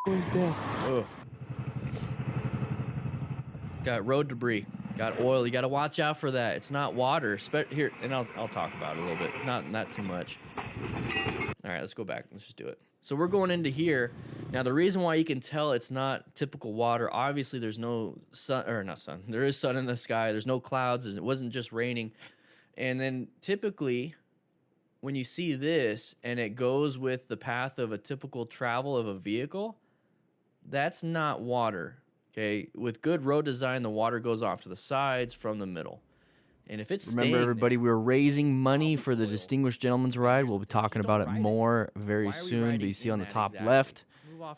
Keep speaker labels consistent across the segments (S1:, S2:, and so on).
S1: Ugh. Got road debris. Got oil. You got to watch out for that. It's not water. Here, and I'll talk about it a little bit. Not too much. All right, let's go back. Let's just do it. So we're going into here. Now, the reason why you can tell it's not typical water, obviously there's no sun, or not sun. There is sun in the sky. There's no clouds. It wasn't just raining. And then typically when you see this and it goes with the path of a typical travel of a vehicle, that's not water. Okay, with good road design, the water goes off to the sides from the middle. And if it's
S2: Remember, everybody, we're raising money for the Distinguished Gentleman's Ride. We'll be talking about it more very soon. But you see on the top left,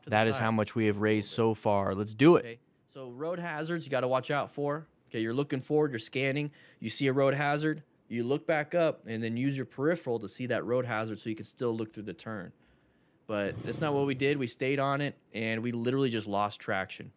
S2: that is how much we have raised so far. Let's do it.
S1: Okay, so road hazards you got to watch out for. Okay, you're looking forward, you're scanning, you see a road hazard, you look back up, and then use your peripheral to see that road hazard so you can still look through the turn. But that's not what we did. We stayed on it, and we literally just lost traction.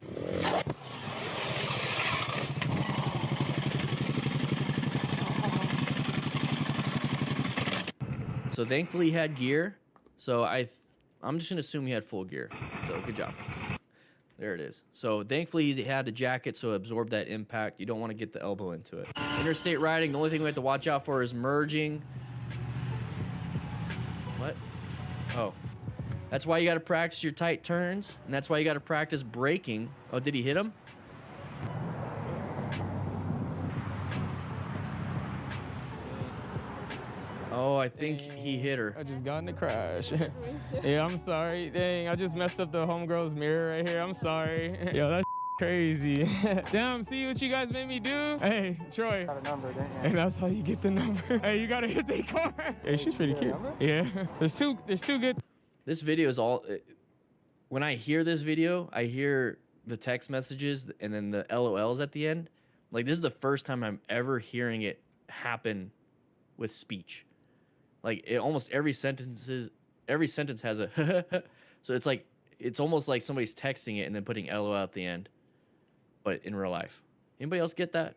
S1: So thankfully he had gear. So I'm just gonna assume he had full gear. So good job. There it is. So thankfully he had a jacket so it absorbed that impact. You don't want to get the elbow into it. Interstate riding, the only thing we have to watch out for is merging. What? Oh. That's why you got to practice your tight turns, and that's why you got to practice braking. Oh, did he hit him? Oh, I think he hit her.
S3: I just got in a crash. Yeah, I'm sorry. Dang, I just messed up the homegirl's mirror right here. I'm sorry. Yo, that's crazy. Damn, see what you guys made me do? Hey, Troy.
S4: Got a number, didn't you?
S3: And that's how you get the number. Hey, you gotta hit the car. Hey, she's pretty cute. Yeah. There's two good.
S1: This video is all, when I hear this video, I hear the text messages and then the LOLs at the end. Like, this is the first time I'm ever hearing it happen with speech. Like, almost every sentence has a so it's like, it's almost like somebody's texting it and then putting LOL at the end, but in real life. Anybody else get that?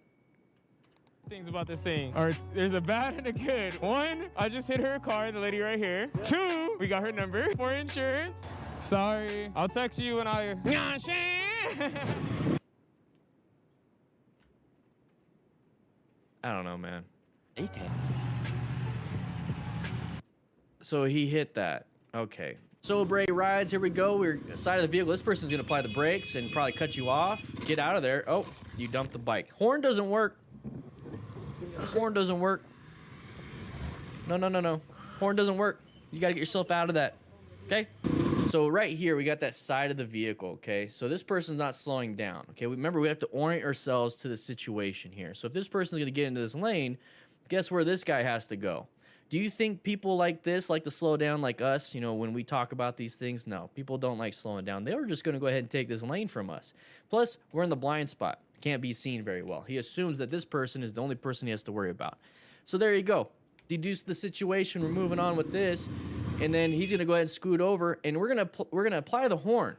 S3: Things about this thing. Or there's a bad and a good. One, I just hit her car, the lady right here. Two, we got her number for insurance. Sorry, I'll text you when I.
S1: I don't know, man. So he hit that. Okay. So Bray rides, here we go. We're side of the vehicle. This person's gonna apply the brakes and probably cut you off. Get out of there. Oh, you dumped the bike. Horn doesn't work. Horn doesn't work. No. Horn doesn't work. You gotta get yourself out of that. Okay? So right here, we got that side of the vehicle, okay? So this person's not slowing down, okay? Remember, we have to orient ourselves to the situation here. So if this person's gonna get into this lane, guess where this guy has to go? Do you think people like this like to slow down like us? You know, when we talk about these things? No, people don't like slowing down. They were just gonna go ahead and take this lane from us. Plus, we're in the blind spot. Can't be seen very well. He assumes that this person is the only person he has to worry about. So there you go. Deduce the situation. We're moving on with this, and then he's gonna go ahead and scoot over, and we're gonna apply the horn.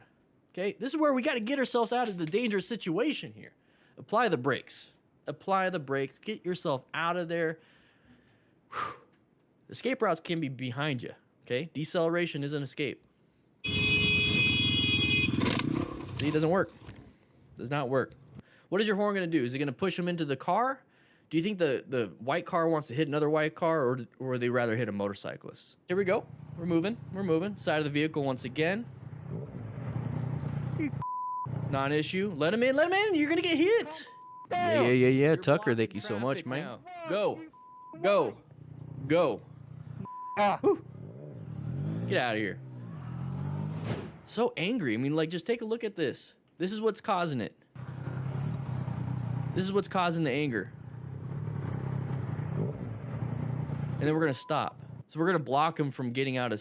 S1: Okay, this is where we got to get ourselves out of the dangerous situation here. Apply the brakes. Apply the brakes. Get yourself out of there. Whew. Escape routes can be behind you. Okay, deceleration is an escape. See, it doesn't work. Does not work. What is your horn going to do? Is it going to push them into the car? Do you think the white car wants to hit another white car, or would they rather hit a motorcyclist? Here we go. We're moving. We're moving. Side of the vehicle once again. Non-issue. Let him in. Let him in. You're going to get hit.
S2: Yeah. Tucker, thank you so much, man.
S1: Now. Go. Go. Go. Whew. Get out of here. So angry. I mean, like, just take a look at this. This is what's causing it. This is what's causing the anger. And then we're going to stop. So we're going to block him from getting out of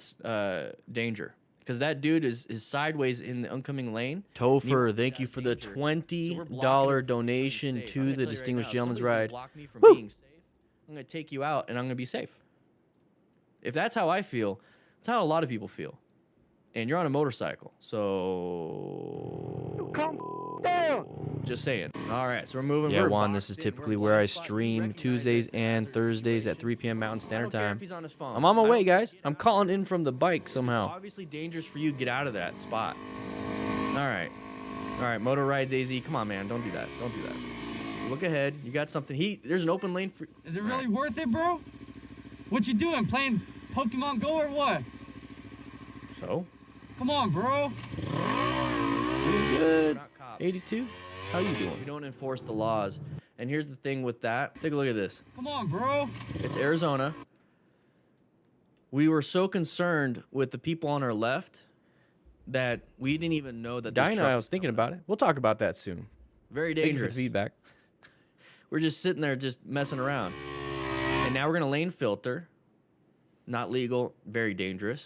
S1: danger. Because that dude is sideways in the oncoming lane.
S2: Topher, thank you for the $20 donation to the Distinguished Gentleman's Ride.
S1: Block me from being safe. I'm going to take you out, and I'm going to be safe. If that's how I feel, that's how a lot of people feel. And you're on a motorcycle, so
S4: Calm down.
S1: Just saying. All right, so we're moving.
S2: Yeah,
S1: we're
S2: Juan, this is
S1: boxed in,
S2: typically
S1: we're
S2: where I
S1: blind spot.
S2: stream
S1: Recognize
S2: Tuesdays
S1: this
S2: and
S1: hazard
S2: Thursdays at
S1: situation.
S2: 3 p.m. Mountain
S1: I
S2: Standard
S1: don't care
S2: Time.
S1: if he's on his phone.
S2: I'm on my
S1: I
S2: way,
S1: don't
S2: guys.
S1: get
S2: I'm
S1: out.
S2: calling in from the bike
S1: It's
S2: somehow.
S1: obviously dangerous for you. Get out of that spot. All right, Motor Rides AZ. Come on, man. Don't do that. Don't do that. Look ahead. You got something. There's an open lane for...
S5: Is it really worth it, bro? What you doing? Playing Pokemon Go or what?
S1: So?
S5: Come on, bro.
S1: Doing good. 82? How you doing? We don't enforce the laws. And here's the thing with that. Take a look at this.
S5: Come on, bro.
S1: It's Arizona. We were so concerned with the people on our left that we didn't even know that this
S2: Dinah,
S1: truck
S2: I was thinking about it. We'll talk about that soon.
S1: very
S2: Thank you for
S1: dangerous.
S2: the feedback.
S1: We're just sitting there just messing around. And now we're going to lane filter. Not legal, very dangerous.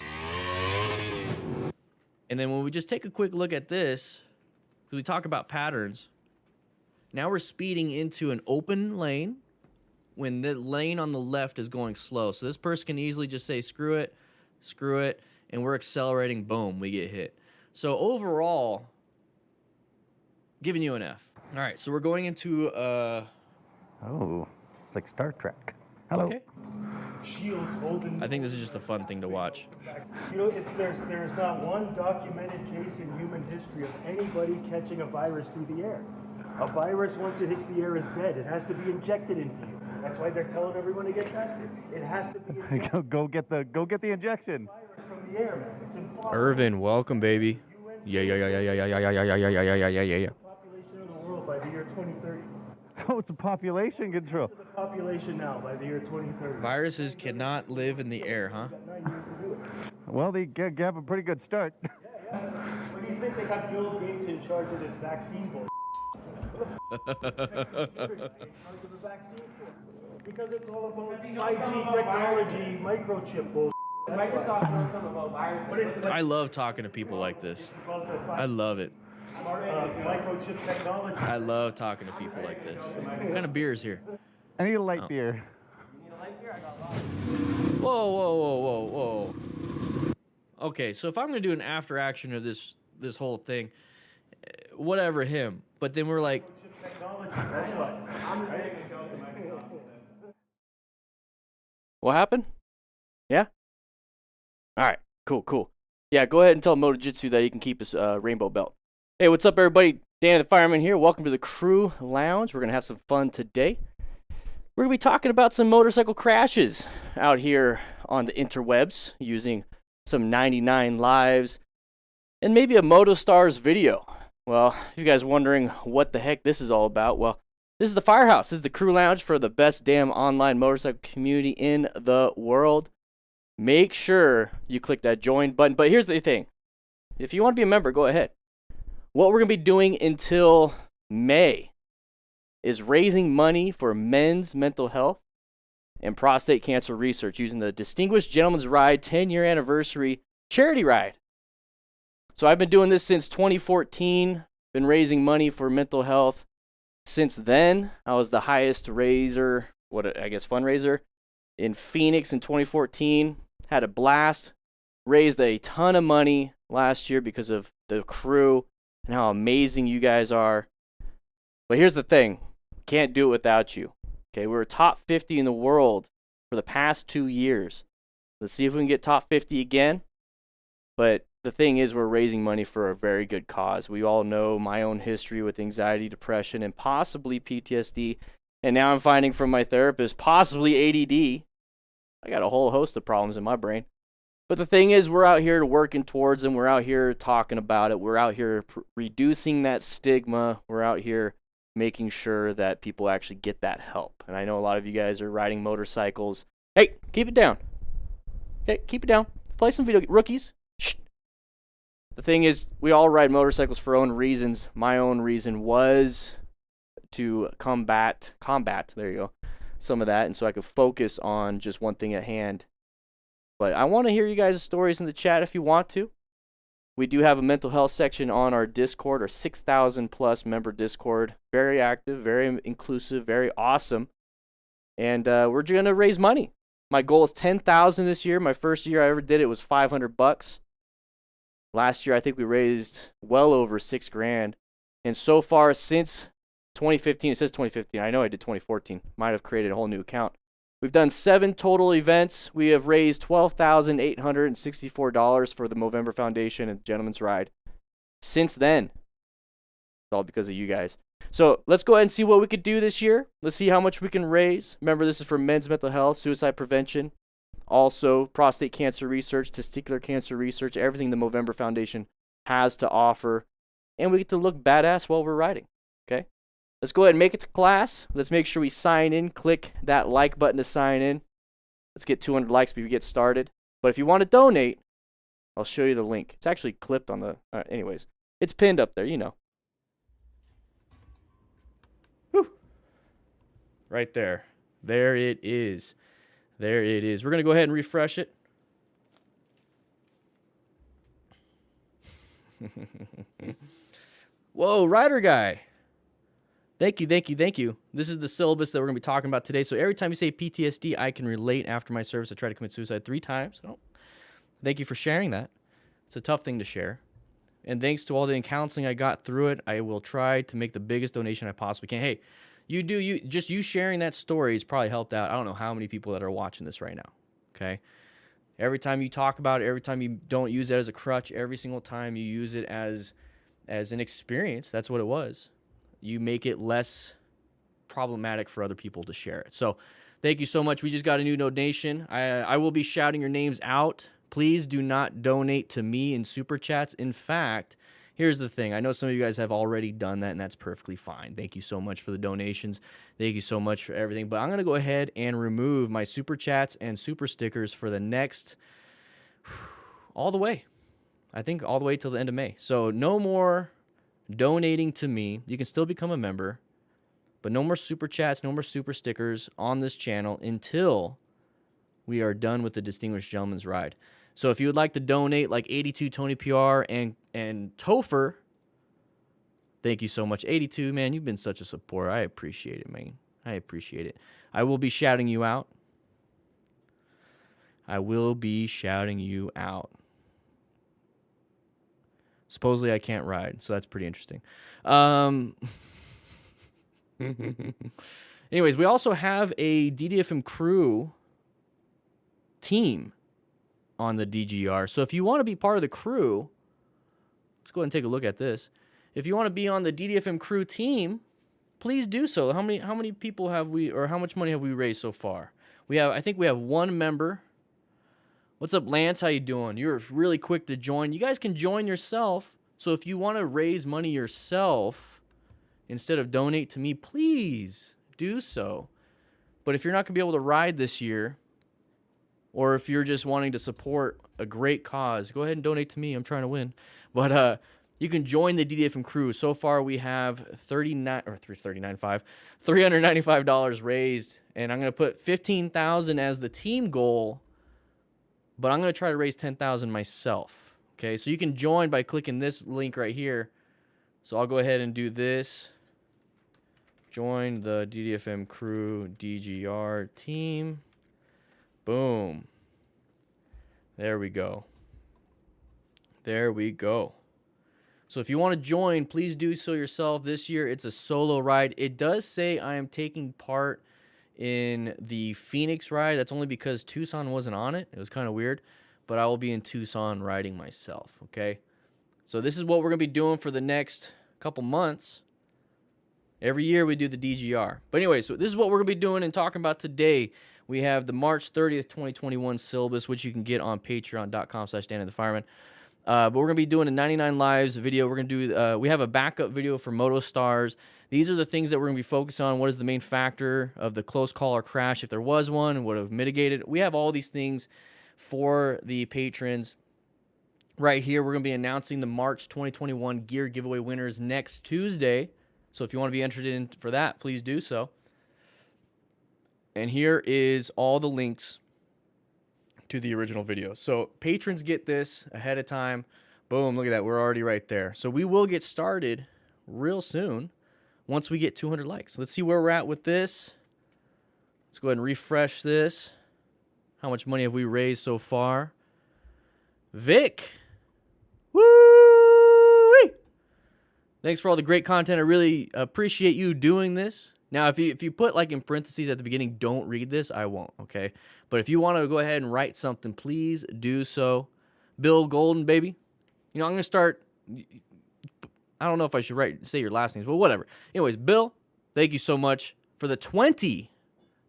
S1: And then when we just take a quick look at this, because we talk about patterns, now we're speeding into an open lane when the lane on the left is going slow. So this person can easily just say, screw it, and we're accelerating, boom, we get hit. So overall, giving you an F. All right, so we're going into,
S6: Oh, it's like Star Trek. Hello.
S1: okay.
S7: Shields holding.
S1: I think this is just a fun thing to watch.
S7: You know, there's not one documented case in human history of anybody catching a virus through the air. A virus, once it hits the air, is dead. It has to be injected into you. That's why they're telling everyone to get tested. It has to be injected.
S6: go get the injection.
S7: Virus from the air, man. It's impossible.
S2: Irvin, welcome, baby. Yeah.
S7: Population of the world by the year 2030.
S6: Oh, it's a population control.
S7: The population now by the year 2030.
S1: Viruses cannot live in the air, huh?
S7: Got 9 years to do it.
S6: Well, they have a pretty good start.
S7: What do you think they got Bill Gates in charge of this vaccine bull? Because it's all about 5G technology, microchip bull.
S5: Microsoft knows something about viruses.
S1: I love talking to people like this. I love it.
S7: Microchip technology.
S1: I love talking to people like this. What kind of beer is here?
S6: I need a light beer.
S1: Whoa. Okay, so if I'm gonna do an after action of this whole thing, whatever him. But then we're like,
S7: Technology, that's what.
S2: What happened? Yeah? Alright, cool. Yeah, go ahead and tell Motojitsu that he can keep his rainbow belt. Hey, what's up, everybody? Danny the Fireman here. Welcome to the Crew Lounge. We're going to have some fun today. We're going to be talking about some motorcycle crashes out here on the interwebs using some 99 lives and maybe a MotoStars video. Well, if you guys are wondering what the heck this is all about, well, this is the Firehouse. This is the Crew Lounge for the best damn online motorcycle community in the world. Make sure you click that join button. But here's the thing. If you want to be a member, go ahead. What we're going to be doing until May is raising money for men's mental health and prostate cancer research using the Distinguished Gentleman's Ride 10-year anniversary charity ride. So I've been doing this since 2014, been raising money for mental health. Since then, I was the highest fundraiser in Phoenix in 2014. Had a blast, raised a ton of money last year because of the crew and how amazing you guys are. But here's the thing, can't do it without you. Okay, we were top 50 in the world for the past 2 years. Let's see if we can get top 50 again. But the thing is, we're raising money for a very good cause. We all know my own history with anxiety, depression, and possibly PTSD. And now I'm finding from my therapist, possibly ADD. I got a whole host of problems in my brain. But the thing is, we're out here working towards them. We're out here talking about it. We're out here reducing that stigma. We're out here making sure that people actually get that help. And I know a lot of you guys are riding motorcycles. Hey, keep it down. Okay, keep it down. Play some video. Rookies. Shh. The thing is, we all ride motorcycles for our own reasons. My own reason was to combat, there you go, some of that, and so I could focus on just one thing at hand. But I want to hear you guys' stories in the chat if you want to. We do have a mental health section on our Discord, our 6,000 plus member Discord. Very active, very inclusive, very awesome. And we're going to raise money. My goal is 10,000 this year. My first year I ever did it was $500. Last year I think we raised well over $6,000. And so far since 2015, it says 2015. I know I did 2014. Might have created a whole new account. We've done 7 total events. We have raised $12,864 for the Movember Foundation and Gentleman's Ride. since then. It's all because of you guys. So let's go ahead and see what we could do this year. Let's see how much we can raise. Remember, this is for men's mental health, suicide prevention, also prostate cancer research, testicular cancer research, everything the Movember Foundation has to offer. And we get to look badass while we're riding. Okay? Let's go ahead and make it to class. Let's make sure we sign in. Click that like button to sign in. Let's get 200 likes before we get started. But if you want to donate, I'll show you the link. It's actually clipped on the... anyways, it's pinned up there, you know.
S1: Whew. Right there. There it is. There it is. We're going to go ahead and refresh it. Whoa, Rider Guy. Thank you, thank you, thank you. This is the syllabus that we're going to be talking about today. So every time you say PTSD, I can relate. After my service, I tried to commit suicide 3 times. Oh, thank you for sharing that. It's a tough thing to share. And thanks to all the counseling I got through it, I will try to make the biggest donation I possibly can. Hey, you sharing that story has probably helped out. I don't know how many people that are watching this right now. Okay? Every time you talk about it, every time you don't use it as a crutch, every single time you use it as an experience, that's what it was. You make it less problematic for other people to share it. So thank you so much. We just got a new donation. I will be shouting your names out. Please do not donate to me in Super Chats. In fact, here's the thing. I know some of you guys have already done that, and that's perfectly fine. Thank you so much for the donations. Thank you so much for everything. But I'm going to go ahead and remove my Super Chats and Super Stickers for the next, all the way. I think all the way till the end of May. So no more donating to me. You can still become a member, but no more Super Chats, no more Super Stickers on this channel until we are done with the Distinguished Gentleman's Ride. So if you would like to donate like 82, Tony PR, and Topher, thank you so much. 82, man, you've been such a support. I appreciate it, man. I appreciate it. I will be shouting you out. I will be shouting you out. Supposedly I can't ride, so that's pretty interesting. Anyways, we also have a DDFM crew team on the DGR. So if you want to be part of the crew, let's go ahead and take a look at this. If you want to be on the DDFM crew team, please do so. How many people have we, or how much money have we raised so far? I think we have 1 member. What's up, Lance? How you doing? You're really quick to join. You guys can join yourself. So if you want to raise money yourself instead of donate to me, please do so. But if you're not going to be able to ride this year, or if you're just wanting to support a great cause, go ahead and donate to me. I'm trying to win. But you can join the DDFM crew. So far we have $395 raised, and I'm going to put $15,000 as the team goal. But I'm going to try to raise $10,000 myself. Okay, so you can join by clicking this link right here. So I'll go ahead and do this. Join the DDFM crew DGR team. Boom. There we go. There we go. So if you want to join, please do so yourself. This year it's a solo ride. It does say I am taking part in the Phoenix ride. That's only because Tucson wasn't on it. It was kind of weird, but I will be in Tucson riding myself, okay? So this is what we're going to be doing for the next couple months. Every year we do the DGR. But anyway, so this is what we're going to be doing and talking about today. We have the March 30th, 2021 syllabus, which you can get on patreon.com/StanleyTheFireman. But we're going to be doing a 99 Lives video. We're going to do, we have a backup video for Moto Stars. These are the things that we're going to be focused on. What is the main factor of the close call or crash, if there was one, and would have mitigated? We have all these things for the patrons. Right here, we're going to be announcing the March 2021 gear giveaway winners next Tuesday. So if you want to be entered in for that, please do so. And here is all the links to the original video. So patrons get this ahead of time. Boom, look at that. We're already right there. So we will get started real soon once we get 200 likes. Let's see where we're at with this. Let's go ahead and refresh this. How much money have we raised so far? Vic. Woo! Thanks for all the great content. I really appreciate you doing this. Now, if you put like in parentheses at the beginning, don't read this, I won't, okay? But if you want to go ahead and write something, please do so. Bill Golden, baby. You know, I'm going to start, I don't know if I should say your last names, but whatever. Anyways, Bill, thank you so much for the 20.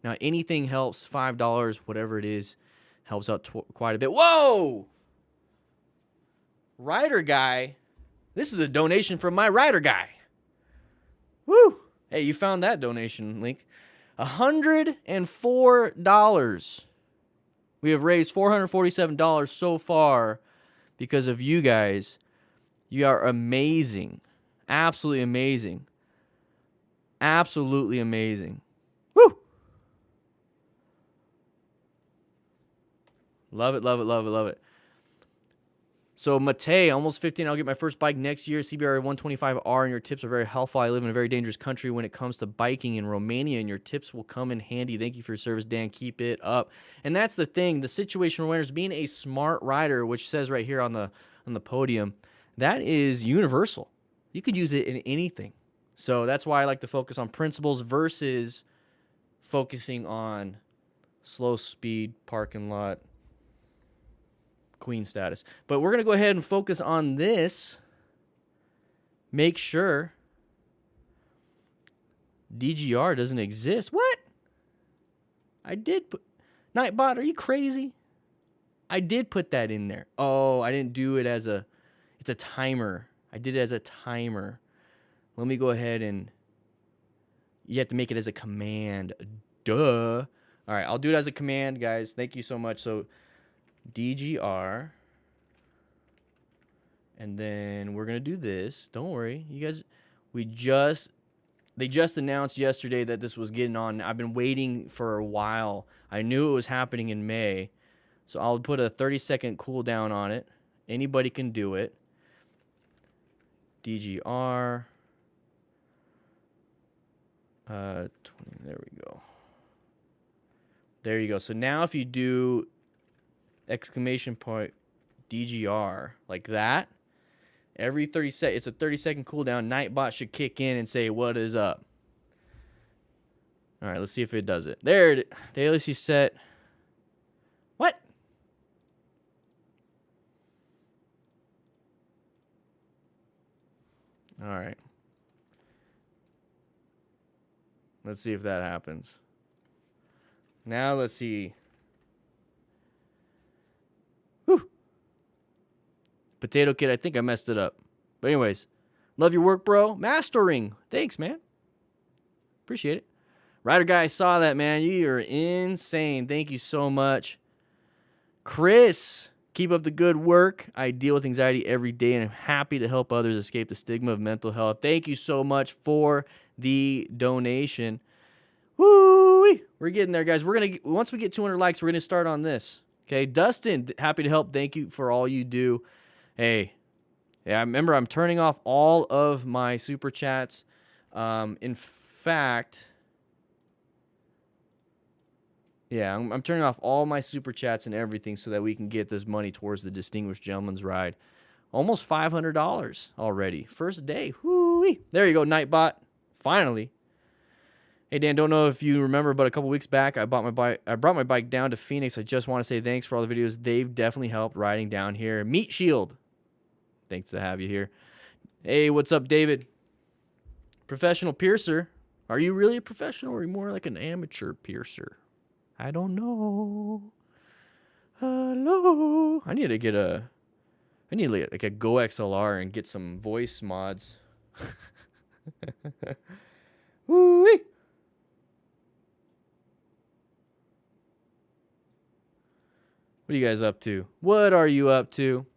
S1: Now, anything helps. $5, whatever it is, helps out quite a bit. Whoa! Rider guy. This is a donation from my rider guy. Woo! Hey, you found that donation link. $104. We have raised $447 so far because of you guys. You are amazing. Absolutely amazing. Absolutely amazing. Woo! Love it, love it, love it, love it. So, Matei, almost 15. I'll get my first bike next year. CBR 125R, and your tips are very helpful. I live in a very dangerous country when it comes to biking in Romania, and your tips will come in handy. Thank you for your service, Dan. Keep it up. And that's the thing. The situational awareness, being a smart rider, which says right here on the podium, that is universal. You could use it in anything. So that's why I like to focus on principles versus focusing on slow speed, parking lot, queen status. But we're going to go ahead and focus on this. Make sure DGR doesn't exist. What? I did put... Nightbot, are you crazy? I did put that in there. Oh, I didn't do it as a... It's a timer. I did it as a timer. Let me go ahead and... You have to make it as a command. Duh. All right, I'll do it as a command, guys. Thank you so much. So... DGR, and then we're gonna do this. Don't worry, you guys. They just announced yesterday that this was getting on. I've been waiting for a while. I knew it was happening in May, so I'll put a 30-second cooldown on it. Anybody can do it. DGR. 20. There we go. There you go. So now if you do exclamation point DGR like that, every 30 seconds, it's a 30-second cooldown. Nightbot should kick in and say, what is up? All right, let's see if it does it. There it is. Daily set. What? All right. Let's see if that happens. Now let's see. Potato Kid, I think I messed it up. But anyways, love your work, bro. Mastering. Thanks, man. Appreciate it. Rider guy, I saw that, man. You are insane. Thank you so much. Chris, keep up the good work. I deal with anxiety every day, and I'm happy to help others escape the stigma of mental health. Thank you so much for the donation. Woo! We're getting there, guys. Once we get 200 likes, we're gonna start on this. Okay, Dustin, happy to help. Thank you for all you do. Hey, yeah, I remember I'm turning off all of my super chats. In fact, yeah, I'm turning off all my super chats and everything so that we can get this money towards the Distinguished Gentleman's Ride. Almost $500 already. First day. Whoo-wee. There you go, Nightbot. Finally. Hey, Dan, don't know if you remember, but a couple weeks back, I brought my bike down to Phoenix. I just want to say thanks for all the videos. They've definitely helped riding down here. Meat Shield. Thanks to have you here. Hey, what's up, David? Professional piercer. Are you really a professional, or are you more like an amateur piercer? I don't know. Hello. I need like a Go XLR and get some voice mods. Woo-wee. What are you guys up to? What are you up to?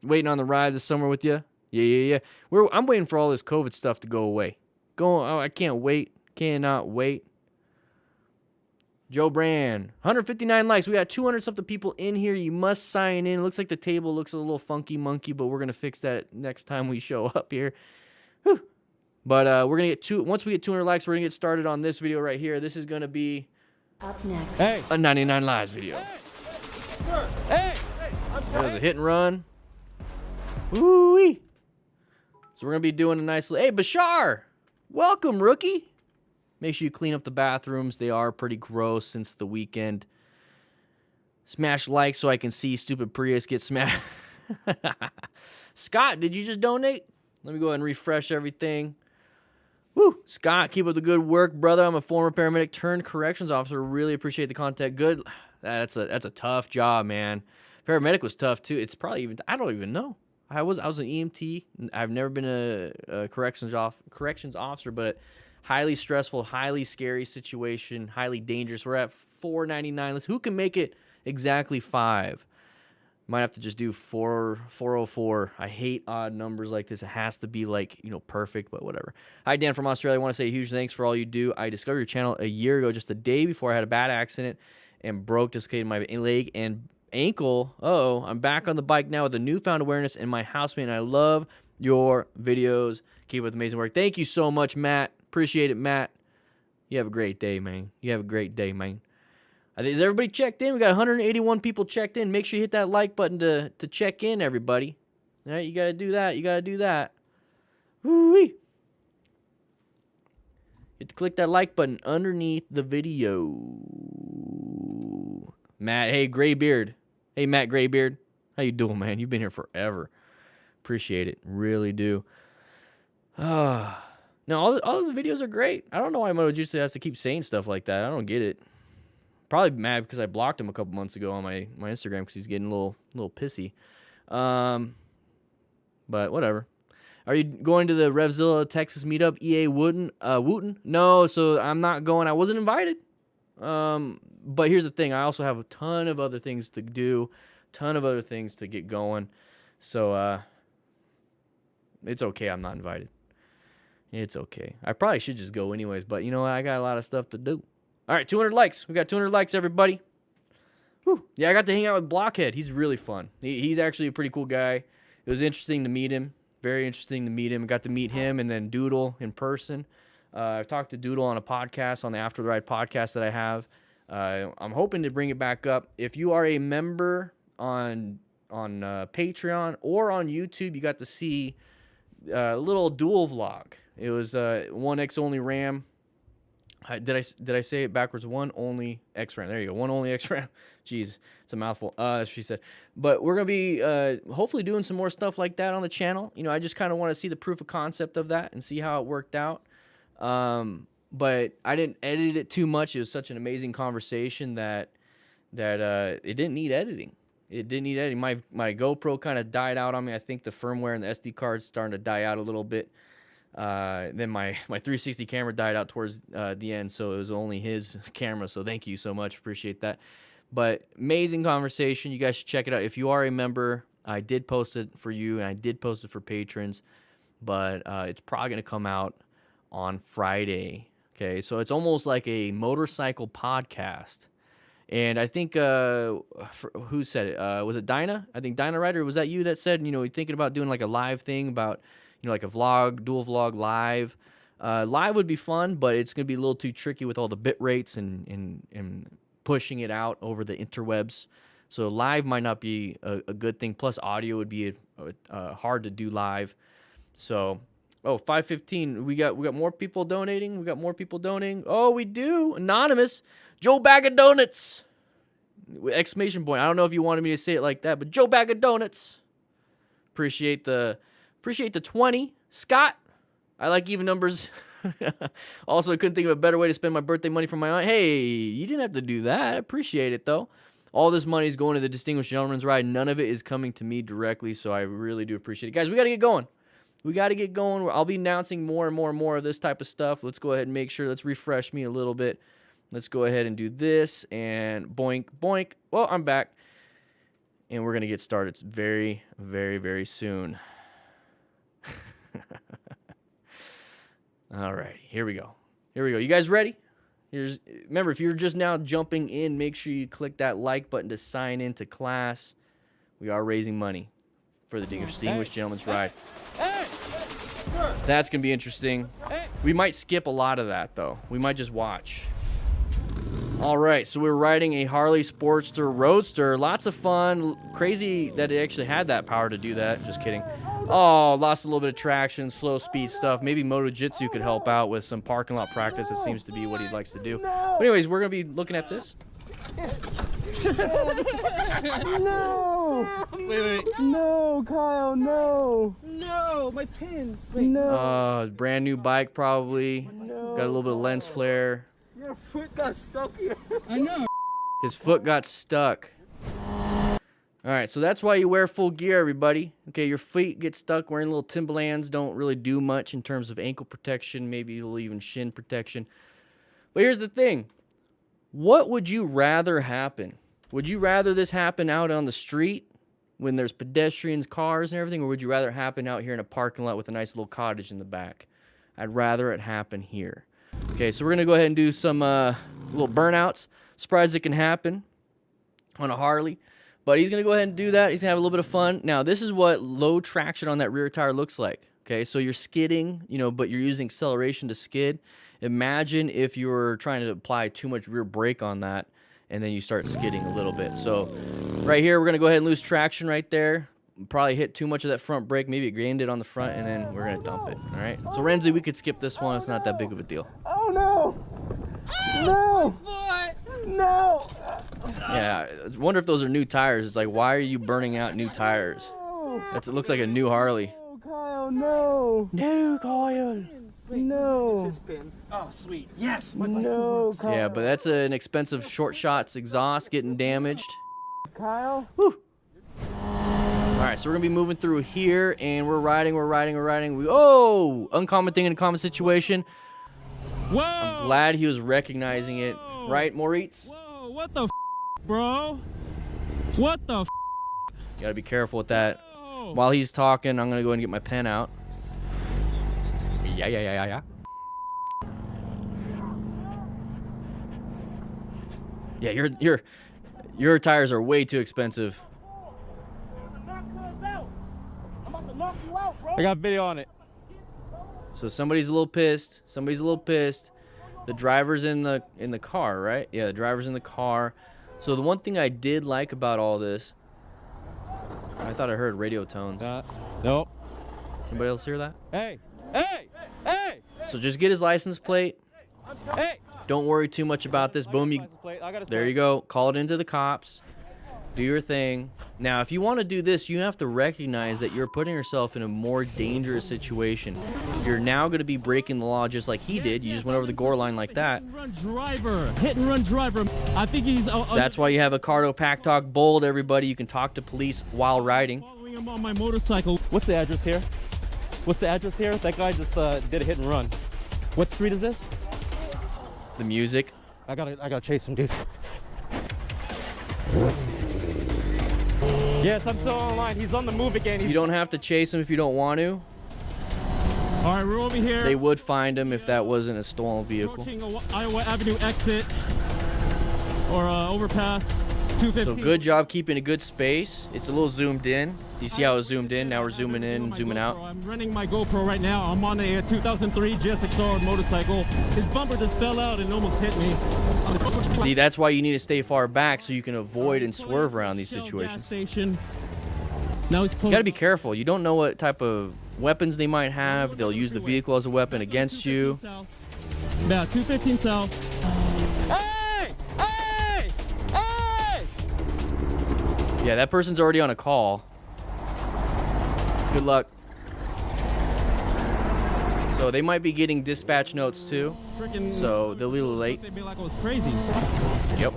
S1: Waiting on the ride this summer with you? Yeah. I'm waiting for all this COVID stuff to go away. I can't wait. Cannot wait. Joe Brand, 159 likes. We got 200-something people in here. You must sign in. It looks like the table looks a little funky monkey, but we're going to fix that next time we show up here. Whew. But we're going to get once we get 200 likes, we're going to get started on this video right here. This is going to be
S8: up next.
S3: A
S1: 99 Lives video.
S3: Hey!
S1: That was a hit and run. Woo-wee. So we're going to be doing a nice... Hey, Bashar! Welcome, rookie! Make sure you clean up the bathrooms. They are pretty gross since the weekend. Smash like so I can see stupid Prius get smashed. Scott, did you just donate? Let me go ahead and refresh everything. Woo! Scott, keep up the good work, brother. I'm a former paramedic turned corrections officer. Really appreciate the content. Good. That's a tough job, man. Paramedic was tough too. It's probably even, I don't even know. I was an EMT. I've never been a corrections officer, but highly stressful, highly scary situation, highly dangerous. We're at 499. Who can make it exactly 5? Might have to just do 404. I hate odd numbers like this. It has to be like, perfect, but whatever. Hi, Dan from Australia. I want to say a huge thanks for all you do. I discovered your channel a year ago, just a day before I had a bad accident and dislocated my leg and ankle. Uh-oh, I'm back on the bike now with a newfound awareness in my housemate, and I love your videos. Keep up the amazing work. Thank you so much, Matt. Appreciate it, Matt. You have a great day, man. You have a great day, man. Is everybody checked in? We got 181 people checked in. Make sure you hit that like button to check in, everybody. All right, you got to do that. You got to do that. Woo-wee. You have to click that like button underneath the video. Matt, hey, Graybeard. Hey, Matt Graybeard. How you doing, man? You've been here forever. Appreciate it. Really do. No, all those videos are great. I don't know why Moto Juice has to keep saying stuff like that. I don't get it. Probably mad because I blocked him a couple months ago on my Instagram because he's getting a little pissy. But whatever. Are you going to the Revzilla Texas meetup? EA Wooten? No, so I'm not going. I wasn't invited. But here's the thing. I also have a ton of other things to do, ton of other things to get going. So it's okay. I'm not invited. It's okay. I probably should just go anyways, but you know what? I got a lot of stuff to do. All right, 200 likes. We got 200 likes, everybody. Whew. Yeah, I got to hang out with Blockhead. He's really fun. He's actually a pretty cool guy. It was interesting to meet him. Very interesting to meet him. Got to meet him and then Doodle in person. I've talked to Doodle on a podcast, on the After the Ride podcast that I have. I'm hoping to bring it back up. If you are a member on Patreon or on YouTube, you got to see a little dual vlog. It was 1X only RAM. Did I say it backwards? One only X RAM. There you go. One only X RAM. Jeez, it's a mouthful. That's what she said. But we're gonna be hopefully doing some more stuff like that on the channel. I just kind of want to see the proof of concept of that and see how it worked out. But I didn't edit it too much. It was such an amazing conversation that it didn't need editing. It didn't need editing. My GoPro kind of died out on me. I think the firmware and the SD card's starting to die out a little bit. Then my 360 camera died out towards the end, so it was only his camera. So thank you so much, appreciate that. But amazing conversation. You guys should check it out. If you are a member, I did post it for you, and I did post it for patrons. But it's probably gonna come out on Friday. Okay, so it's almost like a motorcycle podcast. And I think who said it? Was it Dinah? I think Dinah Ryder. Was that you that said thinking about doing like a live thing about like a vlog, dual vlog live. Live would be fun, but it's going to be a little too tricky with all the bit rates and pushing it out over the interwebs. So live might not be a good thing. Plus audio would be hard to do live. So, 515. We got more people donating. Oh, we do. Anonymous. Joe Bag of Donuts. Exclamation point. I don't know if you wanted me to say it like that, but Joe Bag of Donuts. Appreciate the 20. Scott, I like even numbers. Also, couldn't think of a better way to spend my birthday money from my aunt. Hey, you didn't have to do that. I appreciate it, though. All this money is going to the Distinguished Gentleman's Ride. None of it is coming to me directly, so I really do appreciate it. Guys, we got to get going. I'll be announcing more and more of this type of stuff. Let's go ahead and make sure. Let's refresh me a little bit. Let's go ahead and do this, and boink, boink. Well, I'm back, and we're going to get started very, very, very soon. All right, here we go. You guys ready? Remember, if you're just now jumping in, make sure you click that like button to sign into class. We are raising money for the Distinguished Gentleman's Ride. That's going to be interesting. We might skip a lot of that, though. We might just watch. All right, so we're riding a Harley Sportster Roadster. Lots of fun. Crazy that it actually had that power to do that. Just kidding. Oh, lost a little bit of traction, slow speed stuff. Maybe Moto Jitsu could help out with some parking lot practice. It seems to be what he likes to do. But anyways, we're going to be looking at this.
S4: No!
S3: No, Kyle, no. No, my pin. No.
S1: Brand new bike probably. Got a little bit of lens flare.
S3: Your foot got stuck here. I know.
S1: His foot got stuck. All right, so that's why you wear full gear, everybody. Okay, your feet get stuck wearing little Timberlands. Don't really do much in terms of ankle protection, maybe even shin protection. But here's the thing. What would you rather happen? Would you rather this happen out on the street when there's pedestrians, cars, and everything, or would you rather it happen out here in a parking lot with a nice little cottage in the back? I'd rather it happen here. Okay, so we're going to go ahead and do some little burnouts. Surprised it can happen on a Harley. But he's going to go ahead and do that. He's going to have a little bit of fun. Now, this is what low traction on that rear tire looks like. Okay, so you're skidding, but you're using acceleration to skid. Imagine if you were trying to apply too much rear brake on that, and then you start skidding a little bit. So right here, we're going to go ahead and lose traction right there. Probably hit too much of that front brake. Maybe it grained it on the front, and then we're going to dump it. All right, so Renzi, we could skip this one. It's not that big of a deal.
S3: Oh, no. No. No.
S1: Yeah, I wonder if those are new tires. It's like, why are you burning out new tires? It looks like a new Harley.
S3: Oh, Kyle, no.
S1: No, Kyle.
S3: No.
S5: This is pin. Oh, sweet. Yes.
S3: No, Kyle.
S1: Yeah, but that's an expensive short shots exhaust getting damaged.
S3: Kyle.
S1: Whew. All right, so we're gonna be moving through here, and we're riding. Uncommon thing in a common situation.
S3: Whoa.
S1: I'm glad he was recognizing it, right, Moritz?
S3: Whoa, what the bro? What the
S1: You gotta be careful with that. While he's talking, I'm gonna go ahead and get my pen out. Yeah. Yeah, your tires are way too expensive.
S3: I got video on it.
S1: So somebody's a little pissed. The driver's in the car, right? Yeah, the driver's in the car. So the one thing I did like about all this, I thought I heard radio tones.
S3: Nope.
S1: Anybody else hear that?
S3: Hey.
S1: So just get his license plate.
S3: Hey.
S1: Don't worry too much about this. Boom, there you go. Call it into the cops. Do your thing. Now, if you want to do this, you have to recognize that you're putting yourself in a more dangerous situation. You're now going to be breaking the law just like he did. You just went over the gore line like that.
S3: Hit and run driver. I think he's.
S1: That's why you have a Cardo Pack Talk Bold, everybody. You can talk to police while riding.
S3: Following him on my motorcycle. What's the address here? That guy just did a hit and run. What street is this?
S1: The music.
S3: I gotta chase him, dude. Yes, I'm still online. He's on the move again.
S1: You don't have to chase him if you don't want to.
S3: All right, we're over here.
S1: They would find him if that wasn't a stolen vehicle.
S3: Approaching Iowa Avenue exit or overpass 215.
S1: So good job keeping a good space. It's a little zoomed in. Do you see how it's zoomed in? Now we're zooming in, zooming out.
S3: I'm running my GoPro right now. I'm on a 2003 GSX-R motorcycle. His bumper just fell out and almost hit me.
S1: See, that's why you need to stay far back so you can avoid and swerve around these situations.
S3: Now he's
S1: You gotta be careful. You don't know what type of weapons they might have. They'll use the vehicle as a weapon against you.
S3: Yeah, 215 south. Hey!
S1: Yeah, that person's already on a call. Good luck. So they might be getting dispatch notes too. So they'll be a little late.
S3: They'd be like I was crazy.
S1: Yep.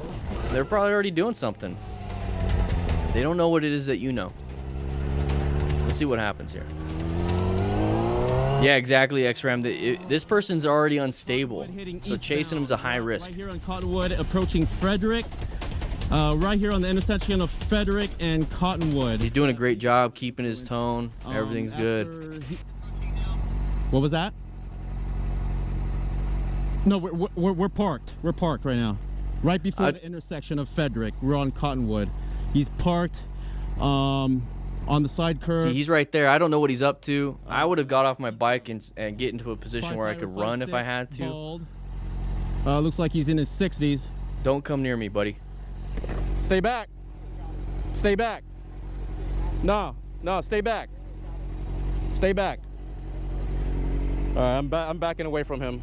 S1: They're probably already doing something. They don't know what it is that you know. Let's see what happens here. Yeah, exactly, X-Ram. This person's already unstable. So chasing him's a high risk.
S3: Right here on Cottonwood, approaching Frederick. Right here on the intersection of Frederick and Cottonwood.
S1: He's doing a great job keeping his tone. Everything's good.
S3: What was that? No, we're parked. We're parked right now. Right before the intersection of Frederick. We're on Cottonwood. He's parked on the side curb.
S1: See, he's right there. I don't know what he's up to. I would have got off my bike and get into a position where I could run if I had to.
S3: Looks like he's in his 60s.
S1: Don't come near me, buddy.
S3: Stay back. Stay back. No, stay back. Stay back. All right, I'm backing away from him.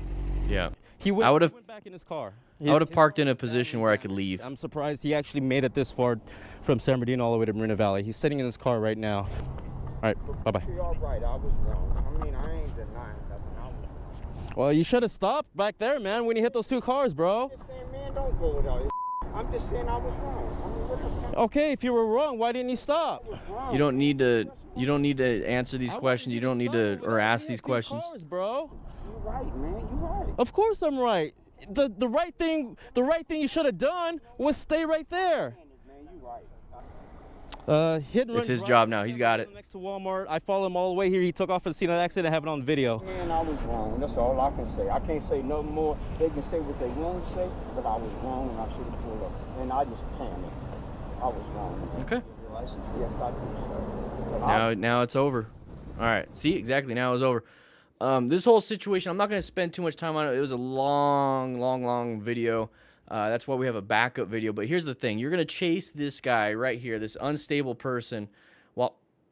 S1: Yeah.
S3: He went back in his car.
S1: I would have parked in a position where I could leave.
S8: I'm surprised he actually made it this far from San Bernardino all the way to Marina Valley. He's sitting in his car right now. All right, bye-bye.
S4: You're all right. I was wrong. I mean, I ain't denying nothing. I was
S8: Well, you should have stopped back there, man, when you hit those two cars, bro.
S4: just saying, man, don't go with all this. I'm just saying I was wrong. I mean, what else can I
S8: Okay, if you were wrong, why didn't you stop?
S4: wrong?
S1: You don't need to. You don't need to answer these
S8: I wanted
S1: questions. You don't need
S8: stop
S1: to
S8: when
S1: or
S8: I
S1: ask
S8: hit
S1: these
S8: two
S1: questions.
S8: Cars, bro.
S4: You're right, man. You're right.
S8: Of course I'm right. The right thing you should have done was stay right there.
S4: Man, you're right.
S8: Hit and run
S1: It's his
S8: drive,
S1: job now. He's got it.
S8: Next to Walmart. I followed him all the way here. He took off for the scene of the accident. I have it on video.
S4: Man, I was wrong. That's all I can say. I can't say nothing more. They can say what they want to say, but I was wrong and I should have pulled up. And I just panicked. I was wrong.
S1: Okay.
S4: Your license? Yes, I do, sir. But
S1: Now it's over. All right. See, exactly. Now it's over. This whole situation, I'm not going to spend too much time on it. It was a long video. That's why we have a backup video. But here's the thing. You're going to chase this guy right here, this unstable person,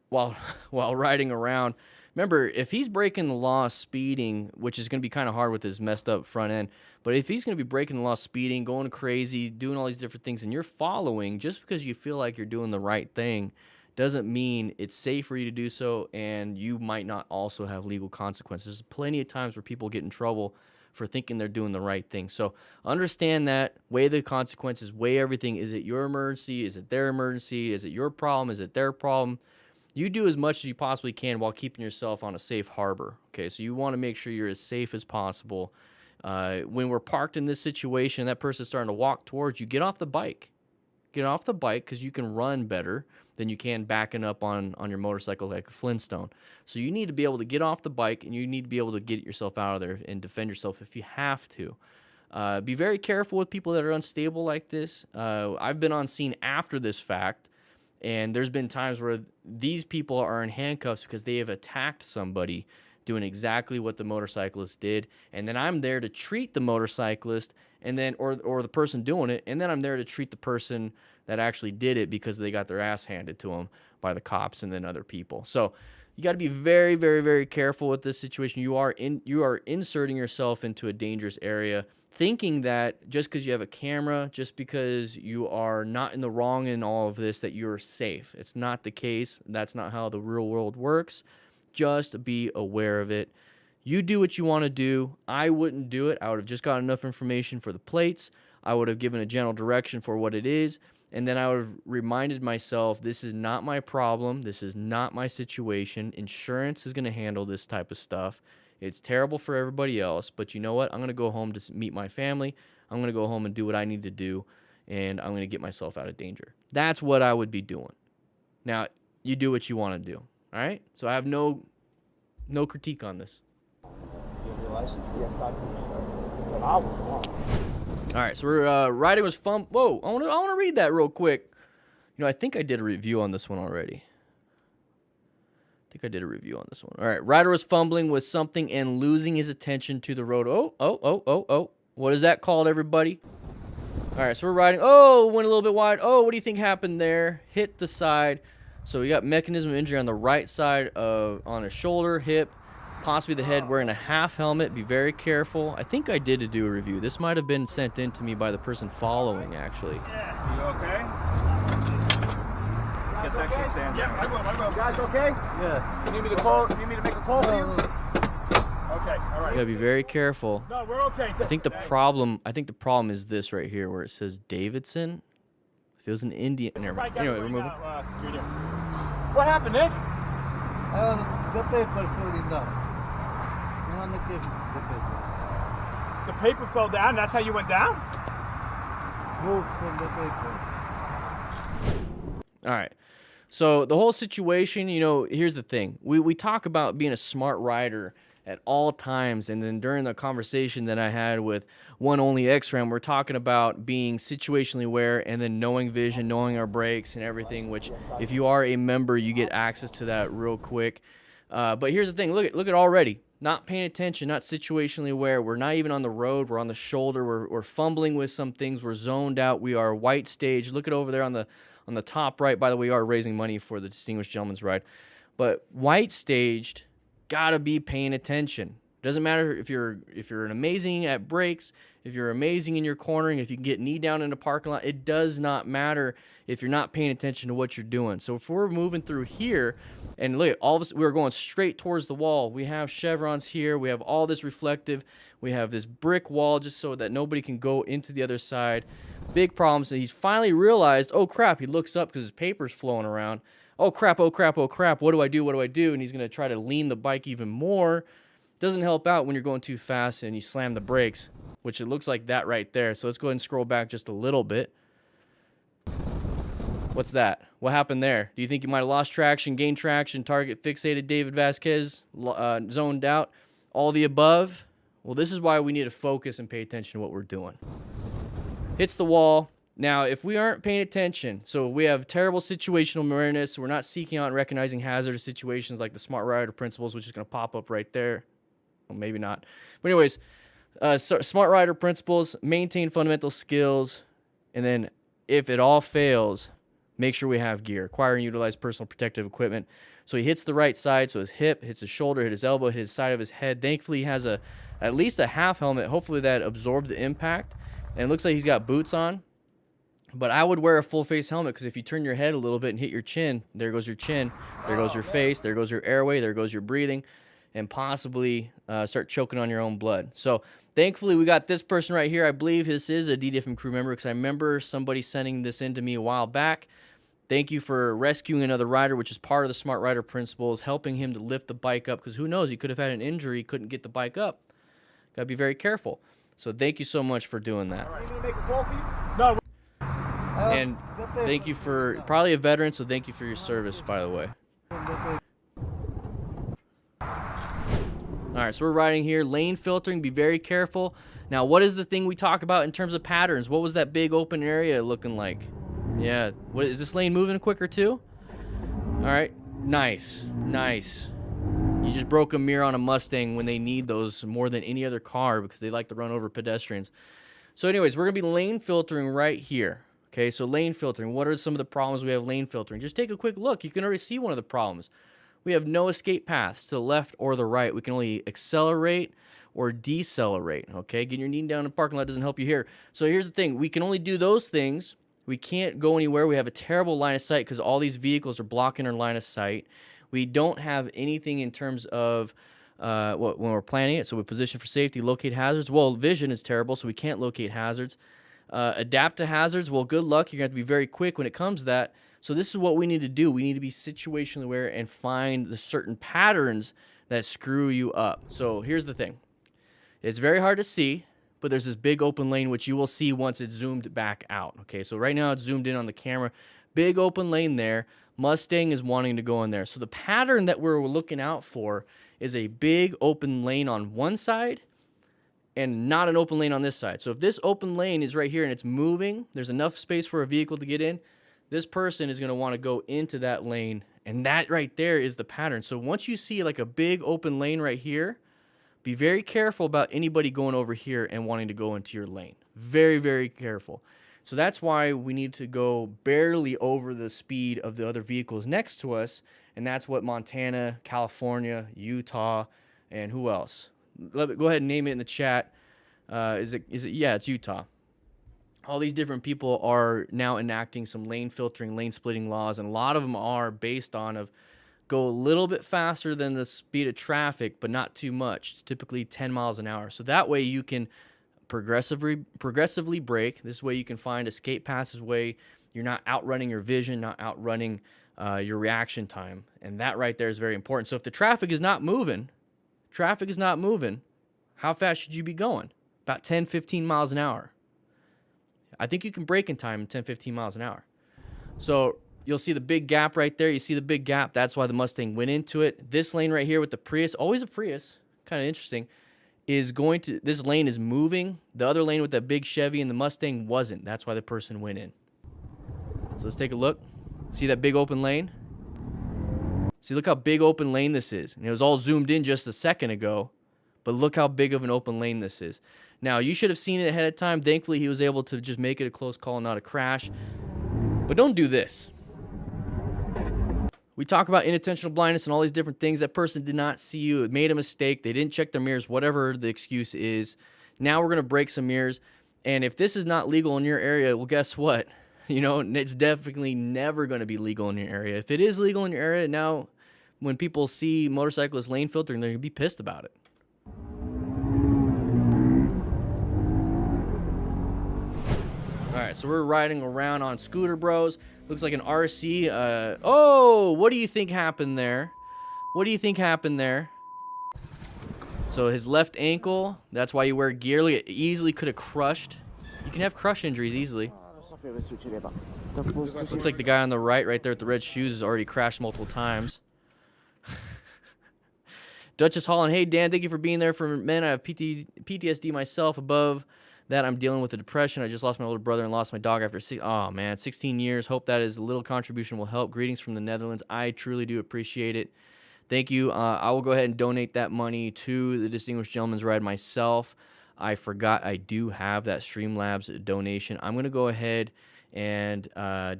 S1: while riding around. Remember, if he's breaking the law speeding, which is going to be kind of hard with his messed up front end, but if he's going to be breaking the law speeding, going crazy, doing all these different things, and you're following just because you feel like you're doing the right thing, doesn't mean it's safe for you to do so, and you might not also have legal consequences. There's plenty of times where people get in trouble for thinking they're doing the right thing. So understand that, weigh the consequences, weigh everything. Is it your emergency? Is it their emergency? Is it your problem? Is it their problem? You do as much as you possibly can while keeping yourself on a safe harbor. Okay, so you want to make sure you're as safe as possible. When we're parked in this situation, that person's starting to walk towards you, get off the bike. Get off the bike because you can run better than you can backing up on your motorcycle like a Flintstone. So you need to be able to get off the bike, and you need to be able to get yourself out of there and defend yourself if you have to. Be very careful with people that are unstable like this. I've been on scene after this fact, and there's been times where these people are in handcuffs because they have attacked somebody doing exactly what the motorcyclist did, and then I'm there to treat the motorcyclist and then or the person doing it, and then I'm there to treat the person that actually did it because they got their ass handed to them by the cops and then other people. So you got to be very, very, very careful with this situation. You are inserting yourself into a dangerous area, thinking that just because you have a camera, just because you are not in the wrong in all of this, that you're safe. It's not the case. That's not how the real world works. Just be aware of it. You do what you want to do. I wouldn't do it. I would have just got enough information for the plates. I would have given a general direction for what it is. And then I would have reminded myself, this is not my problem. This is not my situation. Insurance is going to handle this type of stuff. It's terrible for everybody else. But you know what? I'm going to go home to meet my family. I'm going to go home and do what I need to do. And I'm going to get myself out of danger. That's what I would be doing. Now, you do what you want to do. All right? So I have no critique on this.
S4: your license? Yes, I do, sir. But I was wrong.
S1: All right, so we're riding was fun. Whoa, I want to read that real quick. You know, I think I did a review on this one already. All right, rider was fumbling with something and losing his attention to the road. Oh. What is that called, everybody? All right, so we're riding. Oh, went a little bit wide. Oh, what do you think happened there? Hit the side. So we got mechanism of injury on the right side on his shoulder, hip, possibly the head, wearing a half helmet. Be very careful. I think I did do a review. This might have been sent in to me by the person following, actually.
S3: Yeah. You okay? Get that shit stand down. I will.
S4: You guys okay?
S6: Yeah.
S3: You need me to call? You need me to make a call for you? Okay, all right.
S1: You gotta be very careful.
S3: No, we're okay.
S1: I think the problem is this right here, where it says Davidson. If it was an Indian, never mind. Anyway, we're moving.
S3: What happened, Nick?
S6: The paper falling down. You want to give the paper?
S3: The paper fell down. That's how you went down?
S6: Move from the paper.
S1: All right. So the whole situation, you know, here's the thing. We talk about being a smart rider at all times, and then during the conversation that I had with One Only X-Ram, we're talking about being situationally aware and then knowing vision, knowing our brakes and everything, which if you are a member, you get access to that real quick. But here's the thing. Look at already. Not paying attention, not situationally aware. We're not even on the road. We're on the shoulder. We're fumbling with some things. We're zoned out. We are white stage. Look at over there on the top right. By the way, we are raising money for the Distinguished Gentleman's Ride. But white staged, gotta be paying attention. Doesn't matter if you're an amazing at brakes, if you're amazing in your cornering, if you can get knee down in a parking lot. It does not matter if you're not paying attention to what you're doing. So if we're moving through here, and look, all of us, we're going straight towards the wall. We have chevrons here. We have all this reflective. We have this brick wall just so that nobody can go into the other side. Big problems. And he's finally realized, oh crap, he looks up because his paper's flowing around. Oh crap, oh crap, oh crap. What do I do? What do I do? And he's going to try to lean the bike even more. Doesn't help out when you're going too fast and you slam the brakes, which it looks like that right there. So let's go ahead and scroll back just a little bit. What's that? What happened there? Do you think you might have lost traction, gained traction, target fixated, David Vasquez, zoned out, all the above? Well, this is why we need to focus and pay attention to what we're doing. Hits the wall. Now, if we aren't paying attention, so we have terrible situational awareness, we're not seeking out and recognizing hazardous situations like the SMART rider principles, which is going to pop up right there. Well, maybe not. But anyways, SMART rider principles, maintain fundamental skills, and then if it all fails, make sure we have gear. Acquire and utilize personal protective equipment. So he hits the right side, so his hip, hits his shoulder, hit his elbow, hit his side of his head. Thankfully, he has at least a half helmet. Hopefully that absorbed the impact. And it looks like he's got boots on. But I would wear a full face helmet because if you turn your head a little bit and hit your chin, there goes your chin, there goes your face, there goes your airway, there goes your breathing, and possibly start choking on your own blood. So thankfully we got this person right here. I believe this is a DDFM crew member because I remember somebody sending this in to me a while back. Thank you for rescuing another rider, which is part of the SMART rider principles, helping him to lift the bike up because who knows, he could have had an injury, couldn't get the bike up. Got to be very careful. So thank you so much for doing that.
S7: No.
S1: And thank you for, probably a veteran, so thank you for your service, by the way. All right, so we're riding here. Lane filtering, be very careful. Now, what is the thing we talk about in terms of patterns? What was that big open area looking like? Yeah, what is this lane moving quicker too? All right, nice, nice. You just broke a mirror on a Mustang when they need those more than any other car because they like to run over pedestrians. So anyways, we're going to be lane filtering right here. Okay, so lane filtering. What are some of the problems we have lane filtering? Just take a quick look. You can already see one of the problems. We have no escape paths to the left or the right. We can only accelerate or decelerate. Okay, getting your knee down in the parking lot doesn't help you here. So here's the thing. We can only do those things. We can't go anywhere. We have a terrible line of sight because all these vehicles are blocking our line of sight. We don't have anything in terms of when we're planning it. So we position for safety, locate hazards. Well, vision is terrible, so we can't locate hazards. Adapt to hazards. Well, good luck. You're going to have to be very quick when it comes to that. So this is what we need to do. We need to be situationally aware and find the certain patterns that screw you up. So here's the thing. It's very hard to see, but there's this big open lane, which you will see once it's zoomed back out. Okay, so right now it's zoomed in on the camera. Big open lane there. Mustang is wanting to go in there. So the pattern that we're looking out for is a big open lane on one side and not an open lane on this side. So if this open lane is right here and it's moving, there's enough space for a vehicle to get in, this person is going to want to go into that lane, and that right there is the pattern. So once you see like a big open lane right here, be very careful about anybody going over here and wanting to go into your lane. Very, very careful. So that's why we need to go barely over the speed of the other vehicles next to us, and that's what Montana, California, Utah, and who else? Go ahead and name it in the chat. Is it? Yeah, it's Utah. All these different people are now enacting some lane filtering, lane splitting laws, and a lot of them are based on of go a little bit faster than the speed of traffic, but not too much. It's typically 10 miles an hour. So that way you can progressively brake. This way you can find escape paths. This way you're not outrunning your vision, not outrunning your reaction time. And that right there is very important. So if the traffic is not moving, how fast should you be going? About 10, 15 miles an hour. I think you can brake in time in 10, 15 miles an hour. So you'll see the big gap right there. You see the big gap. That's why the Mustang went into it. This lane right here with the Prius, always a Prius, kind of interesting, this lane is moving. The other lane with that big Chevy and the Mustang wasn't. That's why the person went in. So let's take a look. See that big open lane? See, look how big open lane this is. And it was all zoomed in just a second ago, but look how big of an open lane this is. Now, you should have seen it ahead of time. Thankfully, he was able to just make it a close call, not a crash. But don't do this. We talk about inattentional blindness and all these different things. That person did not see you. It made a mistake. They didn't check their mirrors, whatever the excuse is. Now we're going to break some mirrors. And if this is not legal in your area, well, guess what? You know, it's definitely never going to be legal in your area. If it is legal in your area, now when people see motorcyclists lane filtering, they're going to be pissed about it. All right, so we're riding around on Scooter Bros. Looks like an RC. Oh, what do you think happened there? What do you think happened there? So his left ankle, that's why you wear gear. Look, it easily could have crushed. You can have crush injuries easily. Looks like the guy on the right there with the red shoes has already crashed multiple times. Duchess Holland, hey Dan, thank you for being there for men. I have PTSD myself. Above that, I'm dealing with a depression. I just lost my older brother and lost my dog after 16 years. Hope that is a little contribution will help. Greetings from the Netherlands. I truly do appreciate it. Thank you. I will go ahead and donate that money to the Distinguished Gentleman's Ride myself. I forgot I do have that Streamlabs donation. I'm going to go ahead and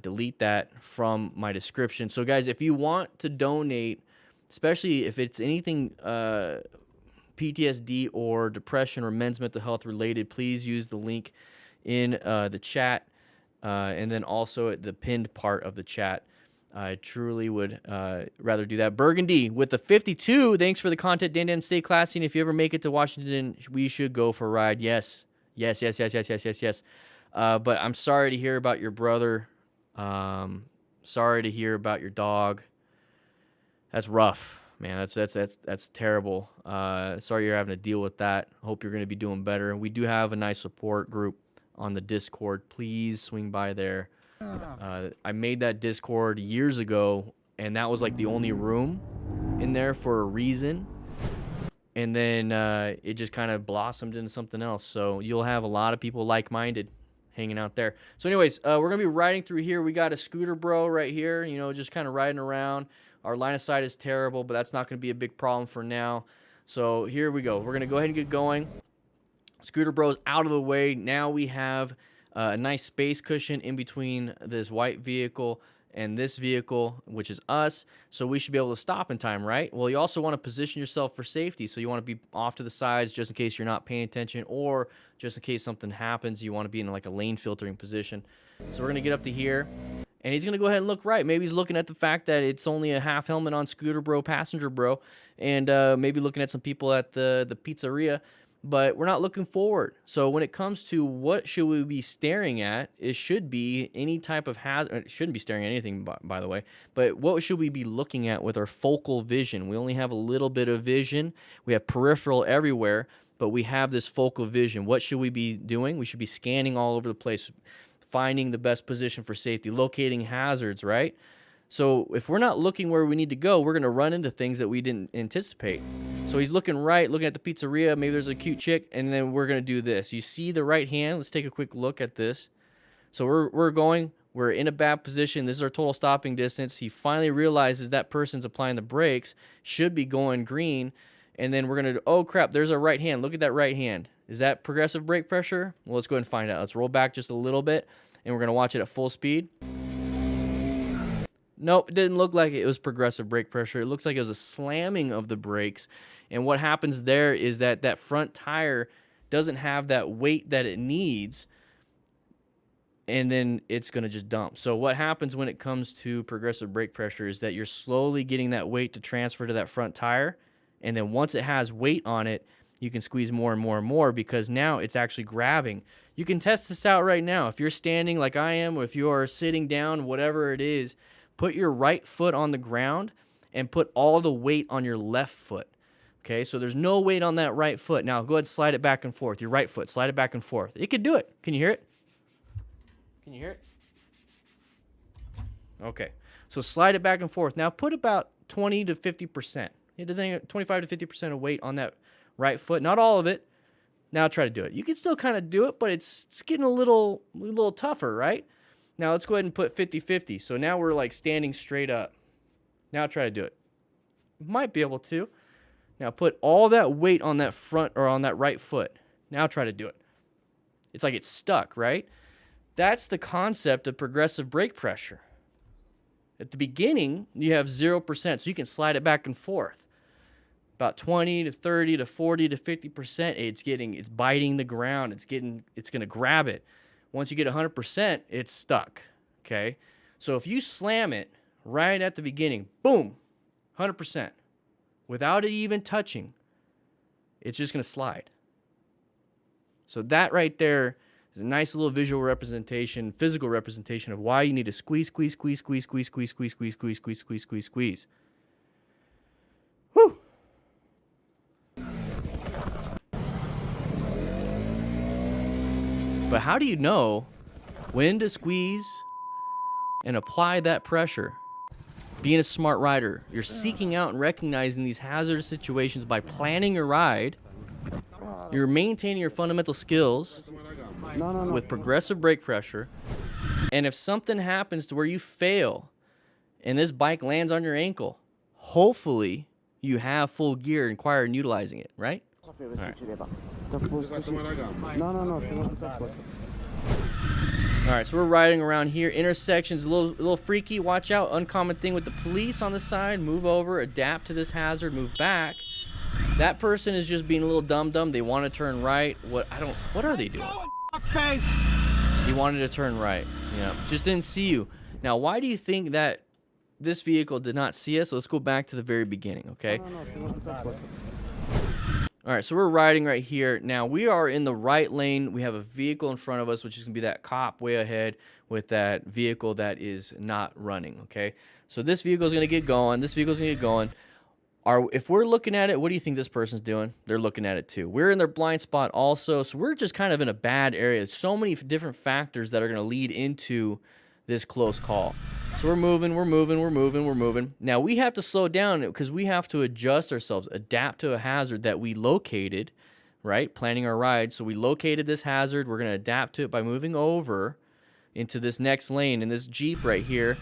S1: delete that from my description. So, guys, if you want to donate, especially if it's anything PTSD or depression or men's mental health related, please use the link in the chat and then also at the pinned part of the chat. I truly would rather do that. Burgundy with the 52. Thanks for the content, Dan. Stay classy. And if you ever make it to Washington, we should go for a ride. Yes. But I'm sorry to hear about your brother. Sorry to hear about your dog. That's rough, man. That's terrible. Sorry you're having to deal with that. Hope you're going to be doing better. We do have a nice support group on the Discord. Please swing by there. I made that Discord years ago, and that was like the only room in there for a reason. And then it just kind of blossomed into something else. So you'll have a lot of people like-minded hanging out there. So anyways, we're going to be riding through here. We got a Scooter Bro right here, you know, just kind of riding around. Our line of sight is terrible, but that's not going to be a big problem for now. So here we go. We're going to go ahead and get going. Scooter Bro's out of the way. Now we have a nice space cushion in between this white vehicle and this vehicle, which is us. So we should be able to stop in time, right? Well, you also want to position yourself for safety. So you want to be off to the sides just in case you're not paying attention, or just in case something happens, you want to be in like a lane filtering position. So we're going to get up to here. And he's going to go ahead and look right. Maybe he's looking at the fact that it's only a half helmet on Scooter Bro, Passenger Bro, and maybe looking at some people at the pizzeria, but we're not looking forward. So when it comes to what should we be staring at, it should be any type of hazard. It shouldn't be staring at anything, by the way, but what should we be looking at with our focal vision? We only have a little bit of vision. We have peripheral everywhere, but we have this focal vision. What should we be doing? We should be scanning all over the place, finding the best position for safety, locating hazards, right? So if we're not looking where we need to go, we're going to run into things that we didn't anticipate. So he's looking right, looking at the pizzeria. Maybe there's a cute chick, and then we're going to do this. You see the right hand? Let's take a quick look at this. So we're in a bad position. This is our total stopping distance. He finally realizes that person's applying the brakes, should be going green, and then we're going to, oh crap, there's a right hand. Look at that right hand. Is that progressive brake pressure? Well, let's go ahead and find out. Let's roll back just a little bit, and we're going to watch it at full speed. Nope, it didn't look like it was progressive brake pressure. It looks like it was a slamming of the brakes. And what happens there is that that front tire doesn't have that weight that it needs, and then it's going to just dump. So what happens when it comes to progressive brake pressure is that you're slowly getting that weight to transfer to that front tire, and then once it has weight on it, you can squeeze more and more and more because now it's actually grabbing. You can test this out right now. If you're standing like I am, or if you are sitting down, whatever it is, put your right foot on the ground and put all the weight on your left foot. Okay, so there's no weight on that right foot. Now go ahead and slide it back and forth. Your right foot, slide it back and forth. It could do it. Can you hear it? Can you hear it? Okay, so slide it back and forth. Now put about 20 to 50%. It doesn't 25 to 50% of weight on that right foot. Not all of it. Now try to do it. You can still kind of do it, but it's getting a little tougher, right? Now let's go ahead and put 50-50. So now we're like standing straight up. Now try to do it. Might be able to. Now put all that weight on that front or on that right foot. Now try to do it. It's like it's stuck, right? That's the concept of progressive brake pressure. At the beginning, you have 0%, so you can slide it back and forth. About 20 to 30 to 40 to 50%, it's biting the ground. It's going to grab it. Once you get 100%, it's stuck, okay? So if you slam it right at the beginning, boom, 100%, without it even touching, it's just going to slide. So that right there is a nice little visual representation, physical representation of why you need to squeeze, squeeze, squeeze, squeeze, squeeze, squeeze, squeeze, squeeze, squeeze, squeeze, squeeze, squeeze, squeeze. Whew. But how do you know when to squeeze and apply that pressure? Being a smart rider, you're seeking out and recognizing these hazardous situations by planning your ride. You're maintaining your fundamental skills with progressive brake pressure. And if something happens to where you fail and this bike lands on your ankle, hopefully you have full gear and acquired and utilizing it, right? All right, so we're riding around here. Intersections, a little freaky. Watch out. Uncommon thing with the police on the side. Move over, adapt to this hazard, move back. That person is just being a little dumb. They want to turn right. What are they doing? He wanted to turn right. Yeah, just didn't see you. Now, why do you think that this vehicle did not see us? So let's go back to the very beginning, okay? All right, so we're riding right here. Now, we are in the right lane. We have a vehicle in front of us, which is going to be that cop way ahead with that vehicle that is not running, okay? So this vehicle is going to get going. This vehicle is going to get going. If we're looking at it, what do you think this person's doing? They're looking at it too. We're in their blind spot also, so we're just kind of in a bad area. There's so many different factors that are going to lead into this close call. So we're moving. Now we have to slow down because we have to adjust ourselves, adapt to a hazard that we located, right? Planning our ride. So we located this hazard. We're going to adapt to it by moving over into this next lane. And this Jeep right here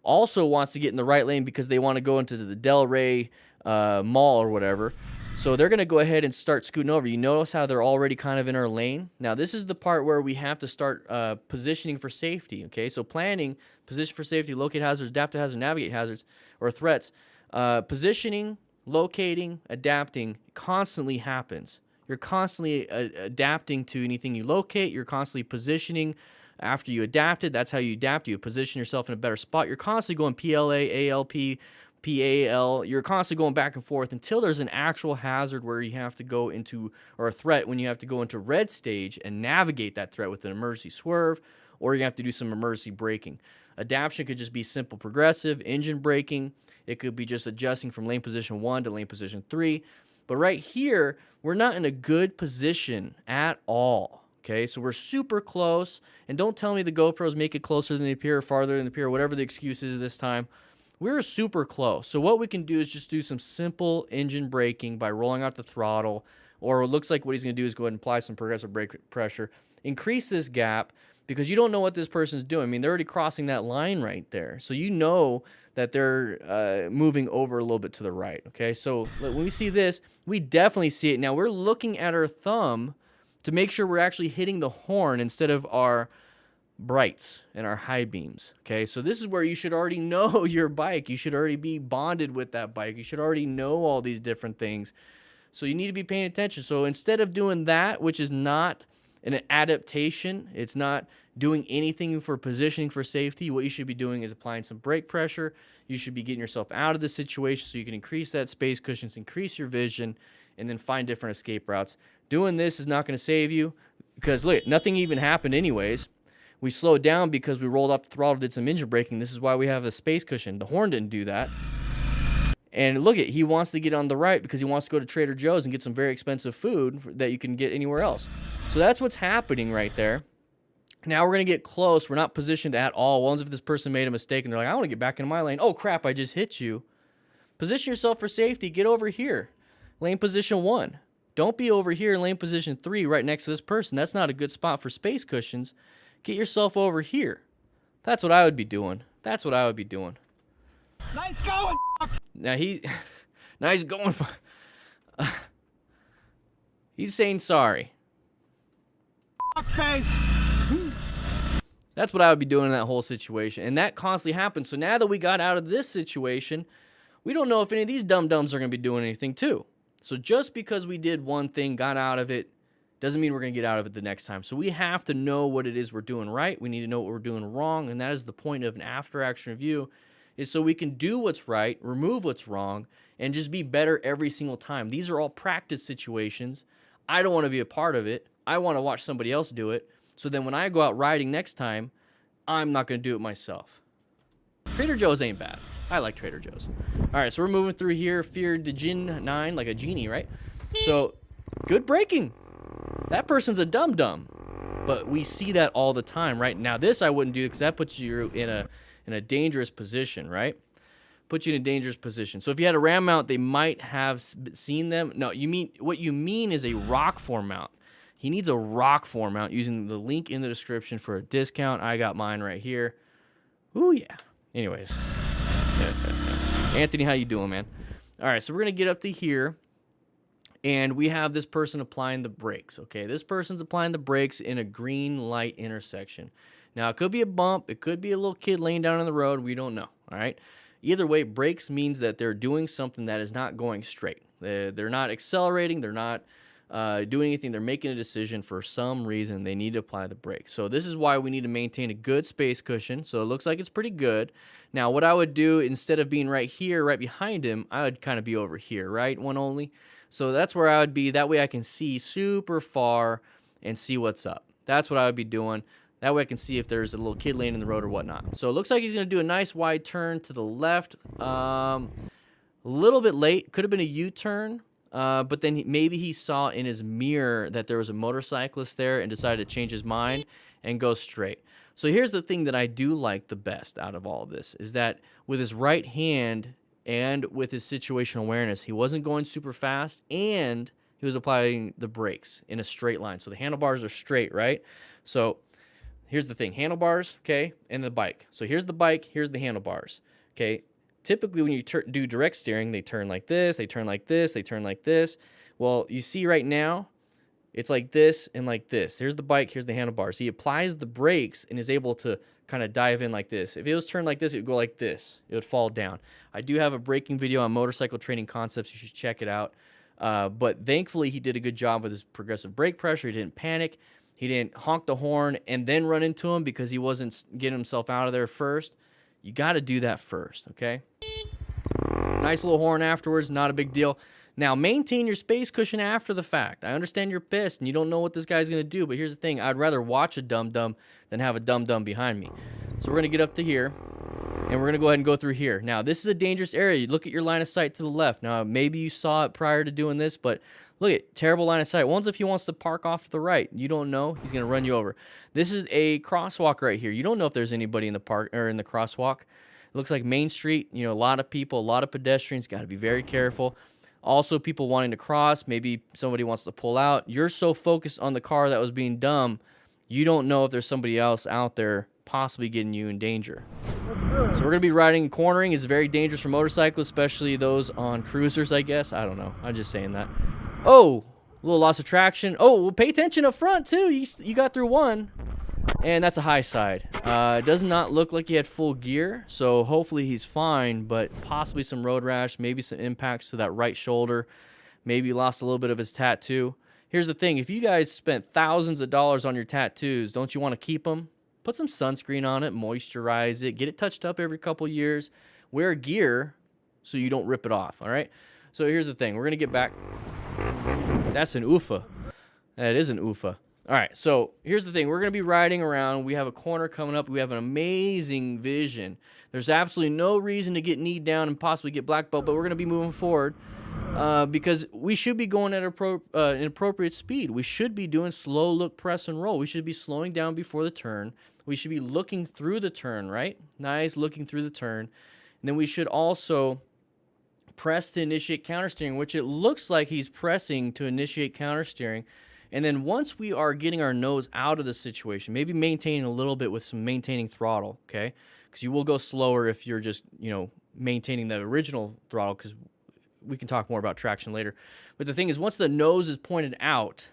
S1: also wants to get in the right lane because they want to go into the Delray Mall or whatever. So they're going to go ahead and start scooting over. You notice how they're already kind of in our lane? Now, this is the part where we have to start positioning for safety, okay? So planning, position for safety, locate hazards, adapt to hazards, navigate hazards or threats. Positioning, locating, adapting constantly happens. You're constantly adapting to anything you locate. You're constantly positioning after you adapted. That's how you adapt. You position yourself in a better spot. You're constantly going PLA, ALP, PAL, you're constantly going back and forth until there's an actual hazard where you have to go into, or a threat when you have to go into red stage and navigate that threat with an emergency swerve, or you have to do some emergency braking. Adaption could just be simple progressive, engine braking. It could be just adjusting from lane position 1 to lane position 3. But right here, we're not in a good position at all. Okay, so we're super close, and don't tell me the GoPros make it closer than they appear, or farther than they appear, whatever the excuse is this time. We're super close. So what we can do is just do some simple engine braking by rolling out the throttle, or it looks like what he's going to do is go ahead and apply some progressive brake pressure, increase this gap, because you don't know what this person's doing. I mean, they're already crossing that line right there. So you know that they're moving over a little bit to the right, okay? So when we see this, we definitely see it. Now, we're looking at our thumb to make sure we're actually hitting the horn instead of our brights and our high beams, okay? So this is where you should already know your bike. You should already be bonded with that bike. You should already know all these different things. So you need to be paying attention. So instead of doing that, which is not an adaptation, it's not doing anything for positioning for safety, what you should be doing is applying some brake pressure. You should be getting yourself out of the situation so you can increase that space cushions, increase your vision, and then find different escape routes. Doing this is not going to save you because, look, nothing even happened anyways. We slowed down because we rolled off the throttle, did some engine braking. This is why we have a space cushion. The horn didn't do that. And look he wants to get on the right because he wants to go to Trader Joe's and get some very expensive food that you can get anywhere else. So that's what's happening right there. Now we're going to get close. We're not positioned at all. What if this person made a mistake and they're like, I want to get back into my lane. Oh, crap, I just hit you. Position yourself for safety. Get over here. Lane position 1. Don't be over here in lane position 3 right next to this person. That's not a good spot for space cushions. Get yourself over here. That's what I would be doing. That's what I would be doing.
S5: Nice going.
S1: Now he's going for. He's saying sorry.
S5: Face.
S1: That's what I would be doing in that whole situation. And that constantly happens. So now that we got out of this situation, we don't know if any of these dum-dums are going to be doing anything too. So just because we did one thing, got out of it, doesn't mean we're going to get out of it the next time. So we have to know what it is we're doing right. We need to know what we're doing wrong. And that is the point of an after-action review, is so we can do what's right, remove what's wrong, and just be better every single time. These are all practice situations. I don't want to be a part of it. I want to watch somebody else do it. So then when I go out riding next time, I'm not going to do it myself. Trader Joe's ain't bad. I like Trader Joe's. All right, so we're moving through here. Fear de Jin 9, like a genie, right? So good braking. That person's a dum-dum. But we see that all the time, right? Now this I wouldn't do because that puts you in a dangerous position, right? Put you in a dangerous position. So if you had a ram mount, they might have seen them. No, what you mean is a rock form mount. He needs a rock form mount using the link in the description for a discount. I got mine right here. Ooh, yeah. Anyways. Anthony, how you doing, man? All right, so we're going to get up to here, and we have this person applying the brakes, okay? This person's applying the brakes in a green light intersection. Now, it could be a bump. It could be a little kid laying down on the road. We don't know, all right? Either way, brakes means that they're doing something that is not going straight. They're not accelerating. They're not doing anything. They're making a decision for some reason. They need to apply the brakes. So this is why we need to maintain a good space cushion. So it looks like it's pretty good. Now, what I would do, instead of being right here, right behind him, I would kind of be over here, right? One only. So that's where I would be. That way I can see super far and see what's up. That's what I would be doing. That way I can see if there's a little kid laying in the road or whatnot. So it looks like he's going to do a nice wide turn to the left. A little bit late. Could have been a U-turn. But then maybe he saw in his mirror that there was a motorcyclist there and decided to change his mind and go straight. So here's the thing that I do like the best out of all of this, is that with his right hand and with his situational awareness, he wasn't going super fast and he was applying the brakes in a straight line. So the handlebars are straight, right? So here's the thing, handlebars, okay, and the bike. So here's the bike, here's the handlebars, okay? Typically, when you do direct steering, they turn like this, they turn like this, they turn like this. Well, you see right now, it's like this and like this. Here's the bike, here's the handlebars. He applies the brakes and is able to kind of dive in like this. If it was turned like this, it would go like this. It would fall down. I do have a braking video on motorcycle training concepts. You should check it out. But thankfully, he did a good job with his progressive brake pressure. He didn't panic. He didn't honk the horn and then run into him because he wasn't getting himself out of there first. You got to do that first, okay? Nice little horn afterwards, not a big deal. Now, maintain your space cushion after the fact. I understand you're pissed and you don't know what this guy's going to do, but here's the thing. I'd rather watch a dum-dum than have a dum-dum behind me. So we're going to get up to here, and we're going to go ahead and go through here. Now, this is a dangerous area. You look at your line of sight to the left. Now, maybe you saw it prior to doing this, but look at terrible line of sight. One's if he wants to park off to the right. You don't know. He's going to run you over. This is a crosswalk right here. You don't know if there's anybody in the park or in the crosswalk. It looks like Main Street. You know, a lot of people, a lot of pedestrians. Got to be very careful. Also, people wanting to cross. Maybe somebody wants to pull out. You're so focused on the car that was being dumb, you don't know if there's somebody else out there possibly getting you in danger. So we're going to be riding. Cornering is very dangerous for motorcyclists, especially those on cruisers, I guess. I don't know. I'm just saying that. Oh, a little loss of traction. Oh, well, pay attention up front, too. You got through one. And that's a high side. It does not look like he had full gear, so hopefully he's fine, but possibly some road rash, maybe some impacts to that right shoulder. Maybe lost a little bit of his tattoo. Here's the thing. If you guys spent thousands of dollars on your tattoos, don't you want to keep them? Put some sunscreen on it, moisturize it, get it touched up every couple years. Wear gear so you don't rip it off, all right? So here's the thing. We're going to get back. That's an UFA. That is an UFA. All right, so here's the thing. We're going to be riding around. We have a corner coming up. We have an amazing vision. There's absolutely no reason to get kneed down and possibly get black belt, but we're going to be moving forward because we should be going at an appropriate speed. We should be doing slow look, press, and roll. We should be slowing down before the turn. We should be looking through the turn, right? Nice, looking through the turn. And then we should also press to initiate countersteering, which it looks like he's pressing to initiate countersteering. And then once we are getting our nose out of the situation, maybe maintaining a little bit with some maintaining throttle, okay? Because you will go slower if you're just, maintaining the original throttle, because we can talk more about traction later. But the thing is, once the nose is pointed out,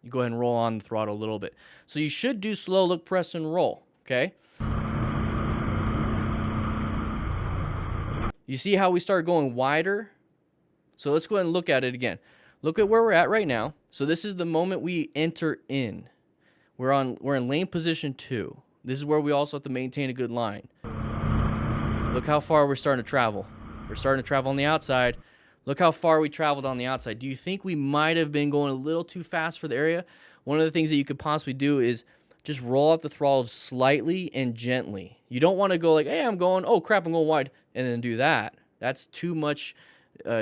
S1: you go ahead and roll on the throttle a little bit. So you should do slow look, press, and roll, okay? You see how we start going wider? So let's go ahead and look at it again. Look at where we're at right now. So this is the moment we enter in. We're in lane position 2. This is where we also have to maintain a good line. Look how far we're starting to travel. We're starting to travel on the outside. Look how far we traveled on the outside. Do you think we might have been going a little too fast for the area? One of the things that you could possibly do is just roll out the throttle slightly and gently. You don't want to go like, hey, I'm going, oh crap, I'm going wide, and then do that. That's too much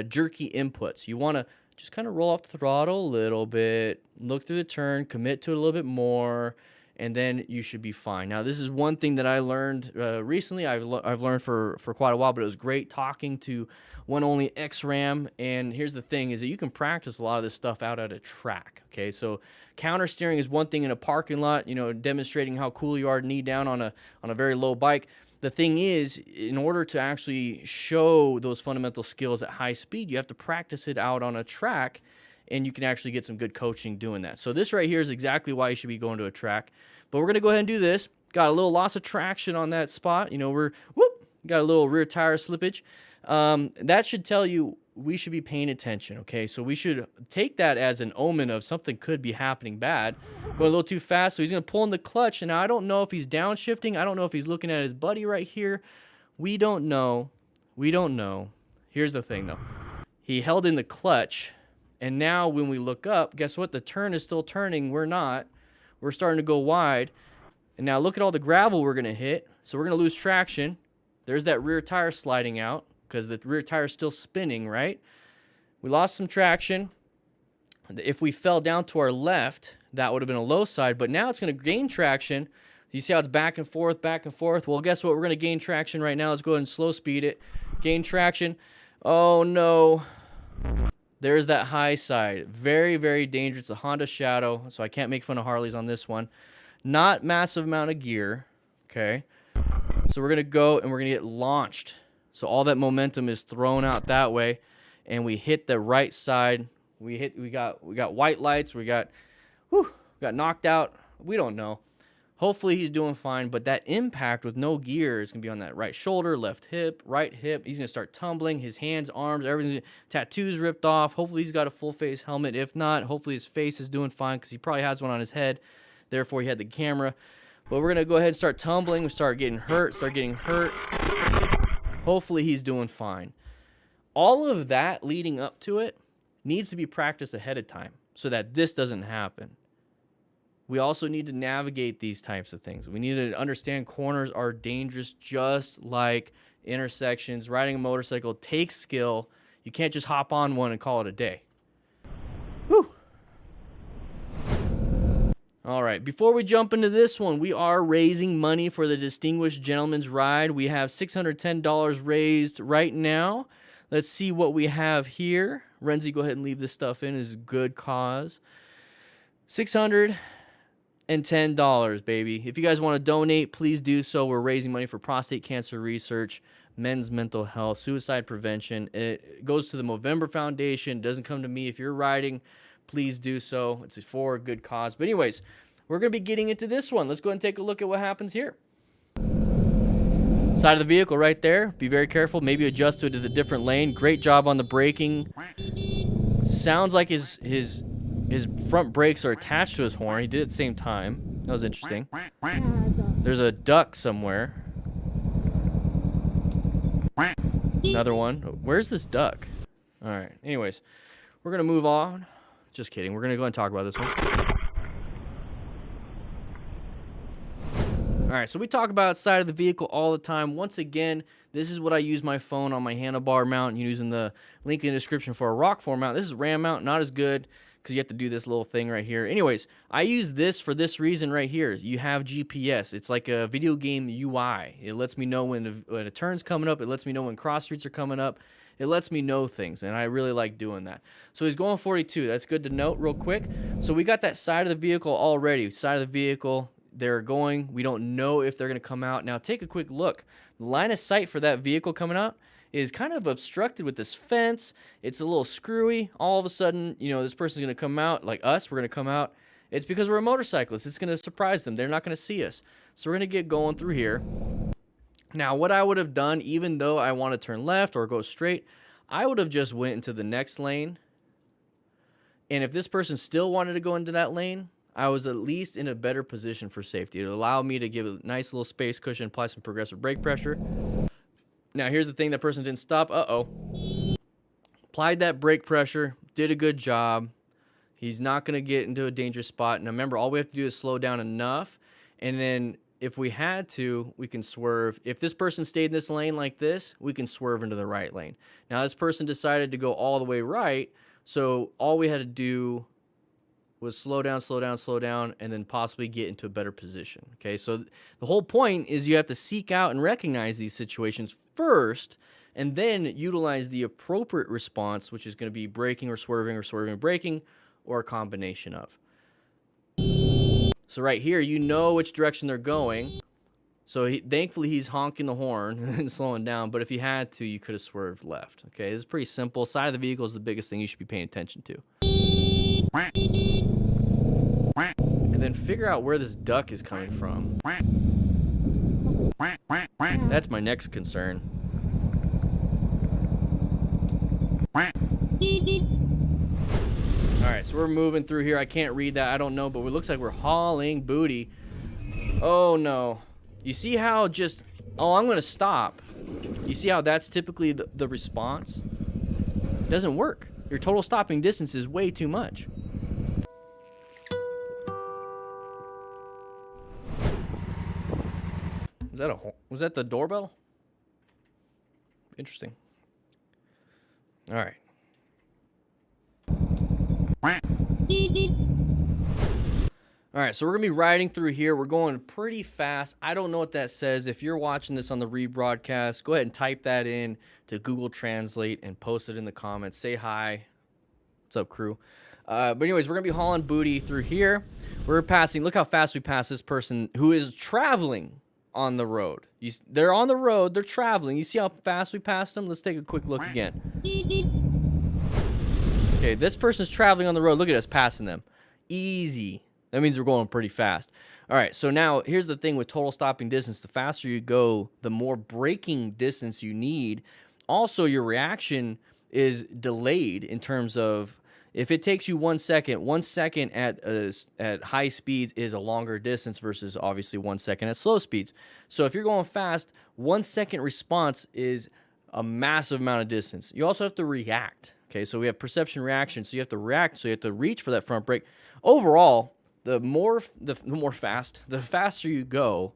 S1: jerky inputs. You want to just kind of roll off the throttle a little bit, look through the turn, commit to it a little bit more, and then you should be fine. Now, this is one thing that I learned recently. I've learned for quite a while, but it was great talking to one only XRAM. And here's the thing is that you can practice a lot of this stuff out at a track, okay? So counter steering is one thing in a parking lot, you know, demonstrating how cool you are knee down on a very low bike. The thing is, in order to actually show those fundamental skills at high speed, you have to practice it out on a track, and you can actually get some good coaching doing that. So this right here is exactly why you should be going to a track. But we're going to go ahead and do this. Got a little loss of traction on that spot. You know, got a little rear tire slippage. That should tell you we should be paying attention, okay? So we should take that as an omen of something could be happening bad. Going a little too fast, so he's going to pull in the clutch. And now I don't know if he's downshifting. I don't know if he's looking at his buddy right here. We don't know. We don't know. Here's the thing, though. He held in the clutch, and now when we look up, guess what? The turn is still turning. We're not. We're starting to go wide. And now look at all the gravel we're going to hit. So we're going to lose traction. There's that rear tire sliding out because the rear tire is still spinning, right? We lost some traction. If we fell down to our left, that would have been a low side, but now it's going to gain traction. You see how it's back and forth, back and forth? Well, guess what? We're going to gain traction right now. Let's go ahead and slow speed it. Gain traction. Oh, no. There's that high side. Very, very dangerous. It's a Honda Shadow, so I can't make fun of Harleys on this one. Not massive amount of gear, okay? So we're going to go and we're going to get launched. So all that momentum is thrown out that way, and we hit the right side. We got white lights. We got knocked out. We don't know. Hopefully he's doing fine, but that impact with no gear is going to be on that right shoulder, left hip, right hip. He's going to start tumbling. His hands, arms, everything. Tattoos ripped off. Hopefully he's got a full face helmet. If not, hopefully his face is doing fine because he probably has one on his head. Therefore, he had the camera. But we're going to go ahead and start tumbling. We start getting hurt. Hopefully he's doing fine. All of that leading up to it needs to be practiced ahead of time so that this doesn't happen. We also need to navigate these types of things. We need to understand corners are dangerous just like intersections. Riding a motorcycle takes skill. You can't just hop on one and call it a day. Whew. All right, before we jump into this one, we are raising money for the Distinguished Gentleman's Ride. We have $610 raised right now. Let's see what we have here. Renzi, go ahead and leave this stuff in. It's a good cause. $610, baby. If you guys want to donate, please do so. We're raising money for prostate cancer research, men's mental health, suicide prevention. It goes to the Movember Foundation. It doesn't come to me. If you're riding, please do so. It's for a good cause. But anyways, we're going to be getting into this one. Let's go ahead and take a look at what happens here. Side of the vehicle right there. Be very careful. Maybe adjust it to the different lane. Great job on the braking. Sounds like his front brakes are attached to his horn. He did it at the same time. That was interesting. There's a duck somewhere. Another one. Where's this duck? All right. Anyways, we're going to move on. Just kidding. We're going to go and talk about this one. All right, so we talk about side of the vehicle all the time. Once again, this is what I use my phone on my handlebar mount, using the link in the description for a rock form mount. This is RAM mount, not as good because you have to do this little thing right here. Anyways, I use this for this reason right here. You have GPS. It's like a video game UI. It lets me know when a turn's coming up. It lets me know when cross streets are coming up. It lets me know things, and I really like doing that. So he's going 42. That's good to note real quick. So we got that side of the vehicle already. Side of the vehicle. They're going. We don't know if they're going to come out. Now, take a quick look. The line of sight for that vehicle coming out is kind of obstructed with this fence. It's a little screwy. All of a sudden, this person's going to come out, like us. We're going to come out, It's because we're a motorcyclist. It's going to surprise them. They're not going to see us. So we're going to get going through here. Now, what I would have done, even though I want to turn left or go straight, I would have just went into the next lane. And if this person still wanted to go into that lane, I was at least in a better position for safety. It allowed me to give a nice little space cushion, apply some progressive brake pressure. Now, here's the thing. That person didn't stop. Uh-oh. Applied that brake pressure. Did a good job. He's not going to get into a dangerous spot. Now, remember, all we have to do is slow down enough. And then if we had to, we can swerve. If this person stayed in this lane like this, we can swerve into the right lane. Now, this person decided to go all the way right. So all we had to do was slow down, slow down, slow down, and then possibly get into a better position. Okay, so the whole point is you have to seek out and recognize these situations first, and then utilize the appropriate response, which is going to be braking or swerving and braking, or a combination of. So right here, you know which direction they're going. So thankfully, he's honking the horn and slowing down. But if you had to, you could have swerved left. Okay, this is pretty simple. Side of the vehicle is the biggest thing you should be paying attention to. And then figure out where this duck is coming from. That's my next concern. All right, so we're moving through here. I can't read that. I don't know, but it looks like we're hauling booty. Oh, no. You see how just, oh, I'm going to stop. You see how that's typically the response? It doesn't work. Your total stopping distance is way too much. Was that the doorbell? Interesting. All right. All right, so we're going to be riding through here. We're going pretty fast. I don't know what that says. If you're watching this on the rebroadcast, go ahead and type that in to Google Translate and post it in the comments. Say hi. What's up, crew? But anyways, we're going to be hauling booty through here. We're passing. Look how fast we pass this person who is traveling on the road. They're on the road. They're traveling. You see how fast we passed them? Let's take a quick look again. Okay, this person's traveling on the road. Look at us passing them. Easy. That means we're going pretty fast. All right, so now here's the thing with total stopping distance. The faster you go, the more braking distance you need. Also, your reaction is delayed in terms of if it takes you 1 second, 1 second at high speeds is a longer distance versus obviously 1 second at slow speeds. So if you're going fast, 1 second response is a massive amount of distance. You also have to react. Okay, so we have perception reaction. So you have to react. So you have to reach for that front brake. Overall, the faster you go,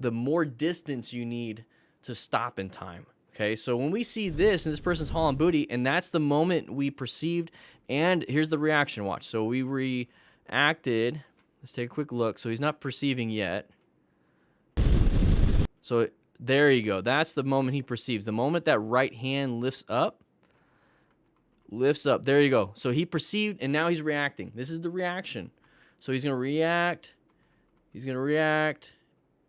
S1: the more distance you need to stop in time. Okay, so when we see this and this person's hauling booty, and that's the moment we perceived, and here's the reaction, watch. So we reacted. Let's take a quick look. So he's not perceiving yet. So there you go. That's the moment he perceives. The moment that right hand lifts up. There you go. So he perceived, and now he's reacting. This is the reaction. So he's going to react. He's going to react.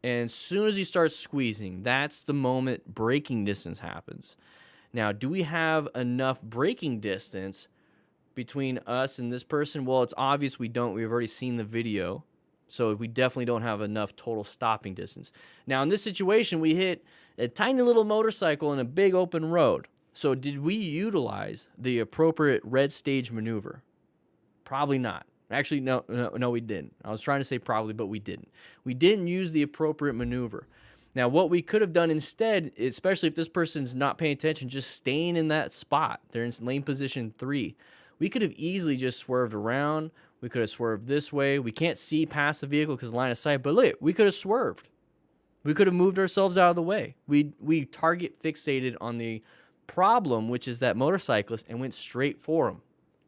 S1: And as soon as he starts squeezing, that's the moment braking distance happens. Now, do we have enough braking distance between us and this person? Well, it's obvious we don't. We've already seen the video. So we definitely don't have enough total stopping distance. Now, in this situation, we hit a tiny little motorcycle in a big open road. So did we utilize the appropriate red stage maneuver? Probably not. Actually, no, we didn't. I was trying to say probably, but we didn't. We didn't use the appropriate maneuver. Now, what we could have done instead, especially if this person's not paying attention, just staying in that spot. They're in lane position 3. We could have easily just swerved around. We could have swerved this way. We can't see past the vehicle because of line of sight, but look, we could have swerved. We could have moved ourselves out of the way. We target fixated on the problem, which is that motorcyclist, and went straight for him.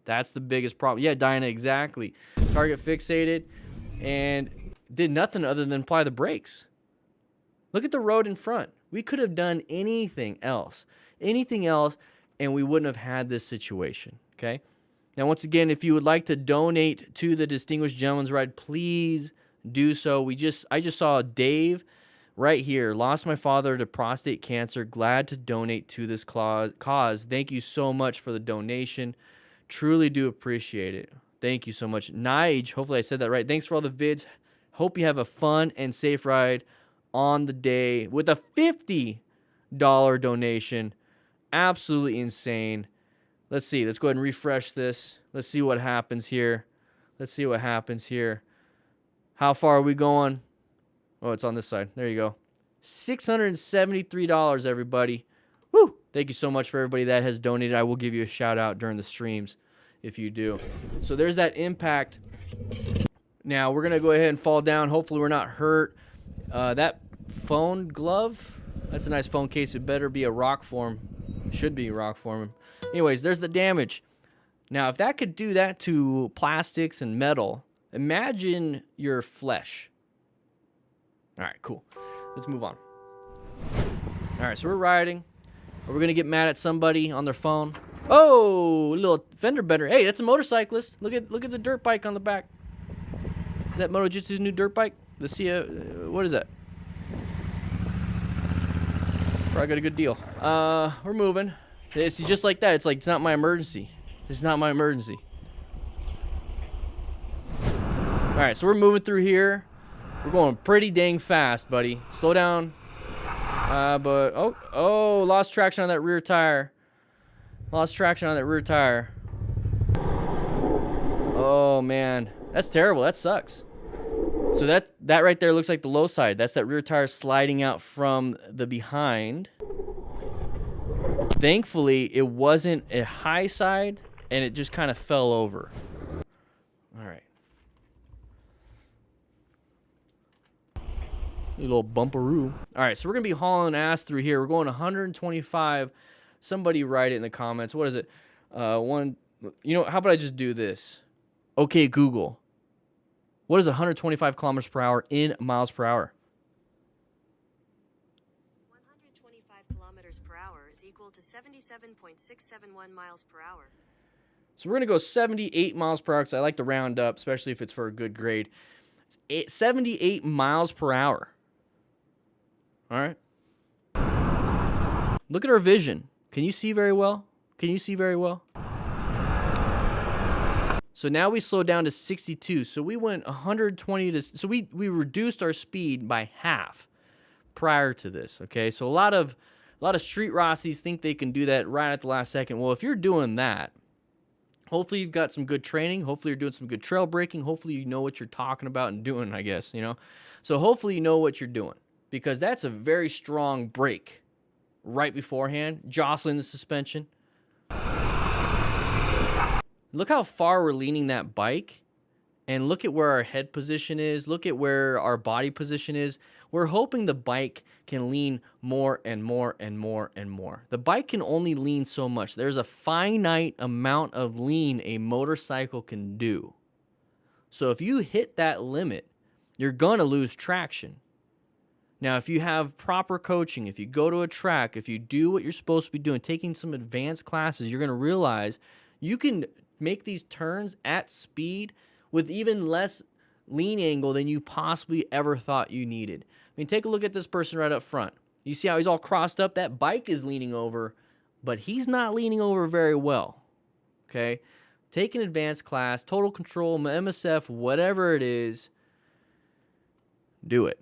S1: That's the biggest problem. Yeah, Dinah, exactly. Target fixated and did nothing other than apply the brakes. Look at the road in front. We could have done anything else, and we wouldn't have had this situation, okay? Now, once again, if you would like to donate to the Distinguished Gentleman's Ride, please do so. I just saw Dave right here. Lost my father to prostate cancer. Glad to donate to this cause. Thank you so much for the donation. Truly do appreciate it. Thank you so much. Nige, hopefully I said that right. Thanks for all the vids. Hope you have a fun and safe ride on the day with a $50 donation. Absolutely insane. Let's see. Let's go ahead and refresh this. Let's see what happens here. Let's see what happens here. How far are we going? Oh, it's on this side. There you go. $673, everybody. Woo! Thank you so much for everybody that has donated. I will give you a shout out during the streams if you do. So there's that impact. Now we're going to go ahead and fall down. Hopefully we're not hurt. That phone glove, that's a nice phone case. It better be a rock form. Should be rock form. Anyways, there's the damage. Now, if that could do that to plastics and metal, imagine your flesh. All right, cool. Let's move on. All right, so we're riding. Are we going to get mad at somebody on their phone? Oh, a little fender bender. Hey, that's a motorcyclist. Look at the dirt bike on the back. Is that Moto Jitsu's new dirt bike? Let's see. What is that? Probably got a good deal. We're moving. See, just like that. It's like, it's not my emergency. It's not my emergency. All right, so we're moving through here. We're going pretty dang fast, buddy. Slow down. But lost traction on that rear tire. Lost traction on that rear tire. Oh man, that's terrible. That sucks. So that right there looks like the low side. That's that rear tire sliding out from the behind. Thankfully, it wasn't a high side, and it just kind of fell over. All right. A little bumperoo. All right, so we're going to be hauling ass through here. We're going 125. Somebody write it in the comments. What is it? How about I just do this? Okay, Google. What is 125 kilometers per hour in miles per hour?
S9: 125 kilometers per hour is equal to 77.671 miles per hour.
S1: So we're going to go 78 miles per hour because I like to round up, especially if it's for a good grade. 78 miles per hour. All right. Look at our vision. Can you see very well? Can you see very well? So now we slowed down to 62. So we went 120 to, so we reduced our speed by half prior to this. Okay. So a lot of street Rossies think they can do that right at the last second. Well, if you're doing that, hopefully you've got some good training. Hopefully you're doing some good trail braking. Hopefully you know what you're talking about and doing, I guess, you know. So hopefully you know what you're doing, because that's a very strong brake right beforehand, jostling the suspension. Look how far we're leaning that bike, and look at where our head position is. Look at where our body position is. We're hoping the bike can lean more and more and more and more. The bike can only lean so much. There's a finite amount of lean a motorcycle can do. So if you hit that limit, you're going to lose traction. Now, if you have proper coaching, if you go to a track, if you do what you're supposed to be doing, taking some advanced classes, you're going to realize you can make these turns at speed with even less lean angle than you possibly ever thought you needed. I mean, take a look at this person right up front. You see how he's all crossed up? That bike is leaning over, but he's not leaning over very well. Okay? Take an advanced class, total control, MSF, whatever it is, do it.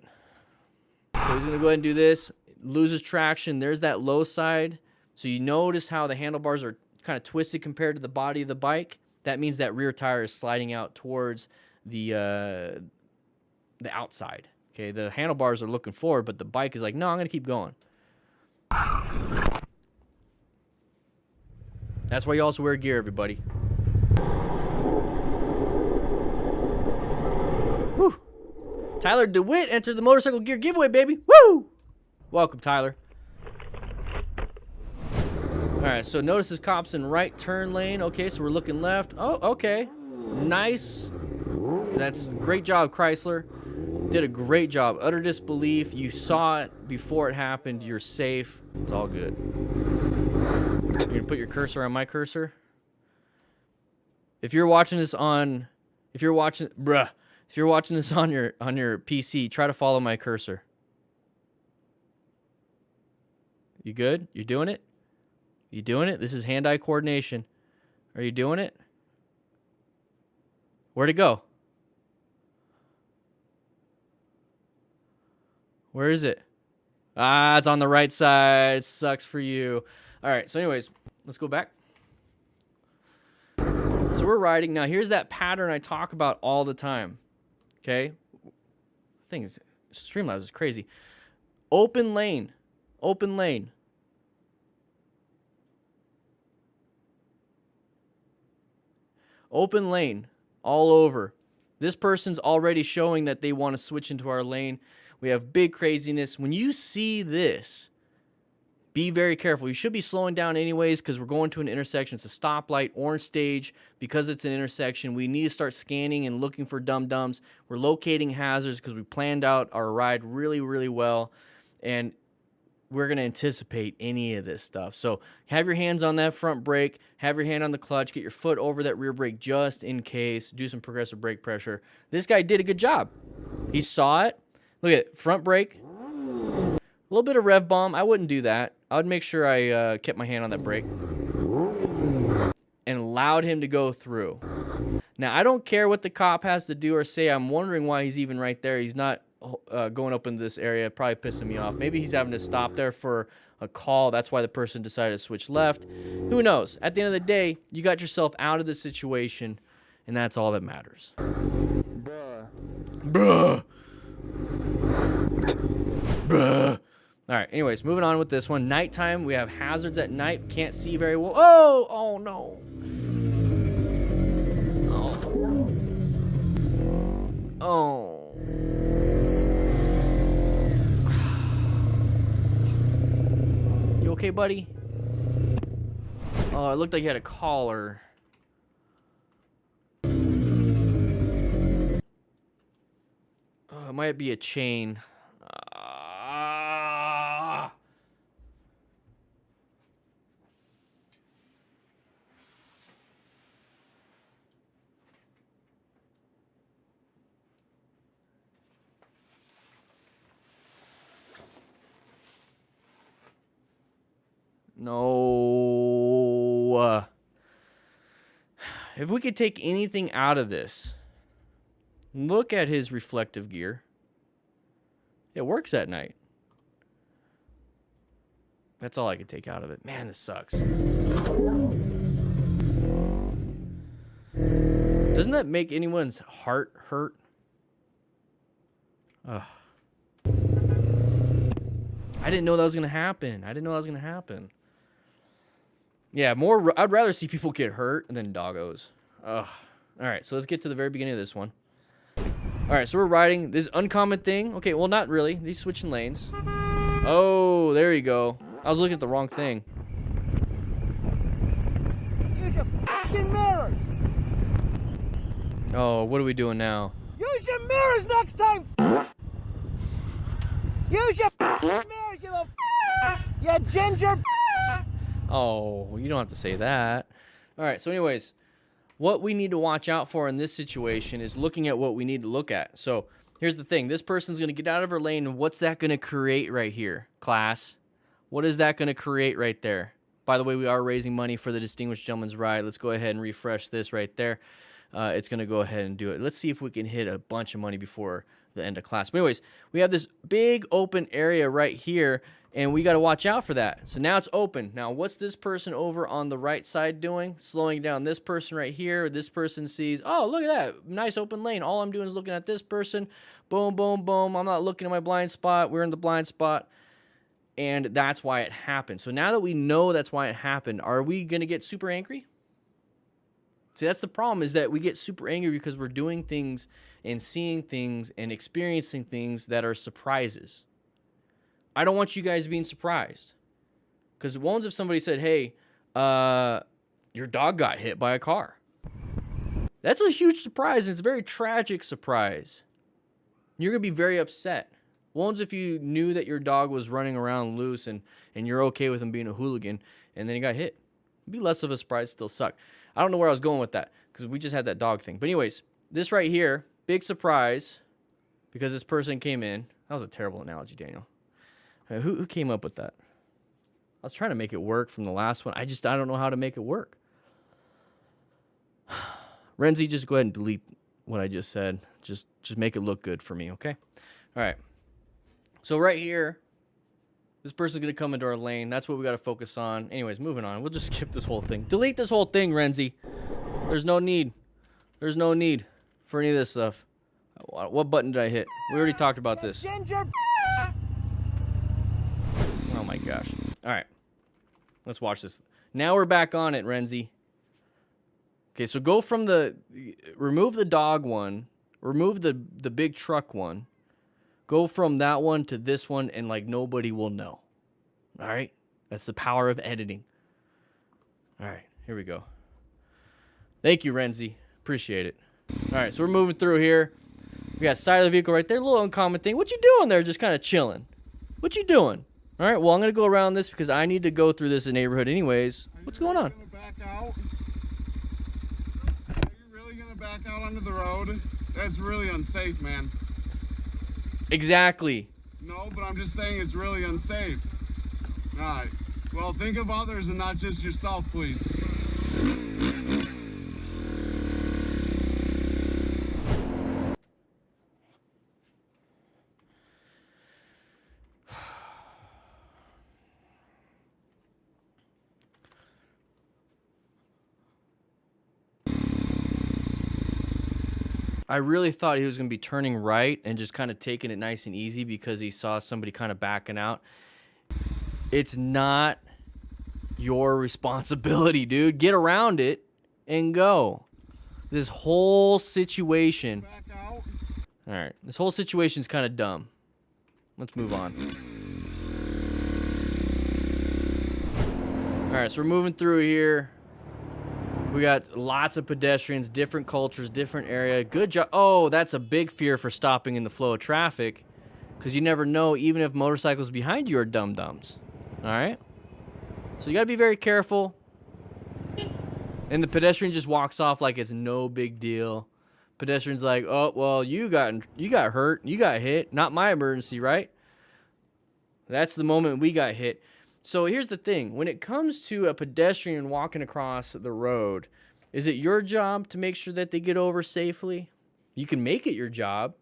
S1: So he's going to go ahead and do this, loses traction. There's that low side. So you notice how the handlebars are kind of twisted compared to the body of the bike. That means that rear tire is sliding out towards the outside. Okay, the handlebars are looking forward, but the bike is like, no, I'm going to keep going. That's why you also wear gear, everybody. Whew. Tyler DeWitt entered the motorcycle gear giveaway, baby. Woo! Welcome, Tyler. All right, so notice this cop's in right turn lane. Okay, so we're looking left. Oh, okay. Nice. That's great job, Chrysler. Did a great job. Utter disbelief. You saw it before it happened. You're safe. It's all good. You're gonna put your cursor on my cursor. If you're watching this on your PC, try to follow my cursor. You good? You doing it? You doing it? This is hand-eye coordination. Are you doing it? Where'd it go? Where is it? Ah, it's on the right side. Sucks for you. All right, so anyways, let's go back. So we're riding. Now, here's that pattern I talk about all the time. Okay? Thing is, Streamlabs is crazy. Open lane. Open lane. Open lane. All over. This person's already showing that they want to switch into our lane. We have big craziness. When you see this, be very careful. You should be slowing down anyways because we're going to an intersection. It's a stoplight, orange stage. Because it's an intersection, we need to start scanning and looking for dum-dums. We're locating hazards because we planned out our ride really, really well. And we're going to anticipate any of this stuff. So have your hands on that front brake. Have your hand on the clutch. Get your foot over that rear brake just in case. Do some progressive brake pressure. This guy did a good job. He saw it. Look at it. Front brake. A little bit of rev bomb. I wouldn't do that. I would make sure I kept my hand on that brake and allowed him to go through. Now, I don't care what the cop has to do or say. I'm wondering why he's even right there. He's not going up into this area. Probably pissing me off. Maybe he's having to stop there for a call. That's why the person decided to switch left. Who knows? At the end of the day, you got yourself out of the situation, and that's all that matters. Bruh. Bruh. Bruh. All right, anyways, moving on with this one. Nighttime, we have hazards at night. Can't see very well. Oh, oh no. Oh. Oh. You okay, buddy? Oh, it looked like you had a collar. Oh, it might be a chain. No. If we could take anything out of this, look at his reflective gear. It works at night. That's all I could take out of it. Man, this sucks. Doesn't that make anyone's heart hurt? Ugh. I didn't know that was going to happen. Yeah, I'd rather see people get hurt than doggos. Ugh. All right, so let's get to the very beginning of this one. All right, so we're riding this uncommon thing. Okay, well, not really. He's switching lanes. Oh, there you go. I was looking at the wrong thing.
S6: Use your fucking mirrors!
S1: Oh, what are we doing now?
S6: Use your mirrors next time! Use your mirrors, you little you ginger.
S1: Oh, you don't have to say that. All right, so anyways, what we need to watch out for in this situation is looking at what we need to look at. So here's the thing. This person's going to get out of her lane, and what's that going to create right here, class? What is that going to create right there? By the way, we are raising money for the Distinguished Gentleman's Ride. Let's go ahead and refresh this right there. It's going to go ahead and do it. Let's see if we can hit a bunch of money before the end of class. But anyways, we have this big open area right here, and we got to watch out for that. So now it's open. Now, what's this person over on the right side doing? Slowing down this person right here. This person sees, oh, look at that. Nice open lane. All I'm doing is looking at this person. Boom, boom, boom. I'm not looking at my blind spot. We're in the blind spot. And that's why it happened. So now that we know that's why it happened, are we going to get super angry? See, that's the problem, is that we get super angry because we're doing things and seeing things and experiencing things that are surprises. I don't want you guys being surprised. Because what if somebody said, hey, your dog got hit by a car? That's a huge surprise, and it's a very tragic surprise. You're going to be very upset. What if you knew that your dog was running around loose and you're okay with him being a hooligan, and then he got hit? It'd be less of a surprise, still suck. I don't know where I was going with that, because we just had that dog thing. But anyways, this right here, big surprise, because this person came in. That was a terrible analogy, Daniel. Who came up with that? I was trying to make it work from the last one. I don't know how to make it work. Renzi, just go ahead and delete what I just said. Just make it look good for me, okay? All right. So right here, this person's going to come into our lane. That's what we got to focus on. Anyways, moving on. We'll just skip this whole thing. Delete this whole thing, Renzi. There's no need. There's no need for any of this stuff. What button did I hit? We already talked about this. Oh my gosh. All right. Let's watch this. Now we're back on it, Renzi. Okay, so go from remove the dog one, remove the big truck one, go from that one to this one, and like nobody will know. All right? That's the power of editing. All right, here we go. Thank you, Renzi. Appreciate it. All right, so we're moving through here. We got side of the vehicle right there, a little uncommon thing. What you doing there? Just kind of chilling. What you doing? All right, well, I'm going to go around this because I need to go through this neighborhood anyways. What's going on?
S10: Back out? Are you really going to back out onto the road? That's really unsafe, man.
S1: Exactly.
S10: No, but I'm just saying it's really unsafe. All right. Well, think of others and not just yourself, please.
S1: I really thought he was going to be turning right and just kind of taking it nice and easy because he saw somebody kind of backing out. It's not your responsibility, dude. Get around it and go. This whole situation. All right. This whole situation's kind of dumb. Let's move on. All right, so we're moving through here. We got lots of pedestrians, different cultures, different area. Good job. Oh, that's a big fear for stopping in the flow of traffic because you never know, even if motorcycles behind you are dum-dums. All right? So you got to be very careful. And the pedestrian just walks off like it's no big deal. Pedestrian's like, oh, well, you got hurt. You got hit. Not my emergency, right? That's the moment we got hit. So here's the thing. When it comes to a pedestrian walking across the road, is it your job to make sure that they get over safely? You can make it your job,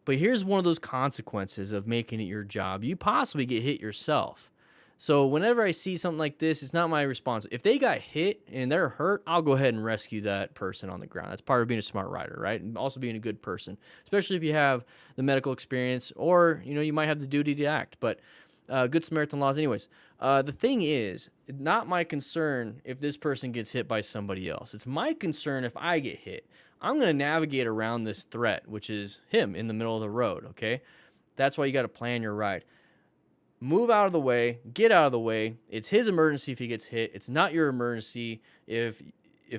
S1: but here's one of those consequences of making it your job. You possibly get hit yourself. So whenever I see something like this, it's not my responsibility. If they got hit and they're hurt, I'll go ahead and rescue that person on the ground. That's part of being a smart rider, right? And also being a good person, especially if you have the medical experience or, you might have the duty to act. But Good Samaritan laws anyways. The thing is, not my concern if this person gets hit by somebody else. It's my concern if I get hit. I'm going to navigate around this threat, which is him in the middle of the road, okay? That's why you got to plan your ride. Move out of the way, get out of the way. It's his emergency if he gets hit. It's not your emergency if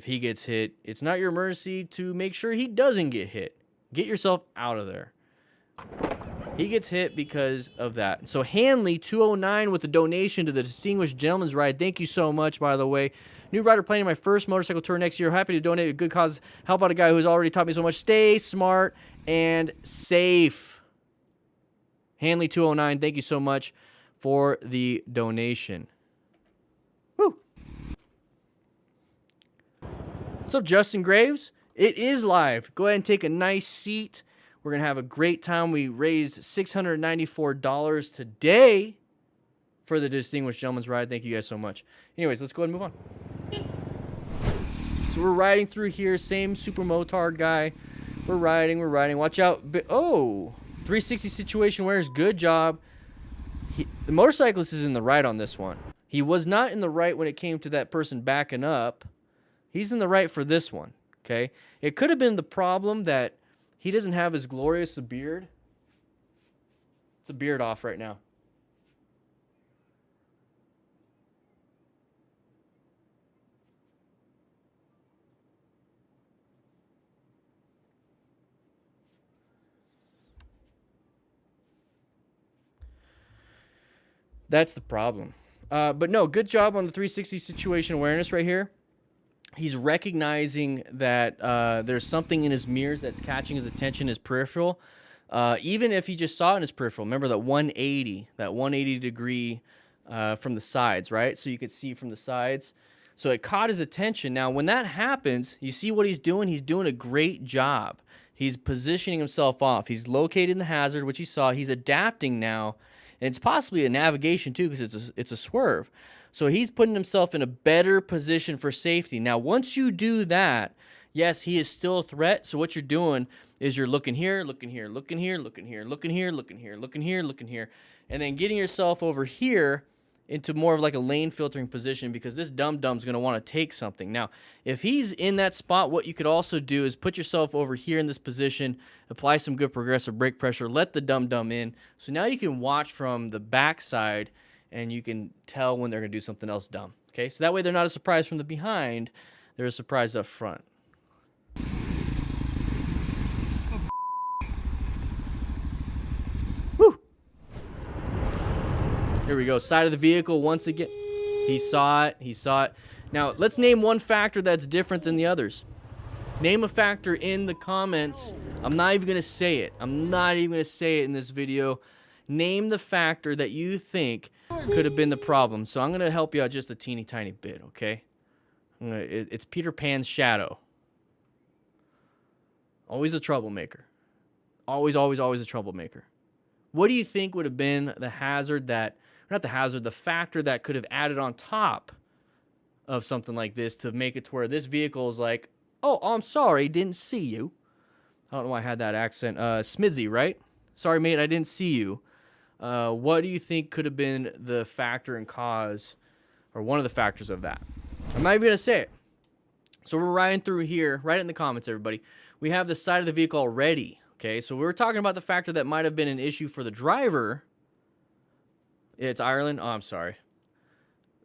S1: he gets hit. It's not your emergency to make sure he doesn't get hit. Get yourself out of there. He gets hit because of that. So Hanley, 209 with a donation to the Distinguished Gentleman's Ride. Thank you so much, by the way. New rider planning my first motorcycle tour next year. Happy to donate a good cause. Help out a guy who's already taught me so much. Stay smart and safe. Hanley, 209, thank you so much for the donation. Woo. What's up, Justin Graves? It is live. Go ahead and take a nice seat. We're going to have a great time. We raised $694 today for the Distinguished Gentleman's Ride. Thank you guys so much. Anyways, let's go ahead and move on. So we're riding through here. Same super motard guy. We're riding. Watch out. Oh, 360 situation awareness. Good job. The motorcyclist is in the right on this one. He was not in the right when it came to that person backing up. He's in the right for this one, okay? It could have been the problem that he doesn't have as glorious a beard. It's a beard off right now. That's the problem. But no, good job on the 360 situation awareness right here. He's recognizing that there's something in his mirrors that's catching his attention, his peripheral. Even if he just saw it in his peripheral. Remember that 180 degree from the sides, right? So you could see from the sides. So it caught his attention. Now, when that happens, you see what he's doing? He's doing a great job. He's positioning himself off. He's locating the hazard, which he saw. He's adapting now, and it's possibly a navigation too, because it's a swerve. So he's putting himself in a better position for safety. Now, once you do that, yes, he is still a threat. So what you're doing is you're looking here, looking here, looking here, looking here, looking here, looking here, looking here, looking here, and then getting yourself over here into more of like a lane filtering position, because this dum-dum's going to want to take something. Now, if he's in that spot, what you could also do is put yourself over here in this position, apply some good progressive brake pressure, let the dum-dum in. So now you can watch from the backside and you can tell when they're going to do something else dumb. Okay, so that way they're not a surprise from the behind, they're a surprise up front. Here we go. Side of the vehicle once again. He saw it. He saw it. Now, let's name one factor that's different than the others. Name a factor in the comments. I'm not even going to say it. I'm not even going to say it in this video. Name the factor that you think could have been the problem. So I'm going to help you out just a teeny tiny bit, okay? It's Peter Pan's shadow. Always a troublemaker. Always, always, always a troublemaker. What do you think would have been the hazard that... Not the hazard, the factor that could have added on top of something like this to make it to where this vehicle is like, oh, I'm sorry, didn't see you. I don't know why I had that accent. Smidzy, right? Sorry, mate, I didn't see you. What do you think could have been the factor and cause, or one of the factors of that? I'm not even going to say it. So we're riding through here. Write it in the comments, everybody. We have the side of the vehicle already. Okay, so we were talking about the factor that might have been an issue for the driver. It's Ireland. Oh, I'm sorry.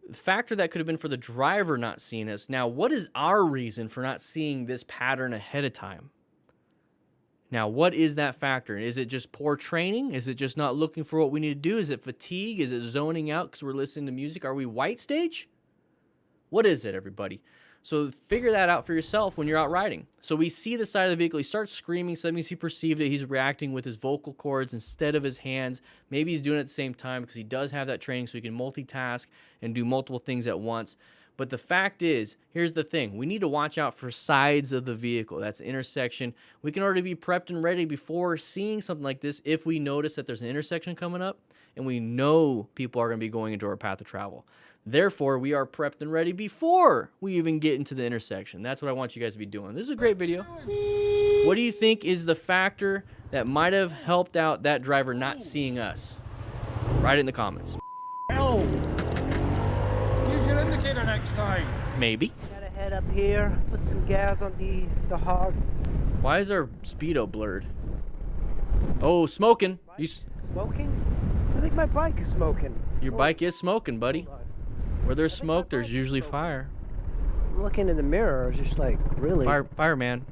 S1: The factor that could have been for the driver not seeing us. Now, what is our reason for not seeing this pattern ahead of time? Now, what is that factor? Is it just poor training? Is it just not looking for what we need to do? Is it fatigue? Is it zoning out because we're listening to music? Are we white stage? What is it, everybody? So figure that out for yourself when you're out riding. So we see the side of the vehicle. He starts screaming. So that means he perceived it. He's reacting with his vocal cords instead of his hands. Maybe he's doing it at the same time because he does have that training so he can multitask and do multiple things at once. But the fact is, here's the thing. We need to watch out for sides of the vehicle. That's intersection. We can already be prepped and ready before seeing something like this if we notice that there's an intersection coming up and we know people are going to be going into our path of travel. Therefore, we are prepped and ready before we even get into the intersection. That's what I want you guys to be doing. This is a great video. What do you think is the factor that might have helped out that driver not seeing us? Write it in the comments.
S5: Hell! Use your indicator next time.
S1: Maybe.
S6: Gotta head up here, put some gas on the hog.
S1: Why is our speedo blurred? Oh, smoking. You
S6: Smoking? I think my bike is smoking.
S1: Your bike is smoking, buddy. Where there's smoke, there's usually fire.
S6: I'm looking in the mirror, just like, really?
S1: Fireman.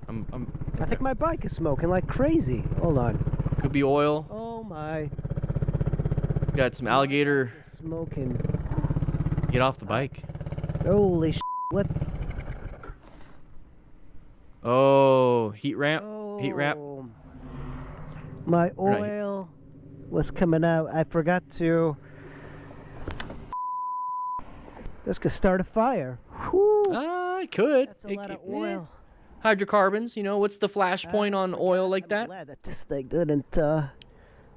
S6: I think my bike is smoking like crazy. Hold on.
S1: Could be oil.
S6: Oh my.
S1: Got some alligator.
S6: Smoking.
S1: Get off the bike.
S6: Holy sh**, what?
S1: Oh, heat ramp. Heat ramp.
S6: My oil was coming out. I forgot to. This could start a fire.
S1: It could.
S6: That's a lot of oil.
S1: Hydrocarbons, you know, what's the flash point on oil like that?
S6: I'm glad that this thing didn't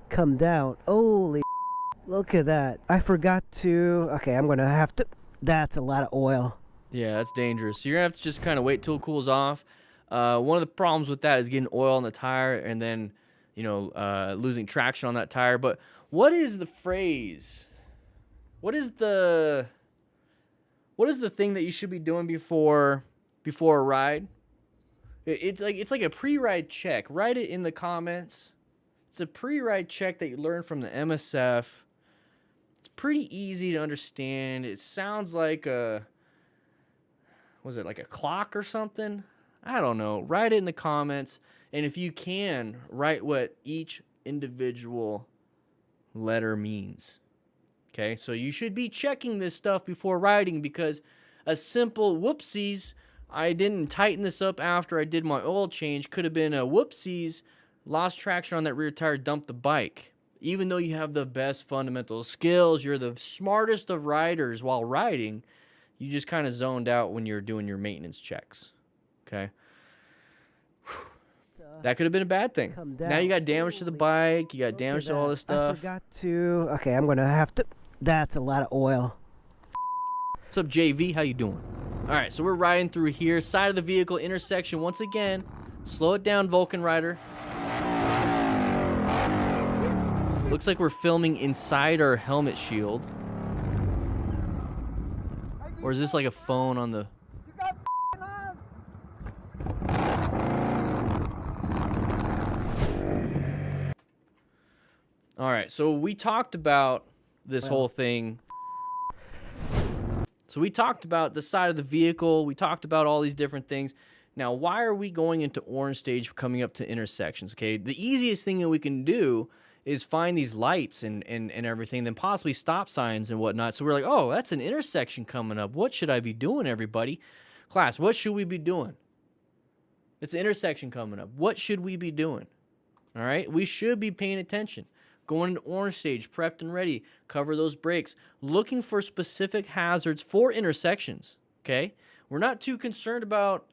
S6: come down. Holy look at that. I forgot to. Okay, I'm gonna have to. That's a lot of oil.
S1: Yeah, that's dangerous. So you're gonna have to just kind of wait till it cools off. One of the problems with that is getting oil on the tire and then, you know, losing traction on that tire. But what is the phrase? What is the thing that you should be doing before a ride? It's like a pre-ride check. Write it in the comments. It's a pre-ride check that you learn from the MSF. It's pretty easy to understand. It sounds like was it like a clock or something? I don't know. Write it in the comments. And if you can, write what each individual letter means. Okay, so you should be checking this stuff before riding, because a simple whoopsies, I didn't tighten this up after I did my oil change, could have been a whoopsies, lost traction on that rear tire, dumped the bike. Even though you have the best fundamental skills, you're the smartest of riders while riding, you just kind of zoned out when you're doing your maintenance checks. Okay? That could have been a bad thing.
S6: come down.
S1: Now you got damage to the bike. You got damage to all this
S6: I
S1: stuff.
S6: forgot to. Okay, I'm gonna have to. That's a lot of oil.
S1: What's up, JV? How you doing? All right, so we're riding through here. Side of the vehicle intersection once again. Slow it down, Vulcan Rider. Looks like we're filming inside our helmet shield. Or is this like a phone on the... All right, so we talked about this whole thing. So we talked about the side of the vehicle. We talked about all these different things. Now, why are we going into orange stage coming up to intersections? Okay, the easiest thing that we can do is find these lights and everything, then possibly stop signs and whatnot. So we're like, oh, that's an intersection coming up. What should I be doing, everybody? Class, what should we be doing? It's an intersection coming up. What should we be doing? All right, we should be paying attention. Going into orange stage, prepped and ready, cover those brakes, looking for specific hazards for intersections, okay? We're not too concerned about,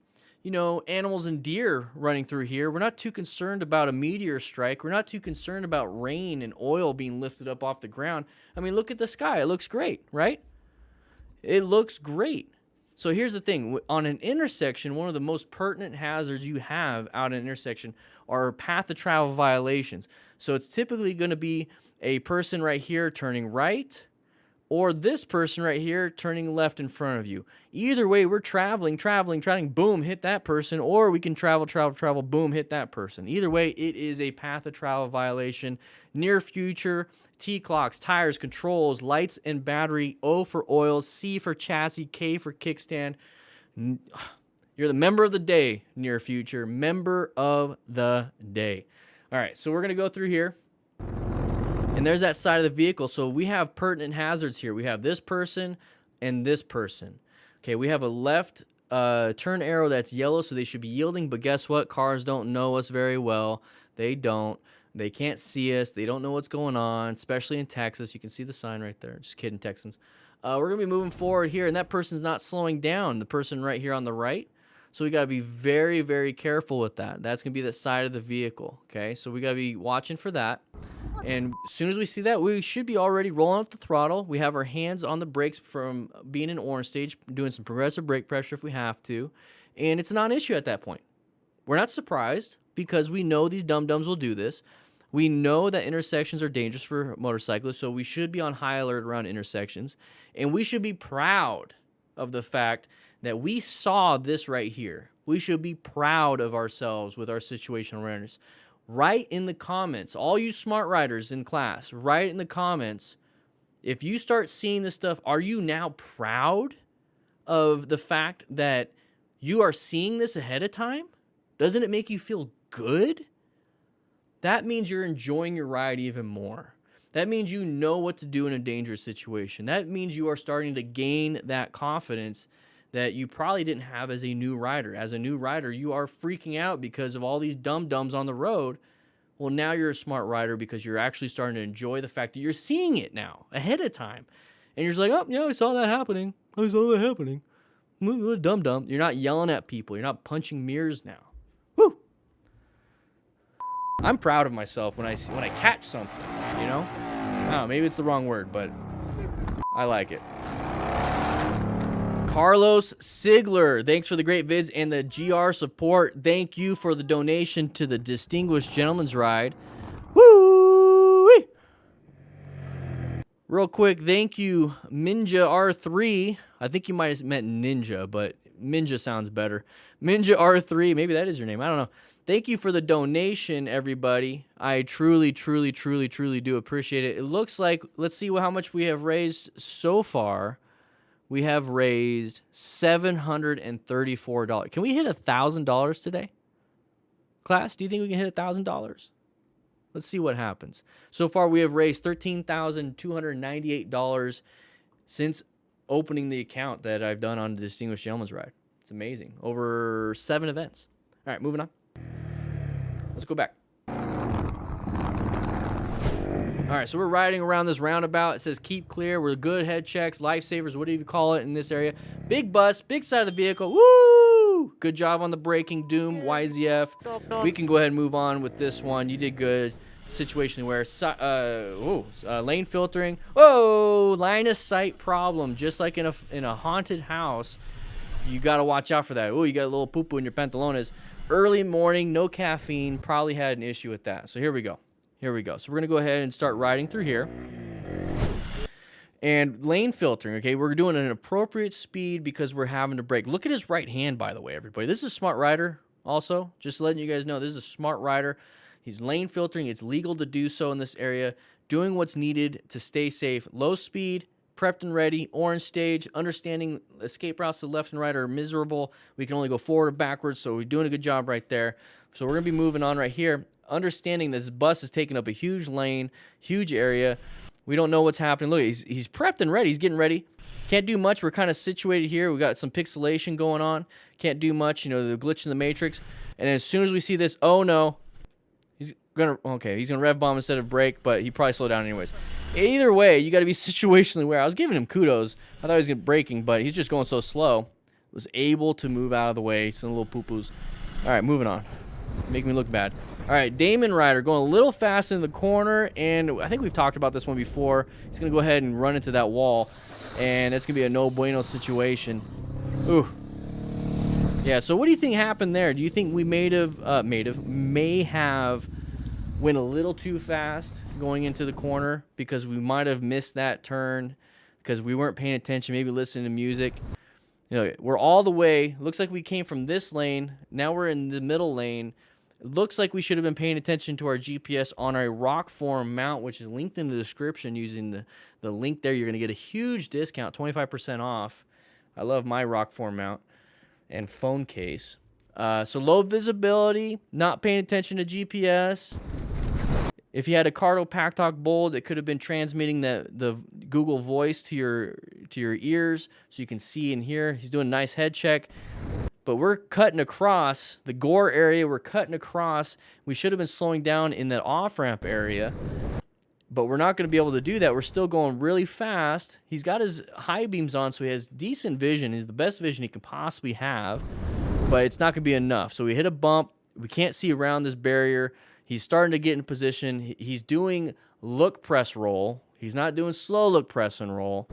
S1: you know, animals and deer running through here. We're not too concerned about a meteor strike. We're not too concerned about rain and oil being lifted up off the ground. I mean, look at the sky. It looks great, right? It looks great. So here's the thing. On an intersection, one of the most pertinent hazards you have out an intersection are path of travel violations. So it's typically going to be a person right here turning right, or this person right here turning left in front of you. Either way, we're traveling, boom, hit that person, or we can travel, boom, hit that person. Either way, it is a path of travel violation. Near future, T-clocks, tires, controls, lights and battery, O for oils, C for chassis, K for kickstand. You're the member of the day, near future. Member of the day. All right, so we're going to go through here. And there's that side of the vehicle. So we have pertinent hazards here. We have this person and this person. Okay, we have a left turn arrow that's yellow, so they should be yielding. But guess what? Cars don't know us very well. They don't. They can't see us. They don't know what's going on, especially in Texas. You can see the sign right there. Just kidding, Texans. We're going to be moving forward here, and that person's not slowing down, the person right here on the right. So we got to be very, very careful with that. That's going to be the side of the vehicle, okay? So we got to be watching for that. And as soon as we see that, we should be already rolling out the throttle. We have our hands on the brakes from being in orange stage, doing some progressive brake pressure if we have to. And it's a non-issue at that point. We're not surprised because we know these dum-dums will do this. We know that intersections are dangerous for motorcyclists, so we should be on high alert around intersections. And we should be proud of the fact that we saw this right here. We should be proud of ourselves with our situational awareness. Write in the comments, all you smart riders in class, write in the comments, if you start seeing this stuff, are you now proud of the fact that you are seeing this ahead of time? Doesn't it make you feel good? That means you're enjoying your ride even more. That means you know what to do in a dangerous situation. That means you are starting to gain that confidence that you probably didn't have as a new rider. As a new rider, you are freaking out because of all these dum-dums on the road. Well, now you're a smart rider because you're actually starting to enjoy the fact that you're seeing it now ahead of time. And you're just like, oh, yeah, I saw that happening. Dum-dum. You're not yelling at people. You're not punching mirrors now. Woo! I'm proud of myself when I catch something, you know? I don't know, maybe it's the wrong word, but I like it. Carlos Sigler, thanks for the great vids and the GR support. Thank you for the donation to the Distinguished Gentleman's Ride. Woo! Real quick, thank you, Minja R3. I think you might have meant Ninja, but Minja sounds better. Minja R3, maybe that is your name. I don't know. Thank you for the donation, everybody. I truly, truly, truly, truly do appreciate it. It looks like, let's see how much we have raised so far. We have raised $734. Can we hit $1,000 today? Class, do you think we can hit $1,000? Let's see what happens. So far, we have raised $13,298 since opening the account that I've done on the Distinguished Gentleman's Ride. It's amazing. Over 7 events. All right, moving on. Let's go back. All right, so we're riding around this roundabout. It says keep clear. We're good. Head checks, lifesavers, whatever you call it in this area. Big bus, big side of the vehicle. Woo! Woo! Good job on the braking, Doom, YZF. We can go ahead and move on with this one. You did good. Situation where lane filtering. Whoa! Line of sight problem. Just like in a haunted house, you got to watch out for that. Oh, you got a little poo-poo in your pantalones. Early morning, no caffeine. Probably had an issue with that. So here we go. Here we go. So we're going to go ahead and start riding through here. And lane filtering, okay? We're doing an appropriate speed because we're having to brake. Look at his right hand, by the way, everybody. This is a smart rider also. Just letting you guys know, this is a smart rider. He's lane filtering. It's legal to do so in this area. Doing what's needed to stay safe. Low speed, prepped and ready, orange stage, understanding escape routes to the left and right are miserable. We can only go forward or backwards, so we're doing a good job right there. So we're going to be moving on right here. Understanding this bus is taking up a huge lane, huge area. We don't know what's happening. Look, he's prepped and ready. He's getting ready. Can't do much. We're kind of situated here. We got some pixelation going on. Can't do much. You know, the glitch in the matrix. And as soon as we see this, oh no. He's gonna rev bomb instead of brake, but he probably slowed down anyways. Either way, you got to be situationally aware. I was giving him kudos. I thought he was gonna braking, but he's just going so slow. Was able to move out of the way. Some little poo-poos. All right, moving on. Make me look bad. All right, Damon Rider going a little fast in the corner, and I think we've talked about this one before. He's going to go ahead and run into that wall, and it's going to be a no bueno situation. Ooh. Yeah, so what do you think happened there? Do you think we may have went a little too fast going into the corner because we might have missed that turn because we weren't paying attention, maybe listening to music? You know, we're all the way. Looks like we came from this lane. Now we're in the middle lane. It looks like we should have been paying attention to our GPS on a rock form mount, which is linked in the description. Using the link there, you're going to get a huge discount, 25% off. I love my rock form mount and phone case. So low visibility, not paying attention to GPS. If you had a Cardo Pack Talk Bold, it could have been transmitting the Google Voice to your ears so you can see and hear. He's doing a nice head check. But we're cutting across the gore area. We're cutting across. We should have been slowing down in that off-ramp area. But we're not going to be able to do that. We're still going really fast. He's got his high beams on, so he has decent vision. He's the best vision he can possibly have. But it's not going to be enough. So we hit a bump. We can't see around this barrier. He's starting to get in position. He's doing look, press, roll. He's not doing slow look, press, and roll.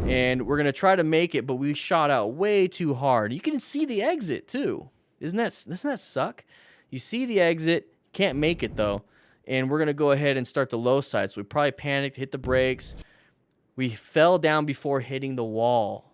S1: And we're going to try to make it, but we shot out way too hard. You can see the exit, too. Doesn't that suck? You see the exit. Can't make it, though. And we're going to go ahead and start the low side. So we probably panicked, hit the brakes. We fell down before hitting the wall.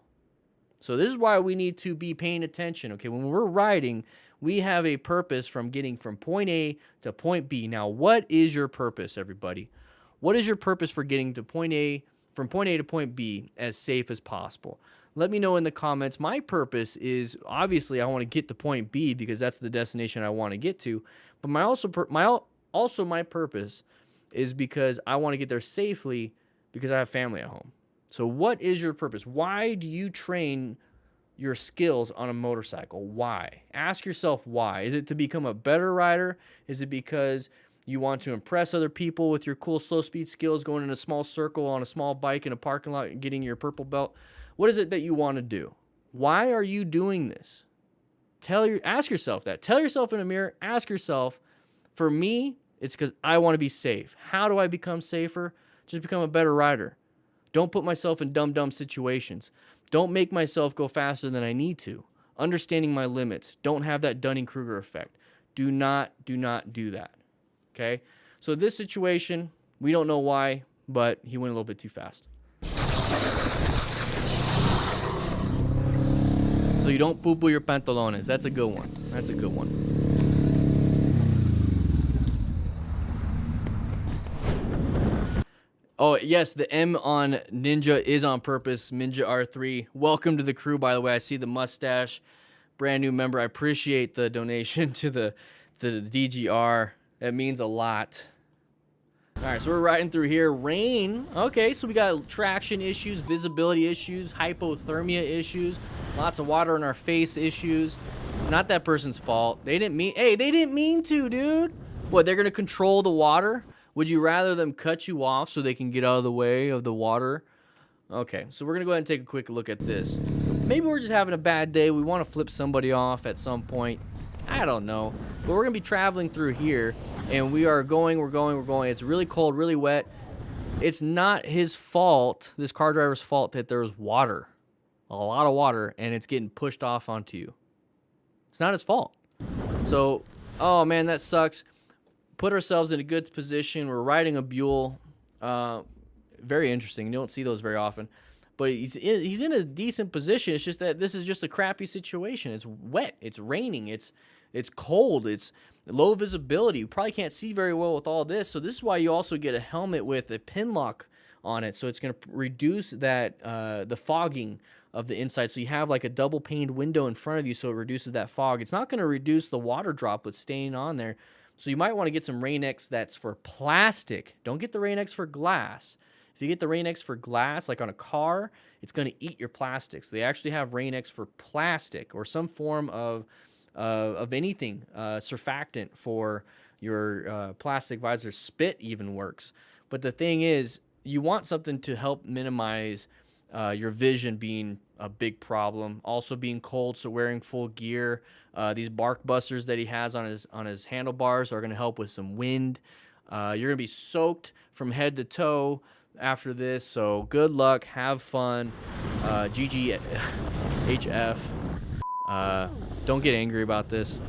S1: So this is why we need to be paying attention, okay? When we're riding, we have a purpose from getting from point A to point B. Now, what is your purpose, everybody? What is your purpose for getting to point A, from point A to point B as safe as possible? Let me know in the comments. My purpose is, obviously, I want to get to point B because that's the destination I want to get to. But my purpose is because I want to get there safely because I have family at home. So what is your purpose? Why do you train your skills on a motorcycle? Why? Ask yourself why. Is it to become a better rider? Is it because you want to impress other people with your cool slow speed skills, going in a small circle on a small bike in a parking lot and getting your purple belt? What is it that you want to do? Why are you doing this? Ask yourself that. Tell yourself in a mirror, ask yourself, for me, it's because I want to be safe. How do I become safer? Just become a better rider. Don't put myself in dumb situations. Don't make myself go faster than I need to. Understanding my limits. Don't have that Dunning-Kruger effect. Do not do that. Okay? So this situation, we don't know why, but he went a little bit too fast. So you don't poo-poo your pantalones. That's a good one. That's a good one. Oh, yes, the M on Ninja is on purpose. Ninja R3. Welcome to the crew, by the way. I see the mustache. Brand new member. I appreciate the donation to the DGR. That means a lot. All right, so we're riding through here. Rain. Okay, so we got traction issues, visibility issues, hypothermia issues, lots of water in our face issues. It's not that person's fault. They didn't mean to, dude. What, they're going to control the water? Would you rather them cut you off so they can get out of the way of the water? Okay, so we're going to go ahead and take a quick look at this. Maybe we're just having a bad day. We want to flip somebody off at some point. I don't know. But we're going to be traveling through here, and we're going. It's really cold, really wet. It's not his fault, this car driver's fault, that there's water. A lot of water, and it's getting pushed off onto you. It's not his fault. So, oh man, that sucks. Put ourselves in a good position. We're riding a Buell. Very interesting. You don't see those very often. But he's in a decent position. It's just that this is just a crappy situation. It's wet. It's raining. It's cold. It's low visibility. You probably can't see very well with all this. So this is why you also get a helmet with a pin lock on it. So it's going to reduce that the fogging of the inside. So you have like a double paned window in front of you, so it reduces that fog. It's not going to reduce the water droplets staying on there. So you might want to get some Rain-X that's for plastic. Don't get the Rain-X for glass. If you get the Rain-X for glass, like on a car, it's going to eat your plastics. They actually have Rain-X for plastic or some form of anything, surfactant for your plastic visor. Spit even works. But the thing is, you want something to help minimize your vision being a big problem. Also being cold, so wearing full gear. These bark busters that he has on his handlebars are going to help with some wind. You're going to be soaked from head to toe after this, so good luck, have fun. GGHF. Don't get angry about this.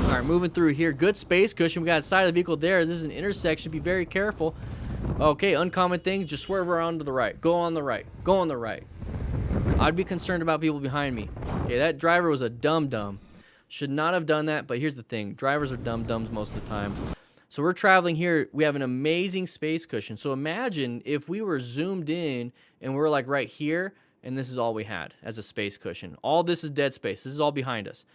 S1: All right, moving through here. Good space cushion. We got side of the vehicle there. This is an intersection. Be very careful. Okay, uncommon things. Just swerve around to the right. Go on the right. Go on the right. I'd be concerned about people behind me. Okay, that driver was a dum-dum. Should not have done that, but here's the thing. Drivers are dum-dums most of the time. So we're traveling here. We have an amazing space cushion. So imagine if we were zoomed in and we're like right here, and this is all we had as a space cushion. All this is dead space. This is all behind us.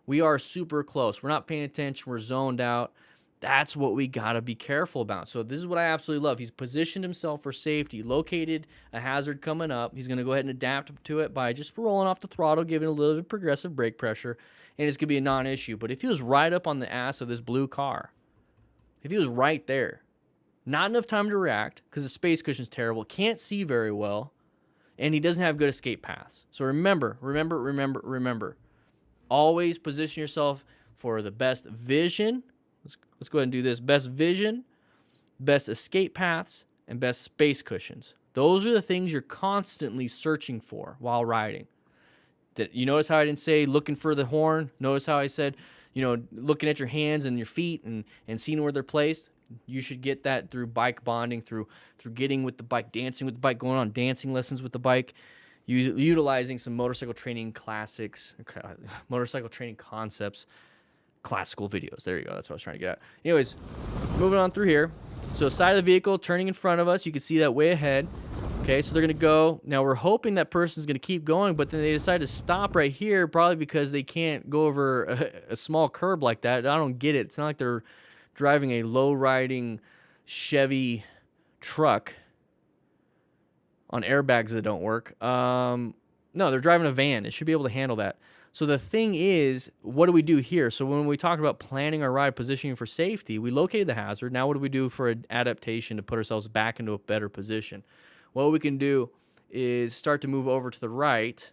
S1: We are super close. We're not paying attention. We're zoned out. That's what we got to be careful about. So this is what I absolutely love. He's positioned himself for safety, located a hazard coming up. He's going to go ahead and adapt to it by just rolling off the throttle, giving a little bit of progressive brake pressure, and it's going to be a non-issue. But if he was right up on the ass of this blue car, if he was right there, not enough time to react because the space cushion's terrible, can't see very well, and he doesn't have good escape paths. So remember. Always position yourself for the best vision. Let's go ahead and do this. Best vision, best escape paths, and best space cushions. Those are the things you're constantly searching for while riding. You notice how I didn't say looking for the horn? Notice how I said, looking at your hands and your feet and seeing where they're placed? You should get that through bike bonding, through getting with the bike, dancing with the bike, going on dancing lessons with the bike, utilizing some motorcycle training classics, motorcycle training concepts, classical videos. There you go. That's what I was trying to get at. Anyways, moving on through here. So side of the vehicle turning in front of us. You can see that way ahead. Okay, so they're going to go. Now we're hoping that person's going to keep going, but then they decide to stop right here, probably because they can't go over a small curb like that. I don't get it. It's not like they're driving a low-riding Chevy truck on airbags that don't work. No, they're driving a van. It should be able to handle that. So the thing is, what do we do here? So when we talk about planning our ride, positioning for safety, we located the hazard. Now what do we do for an adaptation to put ourselves back into a better position? What we can do is start to move over to the right,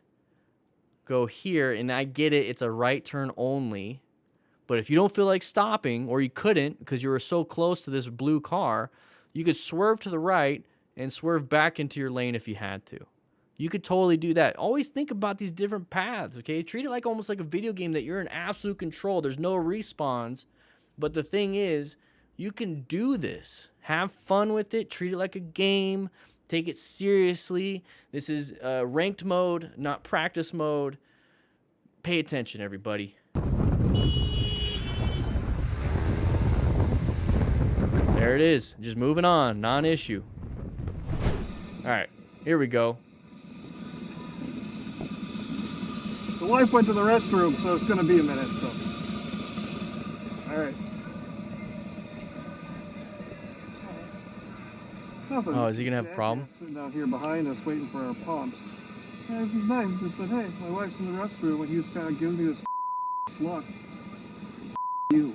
S1: go here, and I get it, it's a right turn only. But if you don't feel like stopping, or you couldn't because you were so close to this blue car, you could swerve to the right and swerve back into your lane if you had to. You could totally do that. Always think about these different paths, okay? Treat it like almost like a video game that you're in absolute control. There's no respawns. But the thing is, you can do this. Have fun with it. Treat it like a game. Take it seriously. This is ranked mode, not practice mode. Pay attention, everybody. There it is. Just moving on. Non-issue. All right. Here we go.
S11: The wife went to the restroom, so it's going to be a minute. So, all right. Nothing.
S1: Oh, is he gonna have a problem?
S11: Sitting down here behind us, waiting for our pumps. And this is nice. He just said, "Hey, my wife's in the restroom," and he was kind of giving me this look. You.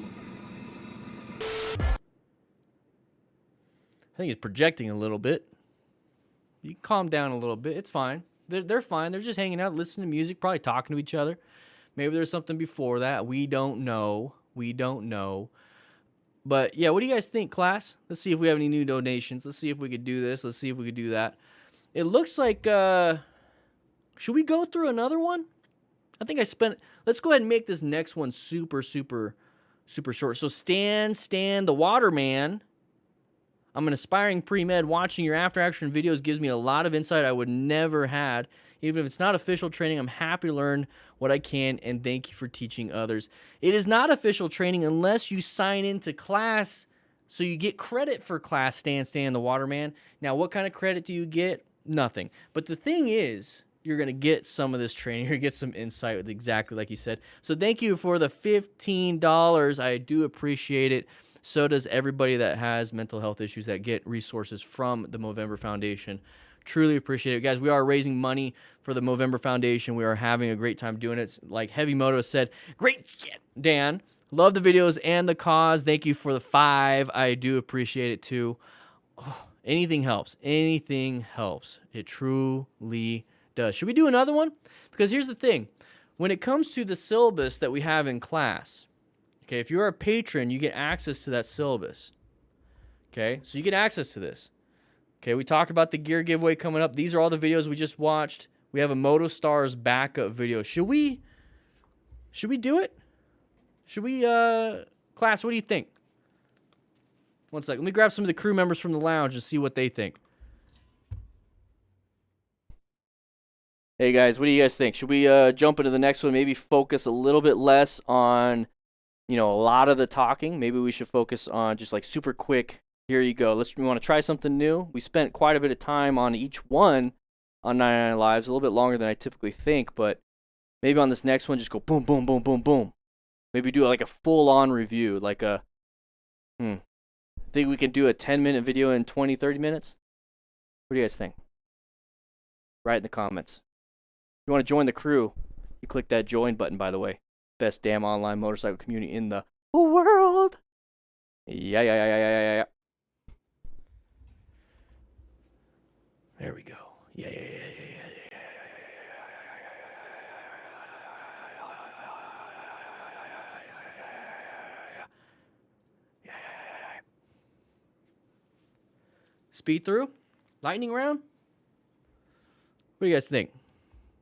S1: I think he's projecting a little bit. You can calm down a little bit. It's fine. They're fine. They're just hanging out, listening to music, probably talking to each other. Maybe there's something before that. We don't know. We don't know. But yeah, what do you guys think, class? Let's see if we have any new donations. Let's see if we could do this. Let's see if we could do that. It looks like, should we go through another one? I think let's go ahead and make this next one super, super, super short. So Stan the Waterman. I'm an aspiring pre-med. Watching your after-action videos gives me a lot of insight I would never had. Even if it's not official training, I'm happy to learn what I can, and thank you for teaching others. It is not official training unless you sign into class, so you get credit for class, Stan the Waterman. Now, what kind of credit do you get? Nothing. But the thing is, you're going to get some of this training. You're going to get some insight with exactly like you said. So thank you for the $15. I do appreciate it. So does everybody that has mental health issues that get resources from the Movember Foundation. Truly appreciate it. Guys, we are raising money for the Movember Foundation. We are having a great time doing it. Like Heavy Moto said, great shit, Dan. Love the videos and the cause. Thank you for the 5. I do appreciate it too. Oh, anything helps. Anything helps. It truly does. Should we do another one? Because here's the thing. When it comes to the syllabus that we have in class, okay, if you're a patron, you get access to that syllabus. Okay, so you get access to this. Okay, we talked about the gear giveaway coming up. These are all the videos we just watched. We have a Moto Stars backup video. Should we do it? Should we, class, what do you think? One second. Let me grab some of the crew members from the lounge and see what they think.
S2: Hey guys, what do you guys think? Should we jump into the next one? Maybe focus a little bit less on, a lot of the talking. Maybe we should focus on just like super quick. Here you go. We want to try something new. We spent quite a bit of time on each one on 99 Lives, a little bit longer than I typically think, but maybe on this next one, just go boom, boom, boom, boom, boom. Maybe do like a full-on review, like a, think we can do a 10-minute video in 20, 30 minutes? What do you guys think? Write in the comments. If you want to join the crew, you click that join button, by the way. Best damn online motorcycle community in the world. Yeah.
S1: There we go. Yeah. Speed through? Lightning round? What do you guys think?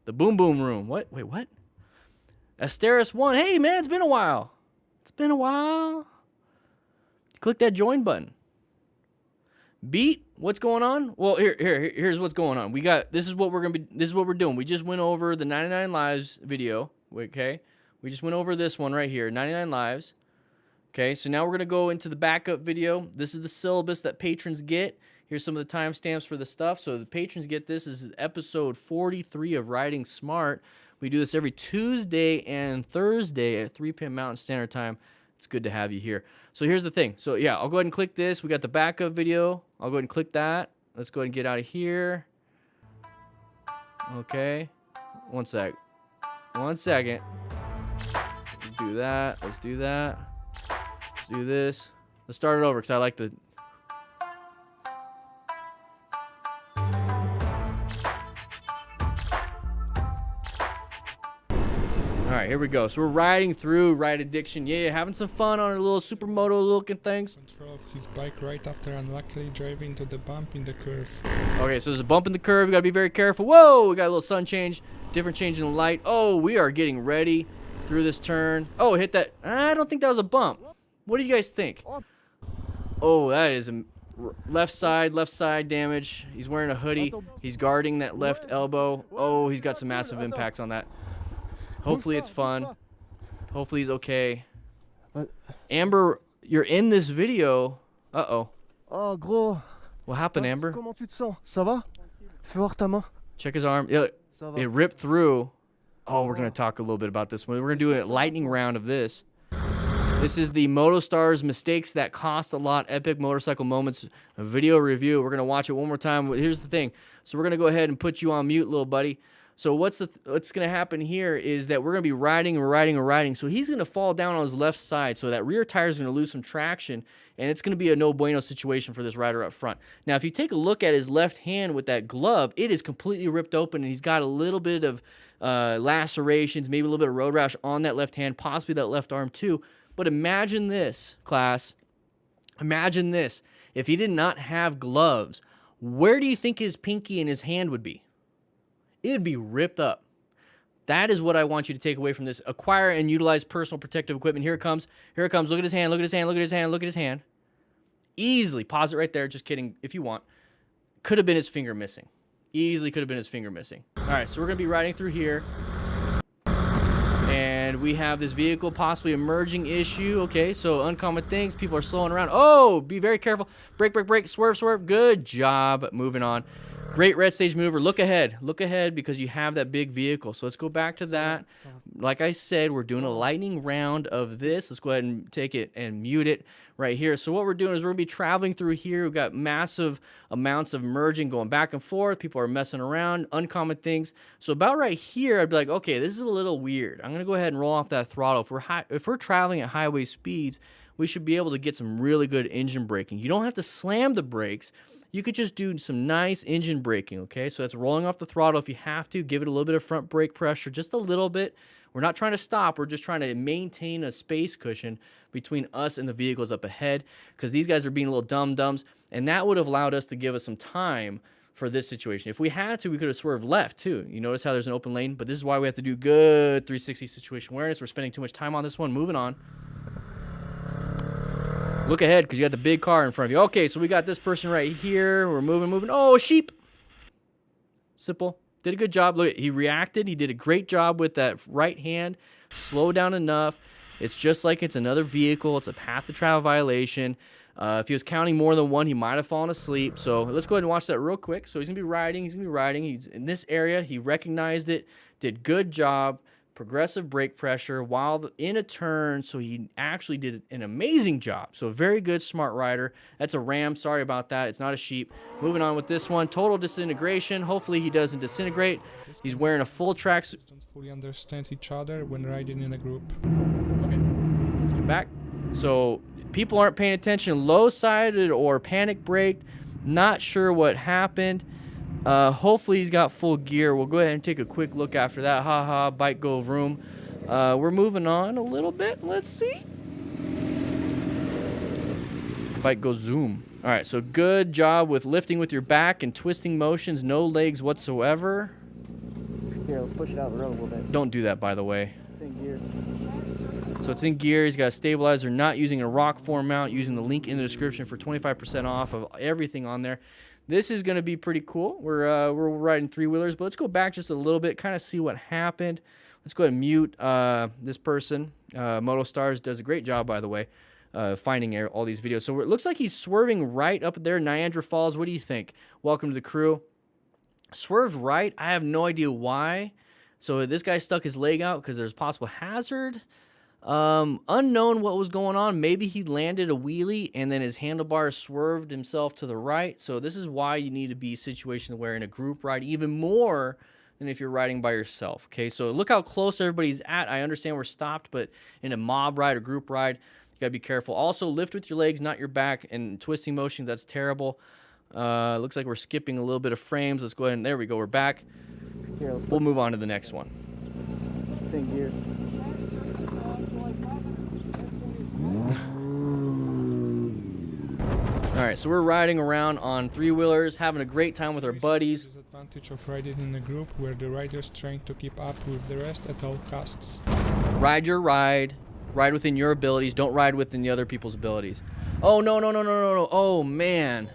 S1: The boom boom room. What? Wait, what? Asteris 1. Hey, man, it's been a while. Click that join button. Beat, what's going on? Well, here's what's going on. This is what we're doing. We just went over the 99 Lives video, okay? We just went over this one right here, 99 Lives. Okay, so now we're going to go into the backup video. This is the syllabus that patrons get. Here's some of the timestamps for the stuff. So the patrons get this. This is episode 43 of Riding Smart. We do this every Tuesday and Thursday at 3 p.m. Mountain Standard Time. It's good to have you here. So here's the thing. So yeah, I'll go ahead and click this. We got the backup video. I'll go ahead and click that. Let's go ahead and get out of here. Okay. One second. Let's do that. Let's do that. Let's do this. Let's start it over because I like the... All right, here we go. So we're riding through Ride Addiction. Yeah, having some fun on our little supermoto looking things.
S12: Control of his bike right after unluckily driving into the bump in the curve.
S1: Okay, so there's a bump in the curve. We gotta be very careful. Whoa, we got a little sun change, different change in the light. Oh, we are getting ready through this turn. Oh, hit that. I don't think that was a bump. What do you guys think? Oh, that is a left side damage. He's wearing a hoodie. He's guarding that left elbow. Oh, he's got some massive impacts on that. Hopefully it's fun. Hopefully he's okay. Amber, you're in this video. Uh-oh.
S13: Oh, gros.
S1: What happened, Amber?
S13: Comment tu te sens? Ça va? Fais voir ta main.
S1: Check his arm. It ripped through. Oh, we're going to talk a little bit about this one. We're going to do a lightning round of this. This is the MotoStars Mistakes That Cost a Lot Epic Motorcycle Moments video review. We're going to watch it one more time. Here's the thing. So we're going to go ahead and put you on mute, little buddy. So what's going to happen here is that we're going to be riding. So he's going to fall down on his left side. So that rear tire is going to lose some traction, and it's going to be a no bueno situation for this rider up front. Now, if you take a look at his left hand with that glove, it is completely ripped open, and he's got a little bit of lacerations, maybe a little bit of road rash on that left hand, possibly that left arm too. But imagine this, class. Imagine this. If he did not have gloves, where do you think his pinky and his hand would be? It would be ripped up. That is what I want you to take away from this. Acquire and utilize personal protective equipment. Here it comes. Here it comes. Look at his hand. Look at his hand. Look at his hand. Look at his hand. Easily. Pause it right there. Just kidding if you want. Could have been his finger missing. Easily could have been his finger missing. All right, so we're going to be riding through here. And we have this vehicle possibly emerging issue. Okay, so uncommon things. People are slowing around. Oh, be very careful. Brake, brake, brake. Swerve, swerve. Good job. Moving on. Great red stage maneuver. Look ahead. Look ahead because you have that big vehicle. So let's go back to that. Like I said, we're doing a lightning round of this. Let's go ahead and take it and mute it right here. So what we're doing is we're going to be traveling through here. We've got massive amounts of merging going back and forth. People are messing around. Uncommon things. So about right here, I'd be like, okay, this is a little weird. I'm going to go ahead and roll off that throttle. If we're traveling at highway speeds, we should be able to get some really good engine braking. You don't have to slam the brakes. You could just do some nice engine braking, okay? So that's rolling off the throttle. If you have to, give it a little bit of front brake pressure, just a little bit. We're not trying to stop. We're just trying to maintain a space cushion between us and the vehicles up ahead because these guys are being little dum-dums, and that would have allowed us to give us some time for this situation. If we had to, we could have swerved left too. You notice how there's an open lane, but this is why we have to do good 360 situation awareness. We're spending too much time on this one. Moving on. Look ahead because you got the big car in front of you. Okay, so we got this person right here. We're moving. Oh, sheep. Simple. Did a good job. Look, he reacted. He did a great job with that right hand. Slow down enough. It's just like it's another vehicle. It's a path to travel violation. If he was counting more than one, he might have fallen asleep. So let's go ahead and watch that real quick. So he's going to be riding. He's in this area. He recognized it. Did good job. Progressive brake pressure while in a turn, so he actually did an amazing job. So very good, smart rider. That's a ram. Sorry about that. It's not a sheep. Moving on with this one. Total disintegration. Hopefully he doesn't disintegrate. He's wearing a full tracksuit.
S12: Don't fully understand each other when riding in a group.
S1: Okay, let's get back. So people aren't paying attention. Low-sided or panic braked. Not sure what happened. Hopefully he's got full gear. We'll go ahead and take a quick look after that. Haha, bike go vroom. We're moving on a little bit. Let's see. Bike go zoom. All right, so good job with lifting with your back and twisting motions. No legs whatsoever.
S2: Here, let's push it out the road a little bit.
S1: Don't do that, by the way.
S2: It's in gear.
S1: So it's in gear. He's got a stabilizer. Not using a rock form mount. Using the link in the description for 25% off of everything on there. This is going to be pretty cool. We're riding three-wheelers, but let's go back just a little bit, kind of see what happened. Let's go ahead and mute this person. MotoStars does a great job, by the way, finding all these videos. So it looks like he's swerving right up there, Niagara Falls. What do you think? Welcome to the crew. Swerved right. I have no idea why. So this guy stuck his leg out because there's possible hazard. Unknown what was going on. Maybe he landed a wheelie and then his handlebar swerved himself to the right. So this is why you need to be situationally aware in a group ride even more than if you're riding by yourself. Okay, so look how close everybody's at. I understand we're stopped, but in a mob ride or group ride, you gotta be careful. Also, lift with your legs, not your back, and twisting motion. That's terrible. Looks like we're skipping a little bit of frames. Let's go ahead and there we go. We're back.
S2: Here,
S1: we'll move on to the next one.
S2: It's in gear.
S1: All right, so we're riding around on three-wheelers, having a great time with our buddies.
S12: The disadvantage of riding in a group where the rider's trying to keep up with the rest at all costs.
S1: Ride your ride. Ride within your abilities. Don't ride within the other people's abilities. Oh, no. Oh, man.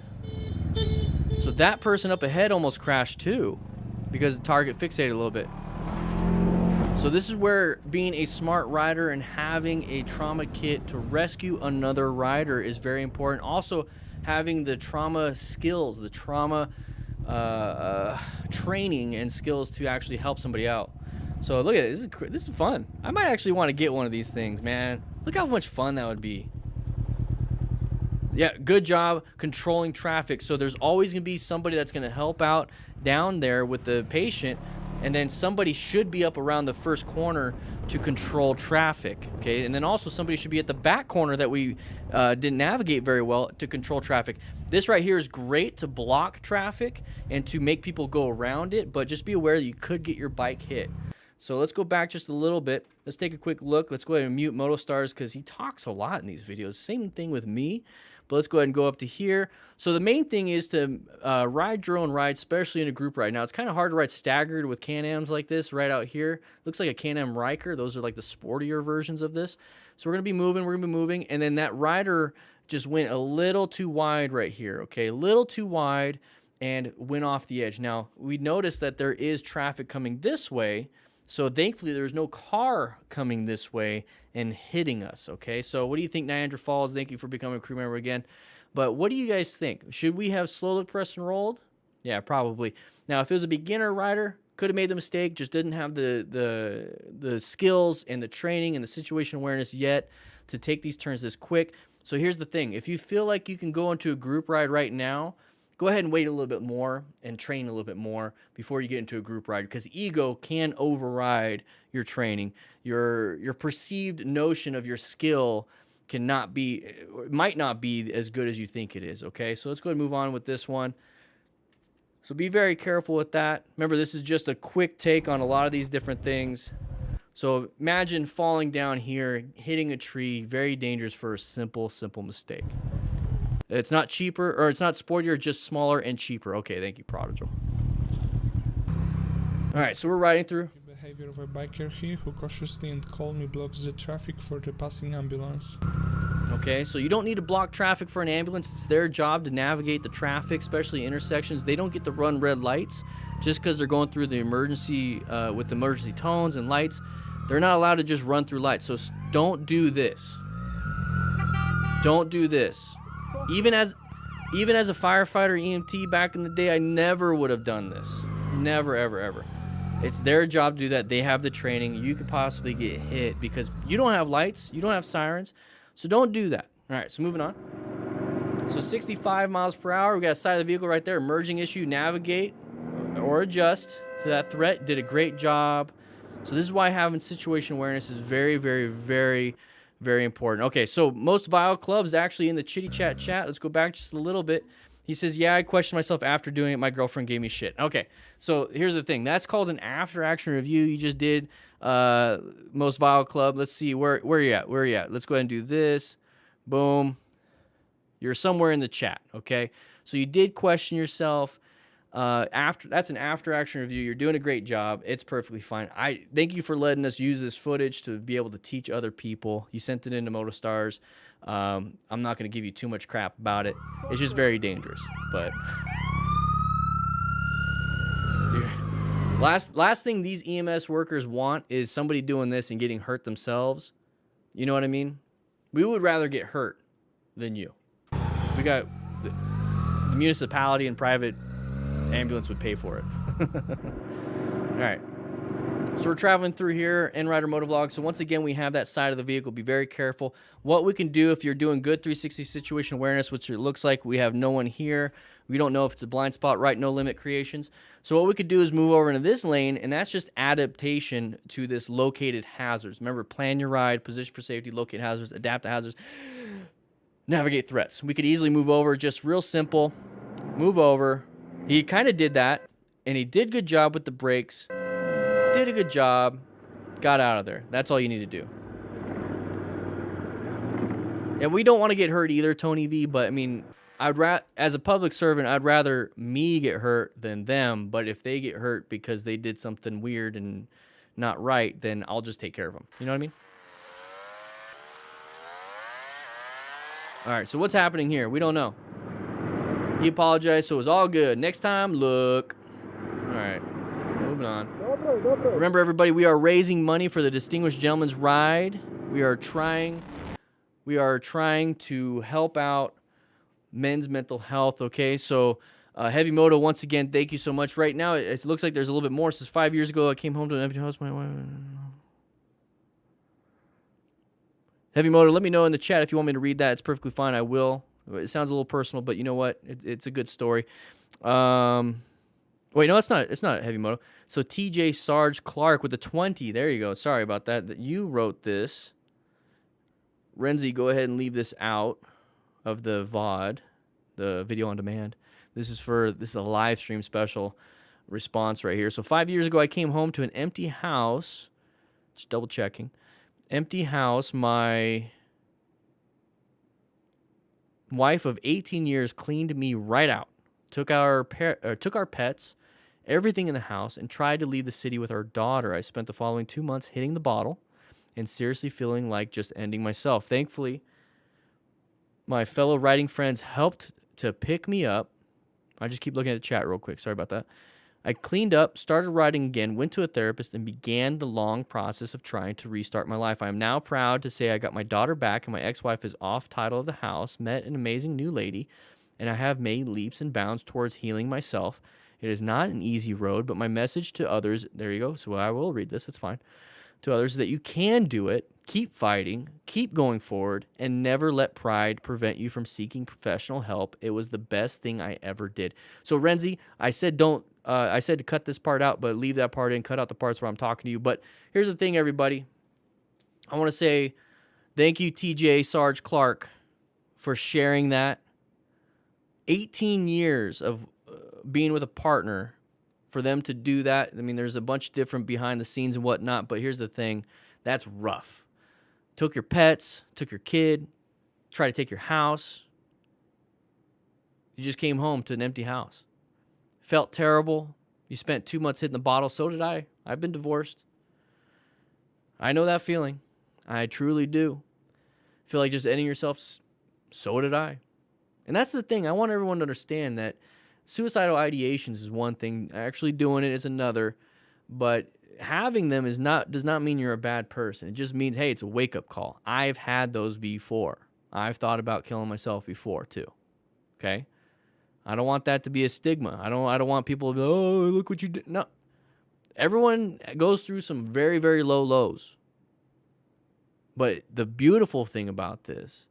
S1: So that person up ahead almost crashed too because the target fixated a little bit. So this is where being a smart rider and having a trauma kit to rescue another rider is very important. Also, having the trauma skills, the trauma training and skills to actually help somebody out. So look at this. This is fun. I might actually want to get one of these things, man. Look how much fun that would be. Yeah, good job controlling traffic. So there's always going to be somebody that's going to help out down there with the patient. and then somebody should be up around the first corner to control traffic, okay? And then also somebody should be at the back corner that we didn't navigate very well to control traffic. This right here is great to block traffic and to make people go around it, but just be aware that you could get your bike hit. So let's go back just a little bit. Let's take a quick look. Let's go ahead and mute MotoStars because he talks a lot in these videos. Same thing with me. But let's go ahead and go up to here. So the main thing is to ride your own ride, especially in a group ride. Now, it's kind of hard to ride staggered with Can-Ams like this right out here. Looks like a Can-Am Riker. Those are like the sportier versions of this. So we're going to be moving, and then that rider just went a little too wide right here, okay? A little too wide and went off the edge. Now, we noticed that there is traffic coming this way, so thankfully there's no car coming this way and hitting us, okay? So what do you think, Niagara Falls? Thank you for becoming a crew member again. But what do you guys think? Should we have slow look pressed and rolled? Yeah, probably. Now, if it was a beginner rider, could have made the mistake, just didn't have the skills and the training and the situation awareness yet to take these turns this quick. So here's the thing. If you feel like you can go into a group ride right now, go ahead and wait a little bit more and train a little bit more before you get into a group ride, because ego can override your training. Your perceived notion of your skill might not be as good as you think it is, okay? So let's go ahead and move on with this one. So be very careful with that. Remember, this is just a quick take on a lot of these different things. So imagine falling down here, hitting a tree, very dangerous for a simple mistake. It's not cheaper, or it's not sportier, just smaller and cheaper. Okay, thank you, Prodigal. All right, so we're riding through.
S12: The behavior of a biker here who cautiously and calmly blocks the traffic for the passing ambulance.
S1: Okay, so you don't need to block traffic for an ambulance. It's their job to navigate the traffic, especially intersections. They don't get to run red lights just because they're going through the emergency with emergency tones and lights. They're not allowed to just run through lights. So don't do this. Don't do this. Even as a firefighter, EMT back in the day, I never would have done this. Never, ever, ever. It's their job to do that. They have the training. You could possibly get hit because you don't have lights. You don't have sirens. So don't do that. All right, so moving on. So 65 miles per hour. We got a side of the vehicle right there. Emerging issue. Navigate or adjust to that threat. Did a great job. So this is why having situation awareness is very, very, very, very important. Okay, so most vile clubs actually in the chitty chat. Let's go back just a little bit. He says, yeah, I questioned myself after doing it. My girlfriend gave me shit. Okay, so here's the thing. That's called an after-action review. You just did most vile club. Let's see, where you at? Where you at? Let's go ahead and do this. Boom. You're somewhere in the chat, okay? So you did question yourself. That's an after-action review. You're doing a great job. It's perfectly fine. I thank you for letting us use this footage to be able to teach other people. You sent it into MotoStars. I'm not going to give you too much crap about it. It's just very dangerous. But last thing these EMS workers want is somebody doing this and getting hurt themselves. You know what I mean? We would rather get hurt than you. We got the municipality and private ambulance would pay for it. All right. So we're traveling through here in Rider Motovlog. So once again, we have that side of the vehicle. Be very careful. What we can do if you're doing good 360 situation awareness, which it looks like we have no one here. We don't know if it's a blind spot, right? No limit creations. So what we could do is move over into this lane, and that's just adaptation to this located hazards. Remember, plan your ride, position for safety, locate hazards, adapt to hazards, navigate threats. We could easily move over, just real simple. Move over. He kind of did that, and he did a good job with the brakes. Did a good job. Got out of there. That's all you need to do. And we don't want to get hurt either, Tony V, but I mean, as a public servant, I'd rather me get hurt than them, but if they get hurt because they did something weird and not right, then I'll just take care of them. You know what I mean? All right, so what's happening here? We don't know. He apologized, so it was all good. Next time, look. All right, moving on. Remember, everybody, we are raising money for the Distinguished Gentleman's Ride. We are trying to help out men's mental health, okay? So, Heavy Moto, once again, thank you so much. Right now, it looks like there's a little bit more. It says 5 years ago, I came home to an empty house. Heavy Moto, let me know in the chat if you want me to read that. It's perfectly fine. I will. It sounds a little personal, but you know what? It's a good story. Wait, no, it's not heavy moto. So TJ Sarge Clark with the 20. There you go. Sorry about that. You wrote this. Renzi, go ahead and leave this out of the VOD, the video on demand. This is a live stream special response right here. So 5 years ago, I came home to an empty house. Just double checking. Empty house. My wife of 18 years cleaned me right out. Took our pets, everything in the house, and tried to leave the city with our daughter. I spent the following 2 months hitting the bottle and seriously feeling like just ending myself. Thankfully, my fellow writing friends helped to pick me up. I just keep looking at the chat real quick. Sorry about that. I cleaned up, started writing again, went to a therapist, and began the long process of trying to restart my life. I am now proud to say I got my daughter back, and my ex-wife is off title of the house, met an amazing new lady, and I have made leaps and bounds towards healing myself. It is not an easy road, but my message to others, there you go, so I will read this, it's fine, to others, that you can do it, keep fighting, keep going forward, and never let pride prevent you from seeking professional help. It was the best thing I ever did. So Renzi, I said to cut this part out, but leave that part in, cut out the parts where I'm talking to you. But here's the thing, everybody. I want to say thank you, TJ Sarge Clark, for sharing that. 18 years of being with a partner, for them to do that. I mean, there's a bunch of different behind the scenes and whatnot, but here's the thing. That's rough. Took your pets, took your kid, tried to take your house. You just came home to an empty house. Felt terrible. You spent 2 months hitting the bottle. So did I. I've been divorced. I know that feeling. I truly do. Feel like just ending yourself. So did I. And that's the thing. I want everyone to understand that suicidal ideations is one thing. Actually doing it is another. But having them does not mean you're a bad person. It just means, hey, it's a wake-up call. I've had those before. I've thought about killing myself before too. Okay? I don't want that to be a stigma. I don't want people to be, oh, look what you did. No. Everyone goes through some very, very low lows. But the beautiful thing about this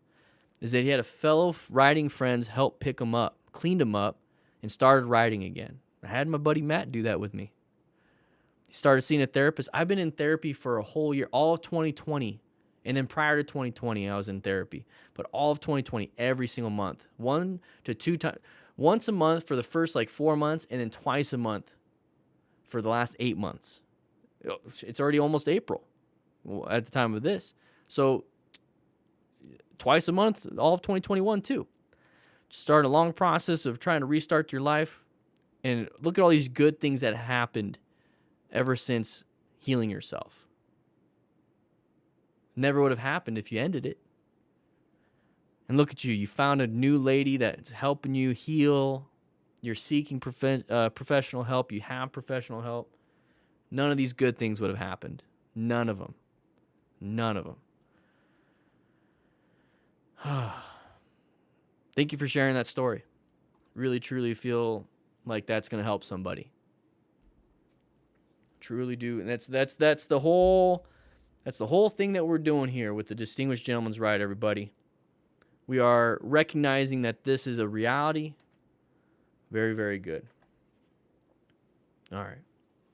S1: is that he had a fellow writing friends help pick him up, cleaned him up, and started writing again. I had my buddy Matt do that with me. He started seeing a therapist. I've been in therapy for a whole year, all of 2020. And then prior to 2020, I was in therapy. But all of 2020, every single month. 1 to 2 times. Once a month for the first 4 months, and then twice a month for the last 8 months. It's already almost April at the time of this. So twice a month, all of 2021 too. Start a long process of trying to restart your life. And look at all these good things that happened ever since healing yourself. Never would have happened if you ended it. And look at you. You found a new lady that's helping you heal. You're seeking professional help. You have professional help. None of these good things would have happened. None of them. None of them. Thank you for sharing that story. Really, truly feel like that's going to help somebody. Truly do. And that's the whole thing that we're doing here with the Distinguished Gentleman's Ride, everybody. We are recognizing that this is a reality. Very, very good. All right.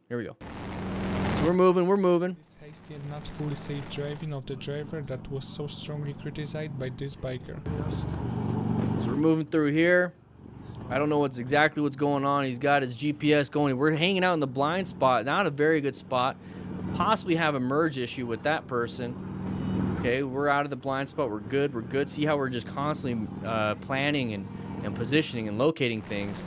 S1: Here we go. So we're moving.
S12: This hasty and not fully safe driving of the driver that was so strongly criticized by this biker.
S1: So we're moving through here. I don't know exactly what's going on. He's got his GPS going. We're hanging out in the blind spot. Not a very good spot. Possibly have a merge issue with that person. Okay, we're out of the blind spot. We're good. See how we're just constantly planning and positioning and locating things.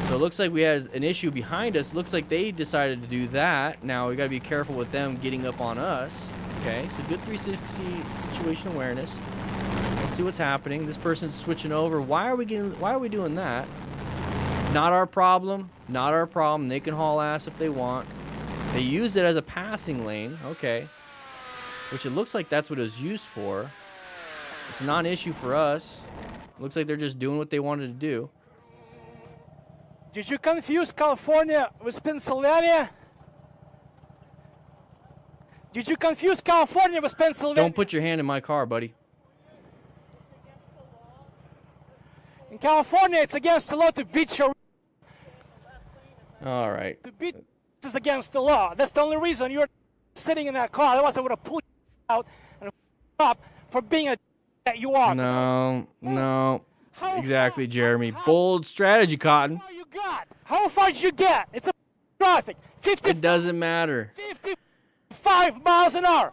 S1: So it looks like we had an issue behind us. Looks like they decided to do that. Now we got to be careful with them getting up on us. Okay, so good 360 situation awareness. Let's see what's happening. This person's switching over. Why are we doing that? Not our problem. Not our problem. They can haul ass if they want. They used it as a passing lane. Okay. Which it looks like that's what it was used for. It's not an issue for us. Looks like they're just doing what they wanted to do.
S5: Did you confuse California with Pennsylvania? Did you confuse California with Pennsylvania?
S1: Don't put your hand in my car, buddy.
S5: In California, it's against the law to beat your...
S1: All right.
S5: The beat is against the law. That's the only reason you're sitting in that car. Otherwise, I would have pulled you out and up for being a that you are.
S1: No. Exactly, Jeremy. Bold strategy, Cotton.
S5: How far did you get? It's a traffic. 50.
S1: It doesn't matter.
S5: 55 miles an hour.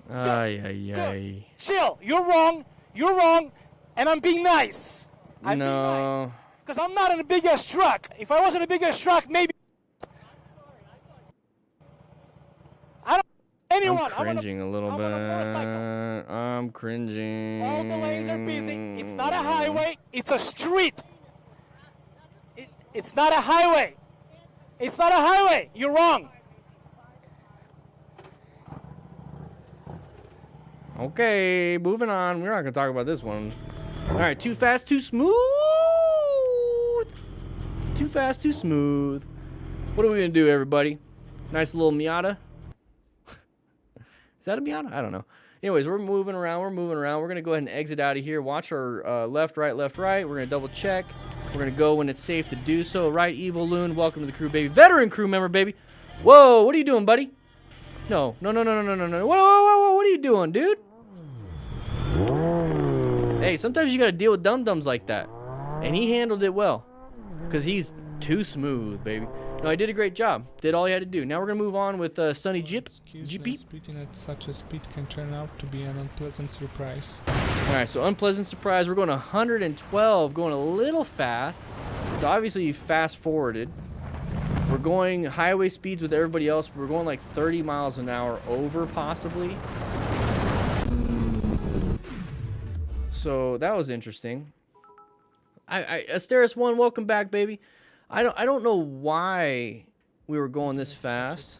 S1: Ay.
S5: Chill. You're wrong. You're wrong. And I'm being nice.
S1: No.
S5: Because I'm not in a big ass truck. If I was in a big ass truck, maybe. I don't. Anyone.
S1: I'm cringing a little bit. I'm cringing.
S5: All the lanes are busy. It's not a highway. It's a street. It's not a highway. It's not a highway. You're wrong.
S1: Okay, moving on. We're not going to talk about this one. All right, too fast, too smooth. Too fast, too smooth. What are we going to do, everybody? Nice little Miata. Is that a Miata? I don't know. Anyways, we're moving around. We're going to go ahead and exit out of here. Watch our left, right. We're going to double check. We're going to go when it's safe to do so. Right, Evil Loon. Welcome to the crew, baby. Veteran crew member, baby. Whoa, what are you doing, buddy? No. Whoa. What are you doing, dude? Hey, sometimes you got to deal with dum-dums like that. And he handled it well. Because he's too smooth, baby. No, he did a great job. Did all he had to do. Now we're going to move on with Sunny Jeep.
S12: Speeding at such a speed can turn out to be an unpleasant surprise.
S1: Alright, so unpleasant surprise. We're going 112, going a little fast. It's obviously fast forwarded. We're going highway speeds with everybody else. We're going like 30 miles an hour over, possibly. So that was interesting. Asteris 1, welcome back, baby. I don't know why we were going this fast.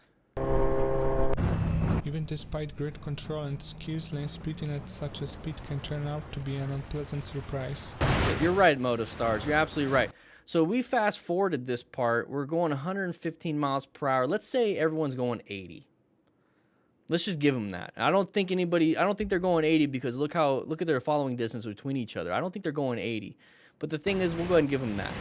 S12: Even despite great control and skills, lane speeding at such a speed can turn out to be an unpleasant surprise.
S1: You're right, Motive Stars. You're absolutely right. So we fast forwarded this part. We're going 115 miles per hour. Let's say everyone's going 80. Let's just give them that. I don't think they're going 80 because look at their following distance between each other. I don't think they're going 80. But the thing is, we'll go ahead and give them that.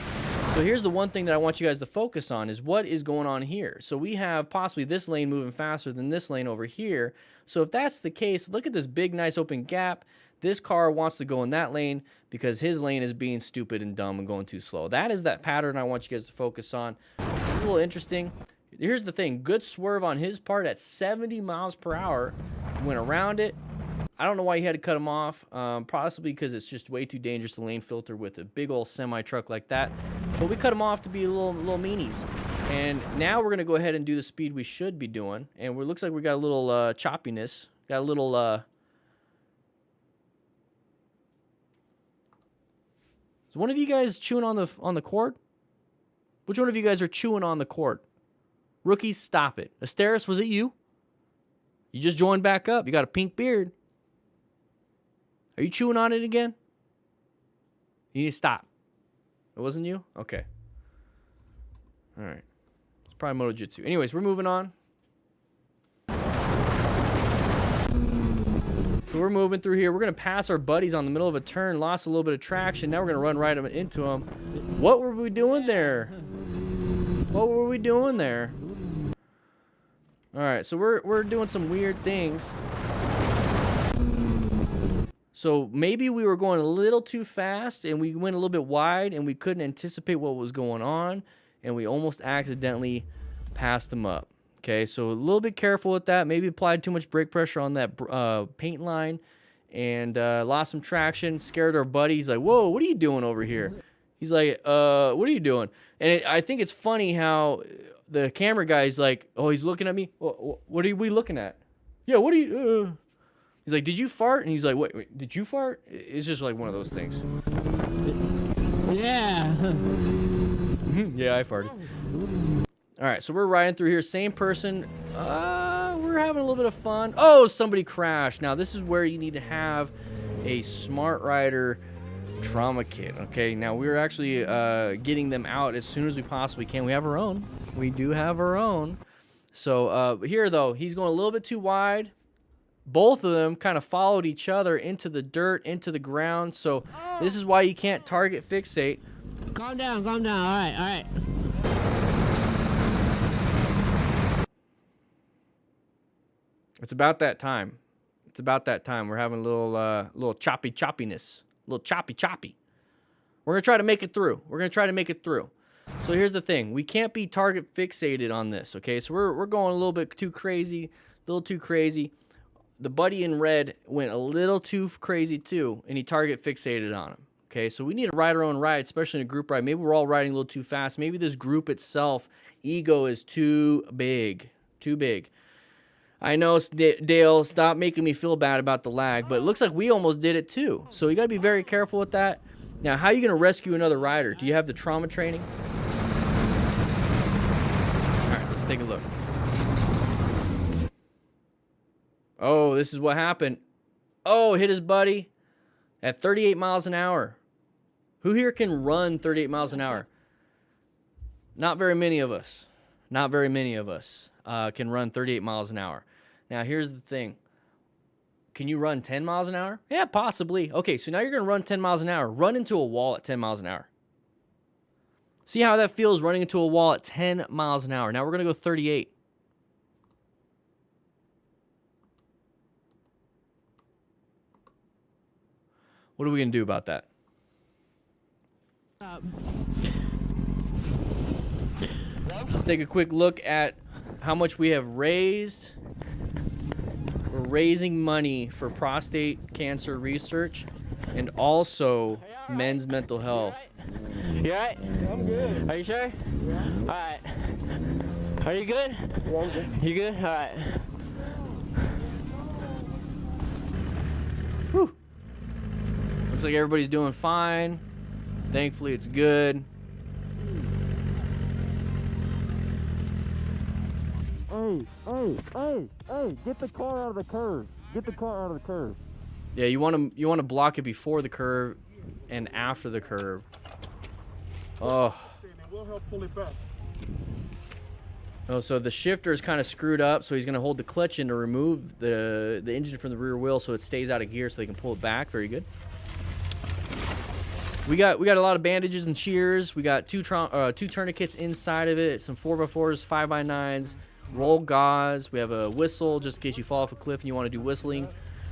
S1: So here's the one thing that I want you guys to focus on is what is going on here. So we have possibly this lane moving faster than this lane over here. So if that's the case, look at this big, nice open gap. This car wants to go in that lane because his lane is being stupid and dumb and going too slow. That is that pattern I want you guys to focus on. It's a little interesting. Here's the thing. Good swerve on his part at 70 miles per hour. Went around it. I don't know why he had to cut him off. Possibly because it's just way too dangerous to lane filter with a big old semi-truck like that. But we cut him off to be little meanies. And now we're going to go ahead and do the speed we should be doing. And it looks like we got a little choppiness. Got a little... Is one of you guys chewing on the cord? Which one of you guys are chewing on the cord? Rookies, stop it. Asteris, was it you? You just joined back up. You got a pink beard. Are you chewing on it again? You need to stop. It wasn't you? Okay. All right. It's probably Moto Jitsu. Anyways, we're moving on. So we're moving through here. We're going to pass our buddies on the middle of a turn. Lost a little bit of traction. Now we're going to run right into them. What were we doing there? What were we doing there? All right, so we're doing some weird things. So maybe we were going a little too fast and we went a little bit wide and we couldn't anticipate what was going on and we almost accidentally passed them up. Okay, so a little bit careful with that. Maybe applied too much brake pressure on that paint line and lost some traction, scared our buddy. He's like, whoa, what are you doing over here? He's like, what are you doing? And I think it's funny how the camera guy's like, oh, he's looking at me. What are we looking at? Yeah, what are you... He's like, did you fart? And he's like, wait, did you fart? It's just like one of those things.
S5: Yeah.
S1: Yeah, I farted. All right, so we're riding through here. Same person. We're having a little bit of fun. Oh, somebody crashed. Now, this is where you need to have a Smart Rider trauma kit. Okay, now we're actually getting them out as soon as we possibly can. We have our own. We do have our own. So here, though, he's going a little bit too wide. Both of them kind of followed each other into the dirt, into the ground. So this is why you can't target fixate.
S5: Calm down. All right.
S1: It's about that time. It's about that time. We're having a little choppiness, a little choppy. We're gonna try to make it through. We're gonna try to make it through. So here's the thing: we can't be target fixated on this. Okay, so we're going a little bit too crazy, a little too crazy. The buddy in red went a little too crazy too, and he target fixated on him. Okay, so we need to ride our own ride, especially in a group ride. Maybe we're all riding a little too fast. Maybe this group itself, ego is too big, too big. I know, Dale, stop making me feel bad about the lag, but it looks like we almost did it too. So you got to be very careful with that. Now, how are you going to rescue another rider? Do you have the trauma training? All right, let's take a look. Oh, this is what happened. Oh, hit his buddy at 38 miles an hour. Who here can run 38 miles an hour? Not very many of us. Not very many of us can run 38 miles an hour. Now, here's the thing. Can you run 10 miles an hour? Yeah, possibly. Okay, so now you're going to run 10 miles an hour. Run into a wall at 10 miles an hour. See how that feels running into a wall at 10 miles an hour. Now we're going to go 38. What are we going to do about that? Let's take a quick look at how much we have raised. We're raising money for prostate cancer research and also men's mental health.
S5: You alright? I'm good. Are you sure? Yeah. Alright. Are you good? Yeah, I'm good. You good? Alright.
S1: Whew. Looks like everybody's doing fine. Thankfully, it's good.
S13: Hey, get the car out of the curve. Get the car out of the curve.
S1: Yeah, you want to block it before the curve and after the curve. Oh.
S11: We'll help pull it back.
S1: Oh, so the shifter is kind of screwed up, so he's going to hold the clutch in to remove the engine from the rear wheel so it stays out of gear so they can pull it back. Very good. We got a lot of bandages and shears. We got two tourniquets inside of it, some 4x4s, 5x9s, roll gauze. We have a whistle just in case you fall off a cliff and you want to do whistling.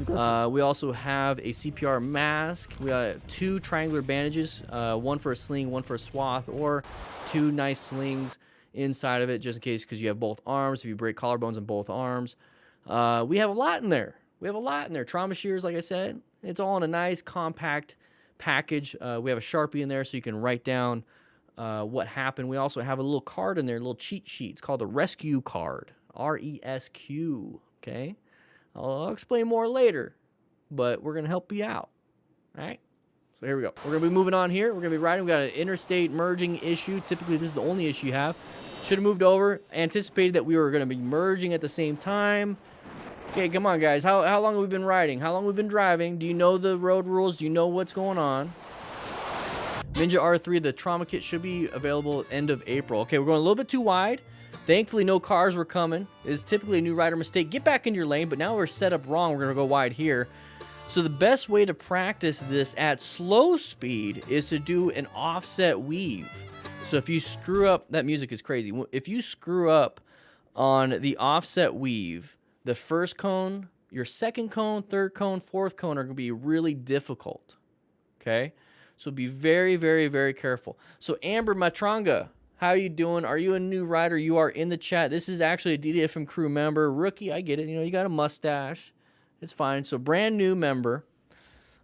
S1: We also have a CPR mask. We got 2 triangular bandages, one for a sling, one for a swath, or 2 nice slings inside of it just in case because you have both arms, if you break collarbones in both arms. We have a lot in there. Trauma shears, like I said. It's all in a nice compact package. We have a Sharpie in there so you can write down what happened. We also have a little card in there, a little cheat sheet. It's called a rescue card. RESQ. Okay? I'll explain more later, but we're going to help you out. All right? So here we go. We're going to be moving on here. We're going to be riding. We've got an interstate merging issue. Typically, this is the only issue you have. Should have moved over. Anticipated that we were going to be merging at the same time. Okay, come on, guys. How long have we been riding? How long have we been driving? Do you know the road rules? Do you know what's going on? Ninja R3, the trauma kit should be available end of April. Okay, we're going a little bit too wide. Thankfully, no cars were coming. It's typically a new rider mistake. Get back in your lane, but now we're set up wrong. We're going to go wide here. So the best way to practice this at slow speed is to do an offset weave. So if you screw up, that music is crazy. If you screw up on the offset weave, the first cone, your second cone, third cone, fourth cone are going to be really difficult. Okay? So be very, very, very careful. So Amber Matranga, how are you doing? Are you a new rider? You are in the chat. This is actually a DDFM crew member. Rookie, I get it. You know, you got a mustache. It's fine. So brand new member.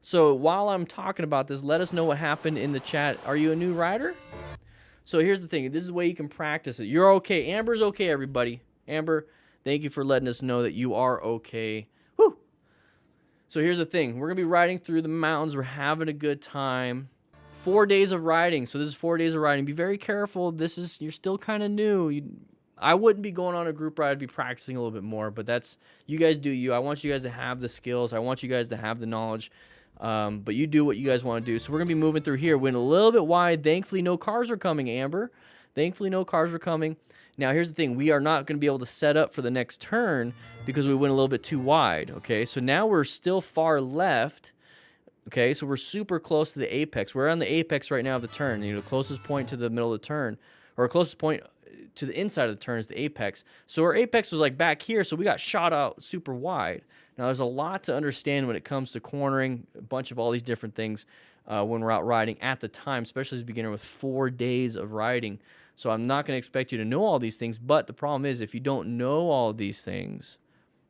S1: So while I'm talking about this, let us know what happened in the chat. Are you a new rider? So here's the thing. This is the way you can practice it. You're okay. Amber's okay, everybody. Amber, thank you for letting us know that you are okay. Whew. So here's the thing. We're going to be riding through the mountains. We're having a good time. 4 days of riding. So this is 4 days of riding. Be very careful. You're still kind of new. I wouldn't be going on a group ride. I'd be practicing a little bit more, but that's, you guys do you. I want you guys to have the skills. I want you guys to have the knowledge. But you do what you guys want to do. So we're going to be moving through here. Went a little bit wide. Thankfully, no cars are coming, Amber. Thankfully, no cars are coming. Now, here's the thing. We are not going to be able to set up for the next turn because we went a little bit too wide, okay? So now we're still far left, okay? So we're super close to the apex. We're on the apex right now of the turn, you know, closest point to the middle of the turn, or closest point to the inside of the turn is the apex. So our apex was like back here, so we got shot out super wide. Now there's a lot to understand when it comes to cornering, a bunch of all these different things when we're out riding at the time, especially as a beginner with 4 days of riding. So I'm not going to expect you to know all these things, but the problem is if you don't know all of these things,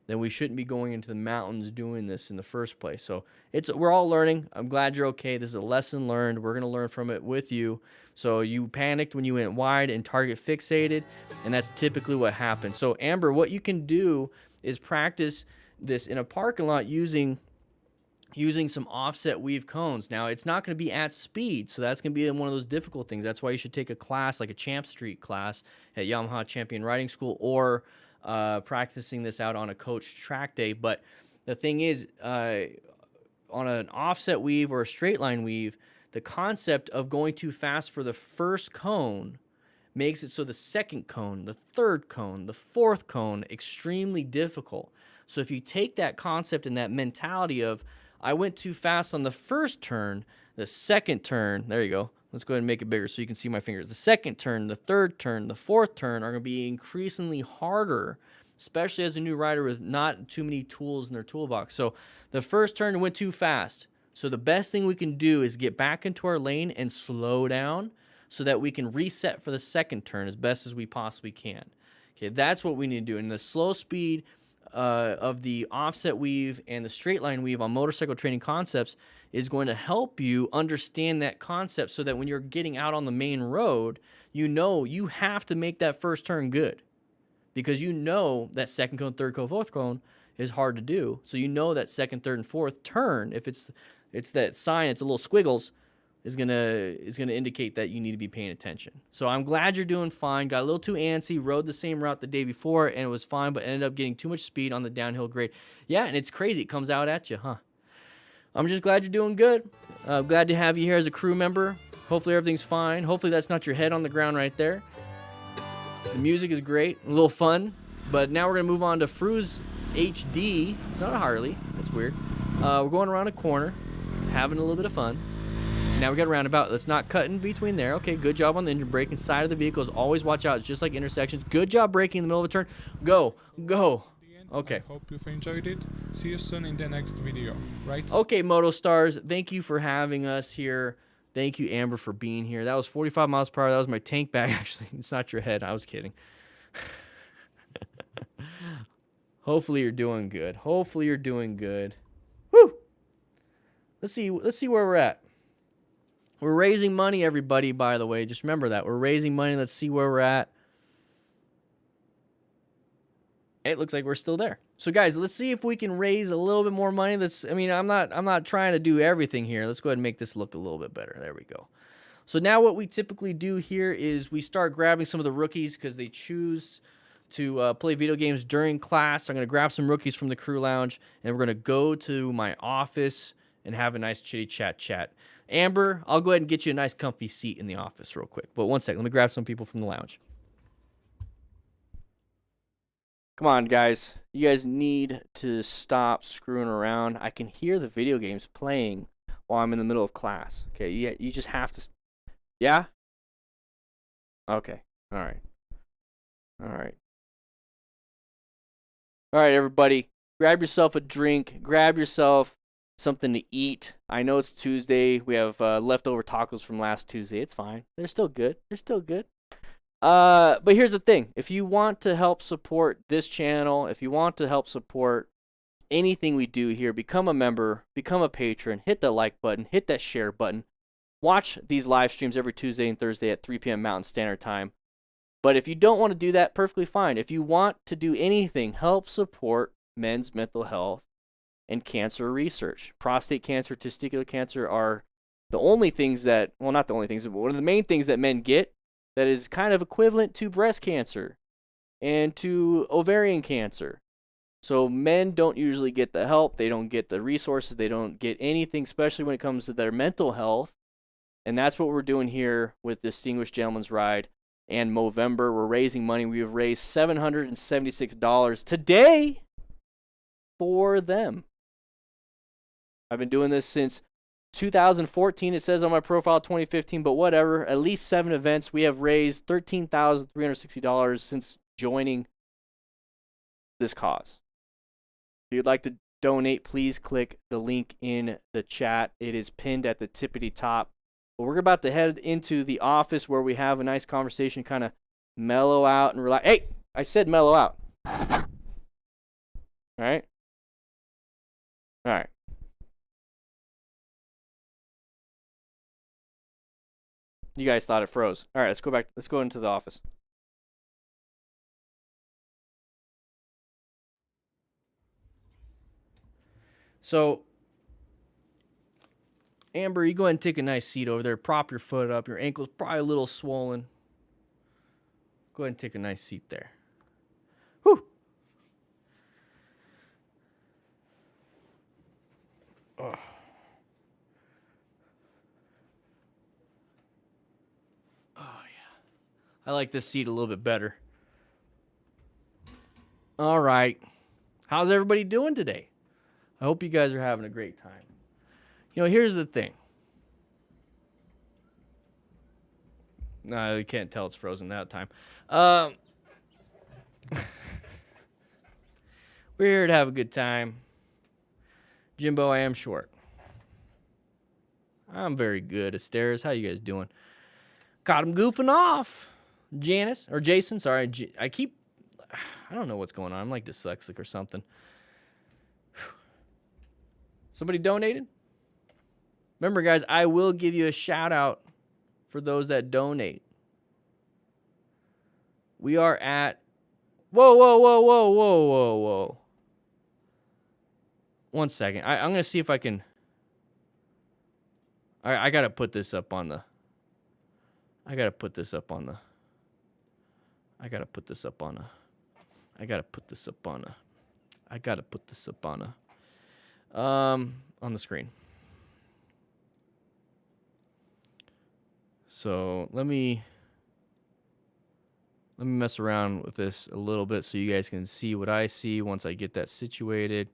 S1: then we shouldn't be going into the mountains doing this in the first place. So we're all learning. I'm glad you're okay. This is a lesson learned. We're going to learn from it with you. So you panicked when you went wide and target fixated, and that's typically what happens. So Amber, what you can do is practice this in a parking lot using some offset weave cones. Now, it's not going to be at speed, so that's going to be one of those difficult things. That's why you should take a class like a Champ Street class at Yamaha Champion Riding School, or practicing this out on a coached track day. But the thing is, on an offset weave or a straight line weave, the concept of going too fast for the first cone makes it so the second cone, the third cone, the fourth cone, extremely difficult. So if you take that concept and that mentality of, I went too fast on the first turn, the second turn, there you go. Let's go ahead and make it bigger so you can see my fingers. The second turn, the third turn, the fourth turn are going to be increasingly harder, especially as a new rider with not too many tools in their toolbox. So the first turn went too fast. So the best thing we can do is get back into our lane and slow down so that we can reset for the second turn as best as we possibly can. Okay, that's what we need to do. And the slow speed of the offset weave and the straight line weave on Motorcycle Training Concepts is going to help you understand that concept so that when you're getting out on the main road, you know you have to make that first turn good, because you know that second cone, third cone, fourth cone is hard to do. So you know that second, third, and fourth turn, if it's that sign, it's a little squiggles, is gonna indicate that you need to be paying attention. So I'm glad you're doing fine. Got a little too antsy, rode the same route the day before, and it was fine, but ended up getting too much speed on the downhill grade. Yeah, and it's crazy. It comes out at you, huh? I'm just glad you're doing good. Glad to have you here as a crew member. Hopefully everything's fine. Hopefully that's not your head on the ground right there. The music is great, a little fun, but now we're gonna move on to Fru's HD. It's not a Harley. That's weird. We're going around a corner, having a little bit of fun. Now we got a roundabout. Let's not cut in between there. Okay, good job on the engine brake. Inside of the vehicles, always watch out. It's just like intersections. Good job braking in the middle of a turn. Go, go. Okay.
S12: I hope you've enjoyed it. See you soon in the next video, right?
S1: Okay, Moto Stars, thank you for having us here. Thank you, Amber, for being here. That was 45 miles per hour. That was my tank bag, actually. It's not your head. I was kidding. Hopefully you're doing good. Hopefully you're doing good. Woo! Let's see where we're at. We're raising money, everybody, by the way. Just remember that. We're raising money. Let's see where we're at. It looks like we're still there. So, guys, let's see if we can raise a little bit more money. I'm not trying to do everything here. Let's go ahead and make this look a little bit better. There we go. So now what we typically do here is we start grabbing some of the rookies because they choose to play video games during class. I'm going to grab some rookies from the crew lounge, and we're going to go to my office and have a nice chitty chat. Amber, I'll go ahead and get you a nice comfy seat in the office real quick. But one second, let me grab some people from the lounge.
S2: Come on, guys. You guys need to stop screwing around. I can hear the video games playing while I'm in the middle of class. Okay, you just have to... Yeah? Okay. All right. All right. All right, everybody. Grab yourself a drink. Grab yourself something to eat. I know it's Tuesday. We have leftover tacos from last Tuesday. It's fine. They're still good. They're still good. But here's the thing. If you want to help support this channel, if you want to help support anything we do here, become a member, become a patron, hit the like button, hit that share button. Watch these live streams every Tuesday and Thursday at 3 p.m. Mountain Standard Time. But if you don't want to do that, perfectly fine. If you want to do anything, help support men's mental health and cancer research. Prostate cancer, testicular cancer are the only things that, well, not the only things, but one of the main things that men get that is kind of equivalent to breast cancer and to ovarian cancer. So men don't usually get the help. They don't get the resources. They don't get anything, especially when it comes to their mental health. And that's what we're doing here with Distinguished Gentleman's Ride and Movember. We're raising money. We have raised $776 today for them. I've been doing this since 2014, it says on my profile 2015, but whatever. At least 7 events. We have raised $13,360 since joining this cause. If you'd like to donate, please click the link in the chat. It is pinned at the tippity top. But we're about to head into the office where we have a nice conversation, kind of mellow out and relax. Hey, I said mellow out. All right? All right. You guys thought it froze. All right, let's go back. Let's go into the office.
S1: So, Amber, you go ahead and take a nice seat over there. Prop your foot up. Your ankle's probably a little swollen. Go ahead and take a nice seat there. Whew. Oh. Oh, yeah. I like this seat a little bit better. All right. How's everybody doing today? I hope you guys are having a great time. You know, here's the thing. No, you can't tell it's frozen that time. We're here to have a good time. Jimbo, I am short. I'm very good at stairs. How you guys doing? Caught him goofing off. Janice, or Jason, sorry. I don't know what's going on. I'm like dyslexic or something. Somebody donated? Remember, guys, I will give you a shout out for those that donate. We are at... Whoa. One second. I'm going to see if I can... I got to put this up on the... I got to put this up on the screen. So let me mess around with this a little bit so you guys can see what I see once I get that situated.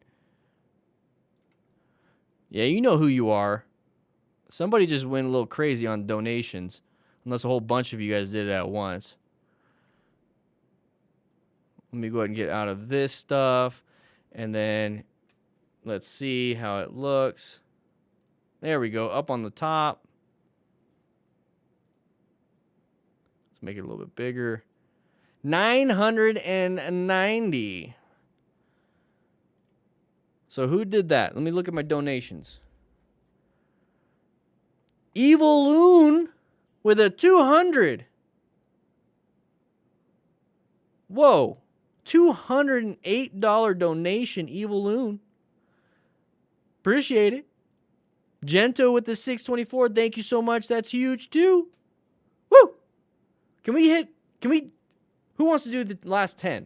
S1: Yeah, you know who you are. Somebody just went a little crazy on donations, unless a whole bunch of you guys did it at once. Let me go ahead and get out of this stuff, and then let's see how it looks. There we go, up on the top. Let's make it a little bit bigger. 990. So who did that? Let me look at my donations. Evil Loon with a 200. Whoa. $208 donation, Evil Loon. Appreciate it. Gento with the 624. Thank you so much. That's huge too. Woo! Who wants to do the last 10?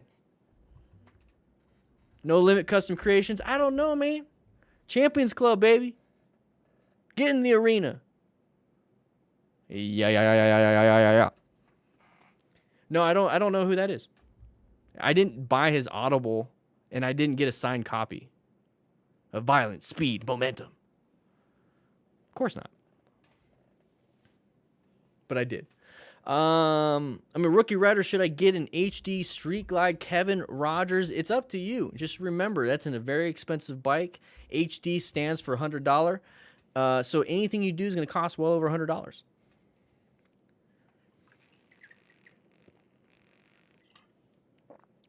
S1: No Limit Custom Creations. I don't know, man. Champions Club, baby. Get in the arena. Yeah. No, I don't know who that is. I didn't buy his Audible, and I didn't get a signed copy of Violence, Speed, Momentum. Of course not. But I did. I'm a rookie rider. Should I get an HD Street Glide Kevin Rogers? It's up to you. Just remember, that's in a very expensive bike. HD stands for $100. So anything you do is going to cost well over $100.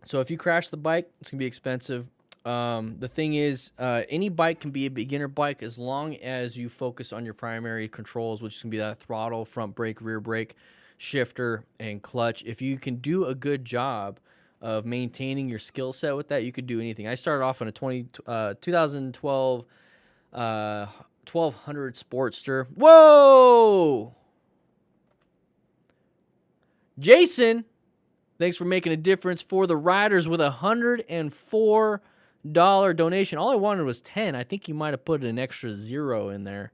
S1: So if you crash the bike, it's going to be expensive. The thing is, any bike can be a beginner bike as long as you focus on your primary controls, which can be that throttle, front brake, rear brake, shifter, and clutch. If you can do a good job of maintaining your skill set with that, you could do anything. I started off on a 2012 1200 Sportster. Whoa! Jason, thanks for making a difference for the riders with a $104 donation. All I wanted was 10. I think you might have put an extra 0 in there.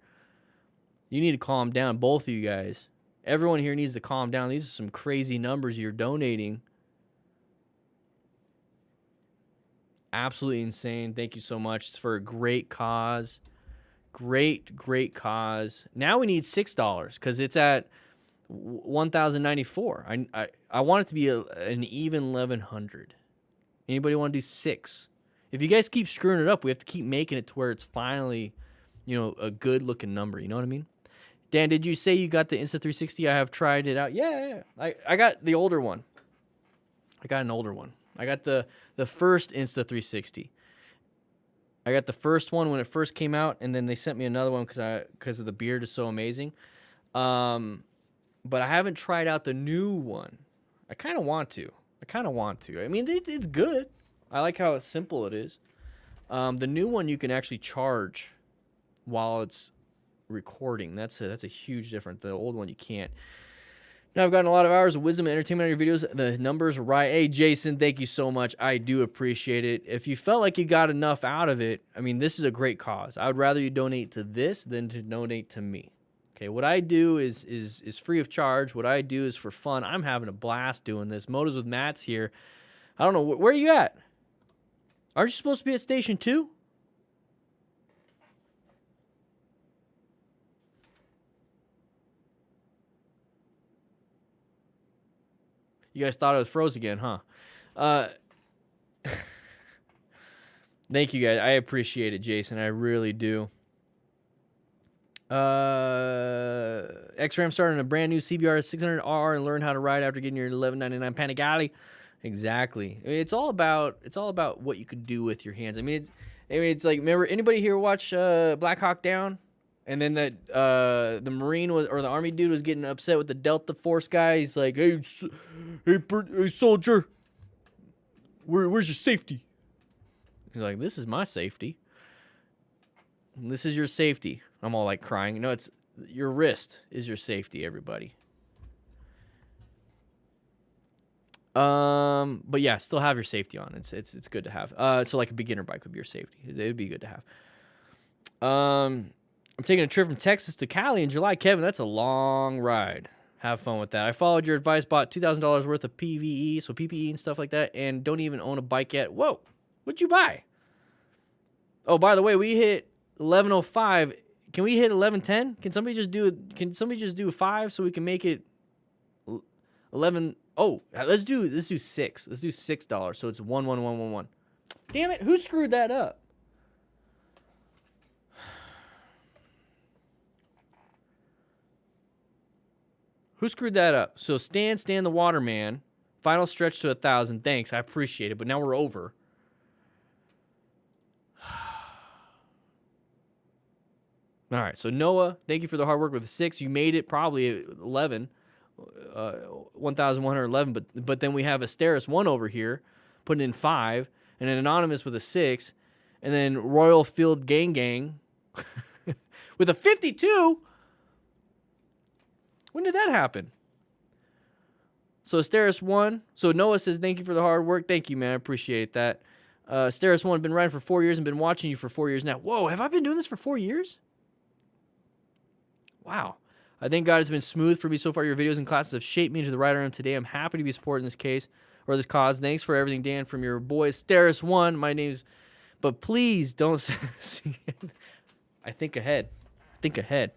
S1: You need to calm down, both of you guys. Everyone here needs to calm down. These are some crazy numbers you're donating. Absolutely insane. Thank you so much. It's for a great cause. Great cause. Now we need $6 because it's at 1,094. I want it to be an even 1,100. Anybody want to do 6? If you guys keep screwing it up, we have to keep making it to where it's finally, a good looking number. You know what I mean? Dan, did you say you got the Insta360? I have tried it out. Yeah. I got the older one. I got an older one. I got the first Insta360. I got the first one when it first came out, and then they sent me another one because of the beard is so amazing. But I haven't tried out the new one. I kind of want to. I mean, it's good. I like how simple it is. The new one you can actually charge while it's recording. That's a huge difference. The old one you can't. Now I've gotten a lot of hours of wisdom and entertainment on your videos. The numbers are right. Hey, Jason, thank you so much. I do appreciate it. If you felt like you got enough out of it, I mean, this is a great cause. I would rather you donate to this than to donate to me. Okay, what I do is free of charge. What I do is for fun. I'm having a blast doing this. Motos with Matt's here. I don't know. Where are you at? Aren't you supposed to be at Station 2? You guys thought it was froze again, huh? Thank you, guys. I appreciate it, Jason. I really do. X-Ram starting a brand new CBR 600R and learn how to ride after getting your $11.99 Panigale. Exactly. I mean, it's all about what you can do with your hands. I mean, it's like, remember, anybody here watch Black Hawk Down? And then the Marine or the Army dude was getting upset with the Delta Force guy. He's like, hey soldier, where's your safety? He's like, this is my safety. This is your safety. I'm all like crying. No, it's your wrist is your safety, everybody. But yeah, still have your safety on. It's good to have. So like a beginner bike would be your safety. It'd be good to have. I'm taking a trip from Texas to Cali in July. Kevin, that's a long ride. Have fun with that. I followed your advice, bought $2,000 worth of PVE, so PPE and stuff like that, and don't even own a bike yet. Whoa, what'd you buy? Oh, by the way, we hit 11:05. Can we hit 11:10? Can somebody just do 5 so we can make it 11? Oh, let's do 6. Let's do $6. So it's 11111. Damn it! Who screwed that up? Who screwed that up? So Stan the Waterman, final stretch to 1,000. Thanks, I appreciate it, but now we're over. All right, so Noah, thank you for the hard work with the 6. You made it probably at 11, 1,111, but then we have Asteris 1 over here, putting in 5, and an Anonymous with a 6, and then Royal Field Gang with a 52. When did that happen? So Asteris 1. So Noah says, thank you for the hard work. Thank you, man. I appreciate that. Asteris 1, been riding for 4 years and been watching you for 4 years now. Whoa, have I been doing this for 4 years? Wow. I thank God it's been smooth for me so far. Your videos and classes have shaped me into the rider I am today. I'm happy to be supporting this case or this cause. Thanks for everything, Dan, from your boy Asteris 1. My name's... But please don't... I think ahead. Think ahead.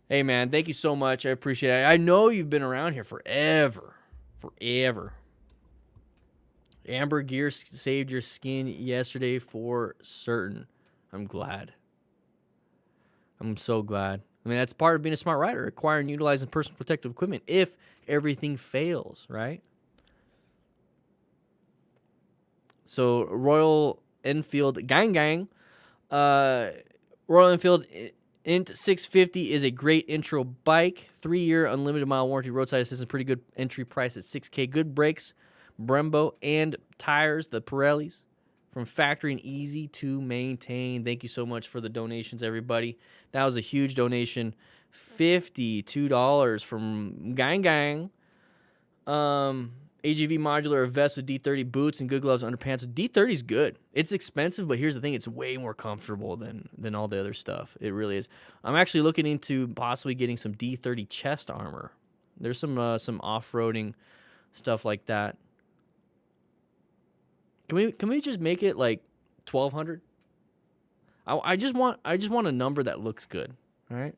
S1: Hey, man, thank you so much. I appreciate it. I know you've been around here forever. Forever. Amber Gear saved your skin yesterday for certain. I'm glad. I'm so glad. I mean, that's part of being a smart rider, acquiring and utilizing personal protective equipment if everything fails, right? So, Royal Enfield gang. Royal Enfield Int 650 is a great intro bike. 3-year unlimited mile warranty, roadside assistance, pretty good entry price at $6K. Good brakes, Brembo, and tires, the Pirellis, from factory and easy to maintain. Thank you so much for the donations, everybody. That was a huge donation. $52 from Gang. AGV modular, a vest with D30 boots and good gloves, underpants. D30 is good. It's expensive, but here's the thing. It's way more comfortable than all the other stuff. It really is. I'm actually looking into possibly getting some D30 chest armor. There's some off-roading stuff like that. Can we just make it like 1,200? I just want a number that looks good. All right.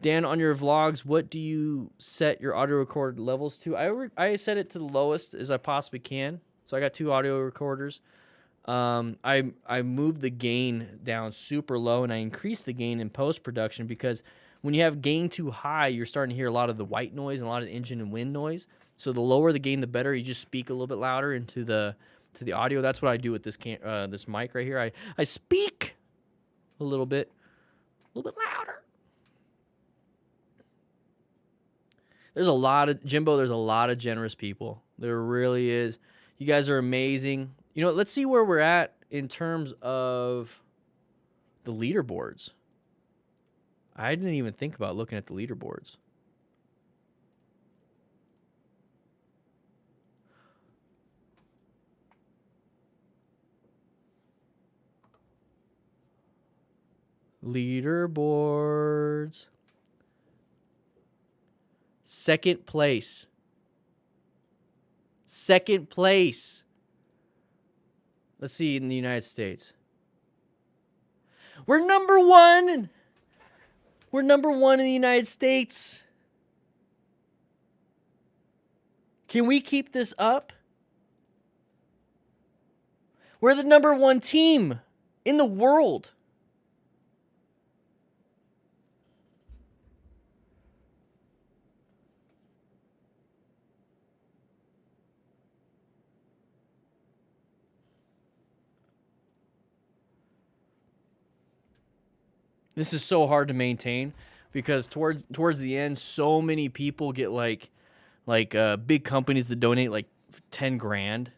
S1: Dan, on your vlogs, what do you set your audio record levels to? I set it to the lowest as I possibly can. So I got 2 audio recorders. I moved the gain down super low, and I increased the gain in post-production because when you have gain too high, you're starting to hear a lot of the white noise and a lot of the engine and wind noise. So the lower the gain, the better. You just speak a little bit louder into the audio. That's what I do with this this mic right here. I speak a little bit louder. There's a lot of Jimbo. There's a lot of generous people. There really is. You guys are amazing. You know, let's see where we're at in terms of the leaderboards. I didn't even think about looking at the leaderboards. Leaderboards. Second place. Second place. Let's see in the United States. We're number 1. We're number 1 in the United States. Can we keep this up? We're the number 1 team in the world. This is so hard to maintain because towards the end, so many people get like big companies that donate like 10 grand.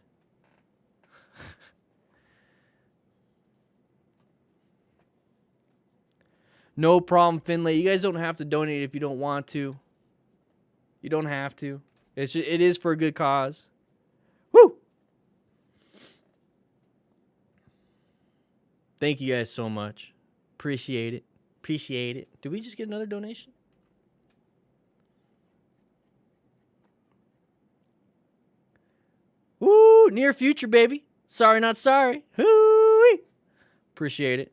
S1: No problem, Finlay. You guys don't have to donate if you don't want to. You don't have to. It is for a good cause. Woo! Thank you guys so much. Appreciate it. Appreciate it. Did we just get another donation? Woo! Near future, baby. Sorry, not sorry. Hoo-wee. Appreciate it.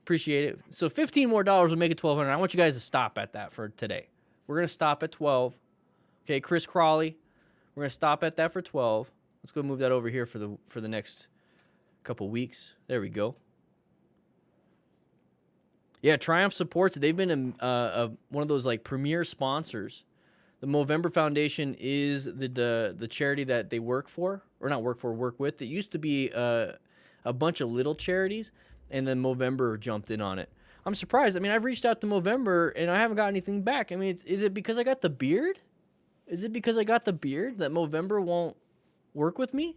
S1: Appreciate it. So $15 more will make it $1,200. I want you guys to stop at that for today. We're gonna stop at 12. Okay, Chris Crawley. We're gonna stop at that for 12. Let's go move that over here for the next couple weeks. There we go. Yeah, Triumph supports it. They've been one of those like premier sponsors. The Movember Foundation is the charity that they work for, or not work for, work with. It used to be a bunch of little charities, and then Movember jumped in on it. I'm surprised. I mean, I've reached out to Movember, and I haven't got anything back. I mean, is it because I got the beard? Is it because I got the beard that Movember won't work with me?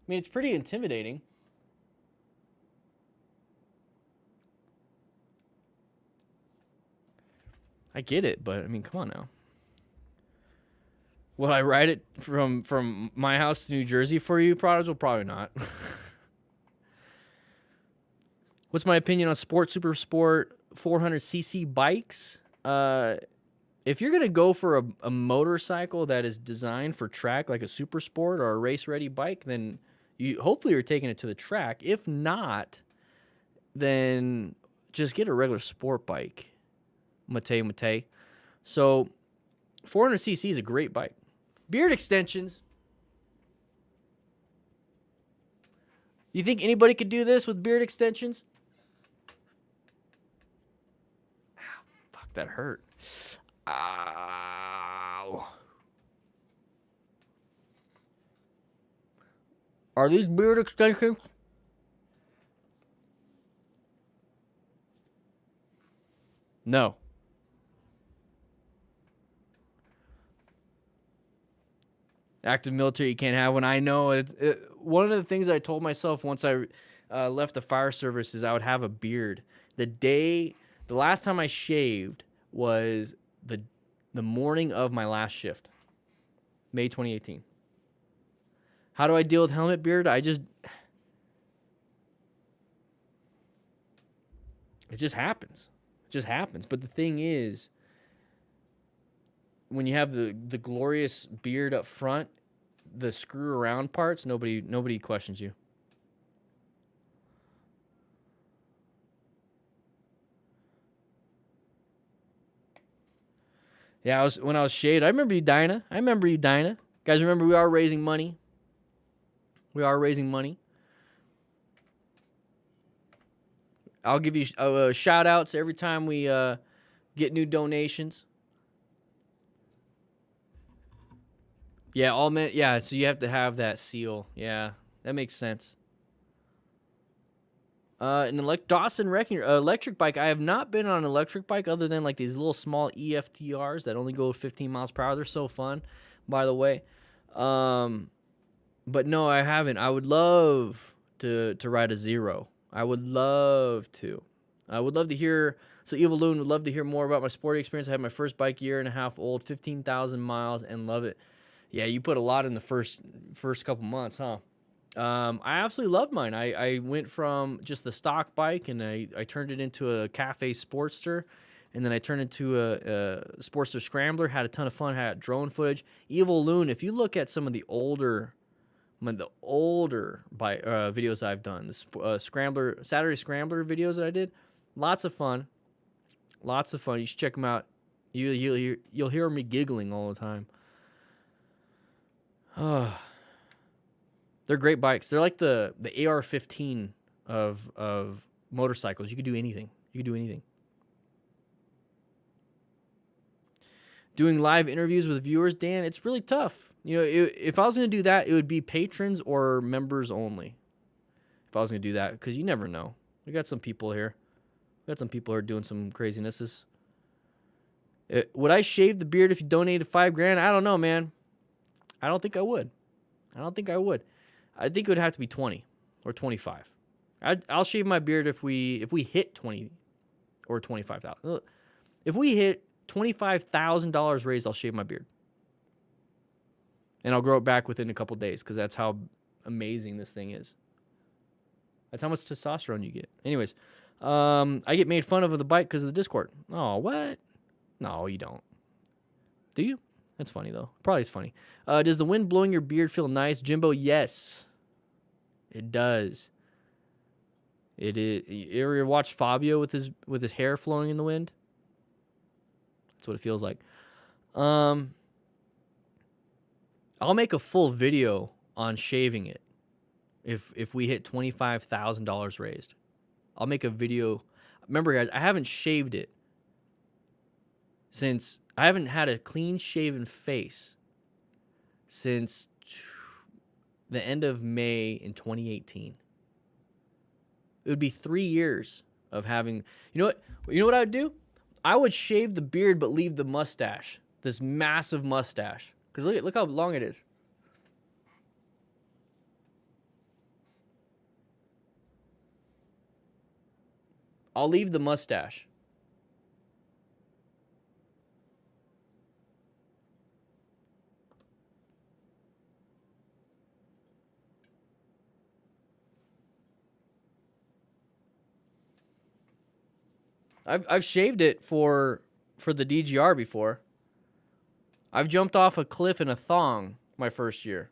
S1: I mean, it's pretty intimidating. I get it, but I mean, come on now. Will I ride it from my house to New Jersey for you, Prodigal? Probably not. What's my opinion on Super Sport 400cc bikes? If you're going to go for a motorcycle that is designed for track, like a Super Sport or a race-ready bike, then hopefully you're taking it to the track. If not, then just get a regular sport bike. Mate. So 400cc is a great bike. Beard extensions. You think anybody could do this with beard extensions? Ow, fuck, that hurt. Ow. Are these beard extensions? No. Active military, you can't have one. I know. One of the things I told myself once I left the fire service is I would have a beard. The last time I shaved was the morning of my last shift, May 2018. How do I deal with helmet beard? It just happens. It just happens. But the thing is, when you have the glorious beard up front, the screw around parts, nobody questions you. Yeah, when I was shaved. I remember you, Dinah. Guys, remember we are raising money. I'll give you shout outs every time we get new donations. Yeah, all men. Yeah, so you have to have that seal. Yeah, that makes sense. An electric bike. I have not been on an electric bike other than like these little small EFTRs that only go 15 miles per hour. They're so fun, by the way. But no, I haven't. I would love to ride a Zero. I would love to. I would love to hear. So Evil Loon would love to hear more about my sporting experience. I had my first bike 1.5 years old, 15,000 miles, and love it. Yeah, you put a lot in the first couple months, huh? I absolutely loved mine. I went from just the stock bike, and I turned it into a cafe Sportster, and then I turned it into a Sportster Scrambler. Had a ton of fun. Had drone footage. Evil Loon. If you look at some of the older videos I've done, the Saturday Scrambler videos that I did, lots of fun. You should check them out. You'll hear me giggling all the time. They're great bikes. They're like the AR-15 of motorcycles. You could do anything. Doing live interviews with viewers, Dan, it's really tough. You know, if I was going to do that, it would be patrons or members only. If I was going to do that, because you never know. We got some people here. Who are doing some crazinesses. Would I shave the beard if you donated $5,000? I don't know, man. I don't think I would. I think it would have to be 20 or 25. I'll shave my beard if we hit 20 or 25,000. If we hit $25,000 raised, I'll shave my beard. And I'll grow it back within a couple days because that's how amazing this thing is. That's how much testosterone you get. Anyways, I get made fun of the bike because of the Discord. Oh, what? No, you don't. Do you? That's funny, though. Probably it's funny. Does the wind blowing your beard feel nice? Jimbo, yes. It does. It is. You ever watch Fabio with his hair flowing in the wind? That's what it feels like. I'll make a full video on shaving it if we hit $25,000 raised. I'll make a video. Remember, guys, I haven't shaved it since I haven't had a clean shaven face since the end of May in 2018. It would be 3 years of having. You know what I would do? I would shave the beard but leave the mustache. This massive mustache. Because look how long it is. I'll leave the mustache. I've shaved it for the DGR before. I've jumped off a cliff in a thong my first year.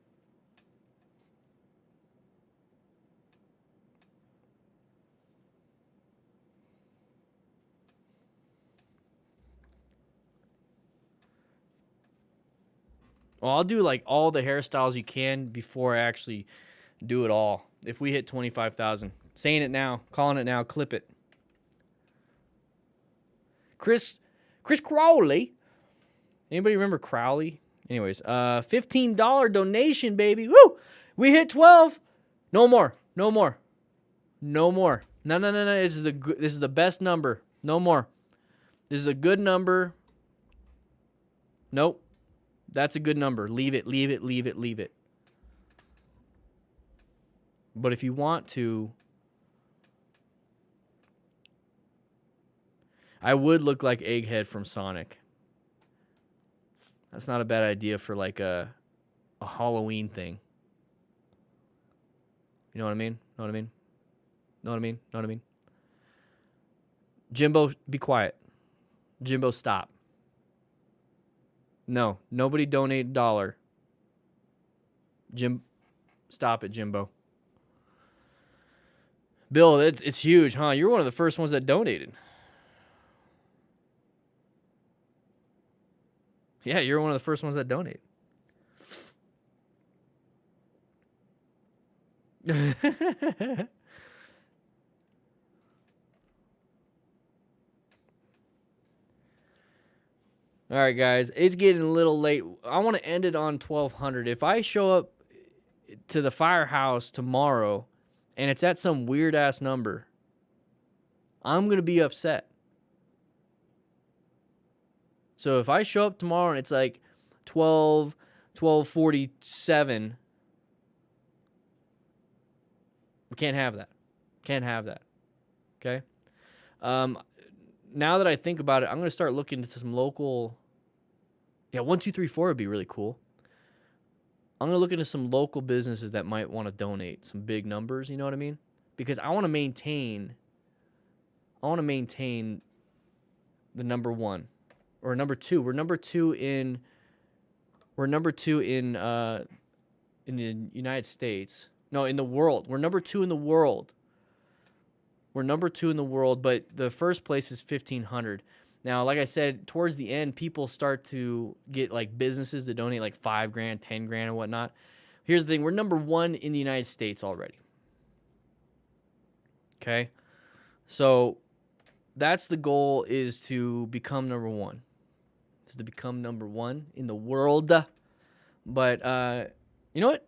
S1: Well, I'll do like all the hairstyles you can before I actually do it all. If we hit 25,000. Saying it now, calling it now, clip it. Chris Crowley. Anybody remember Crowley? Anyways, $15 donation, baby. Woo! We hit 12. No more. No. This is the best number. No more. This is a good number. Nope. That's a good number. Leave it. But if you want to, I would look like Egghead from Sonic. That's not a bad idea for like a Halloween thing. You know what I mean? Jimbo, be quiet. Jimbo, stop. No, nobody donate $1. Stop it, Jimbo. Bill, it's huge, huh? You're one of the first ones that donated. Yeah, you're one of the first ones that donate. All right, guys, it's getting a little late. I want to end it on 1200. If I show up to the firehouse tomorrow and it's at some weird ass number, I'm going to be upset. So if I show up tomorrow and it's like 1247, we can't have that. Can't have that. Okay? Now that I think about it, I'm going to start looking into some local. Yeah, 1234 would be really cool. I'm going to look into some local businesses that might want to donate some big numbers, you know what I mean? Because I want to maintain the number 1 or number 2. We're number 2 in the United States. No, in the world. We're number 2 in the world. We're number 2 in the world, but the first place is 1,500. Now, like I said, towards the end, people start to get like businesses to donate like $5,000, $10,000, and whatnot. Here's the thing: we're number 1 in the United States already. Okay, so that's the goal: is to become number 1. Is to become number 1 in the world. But you know what?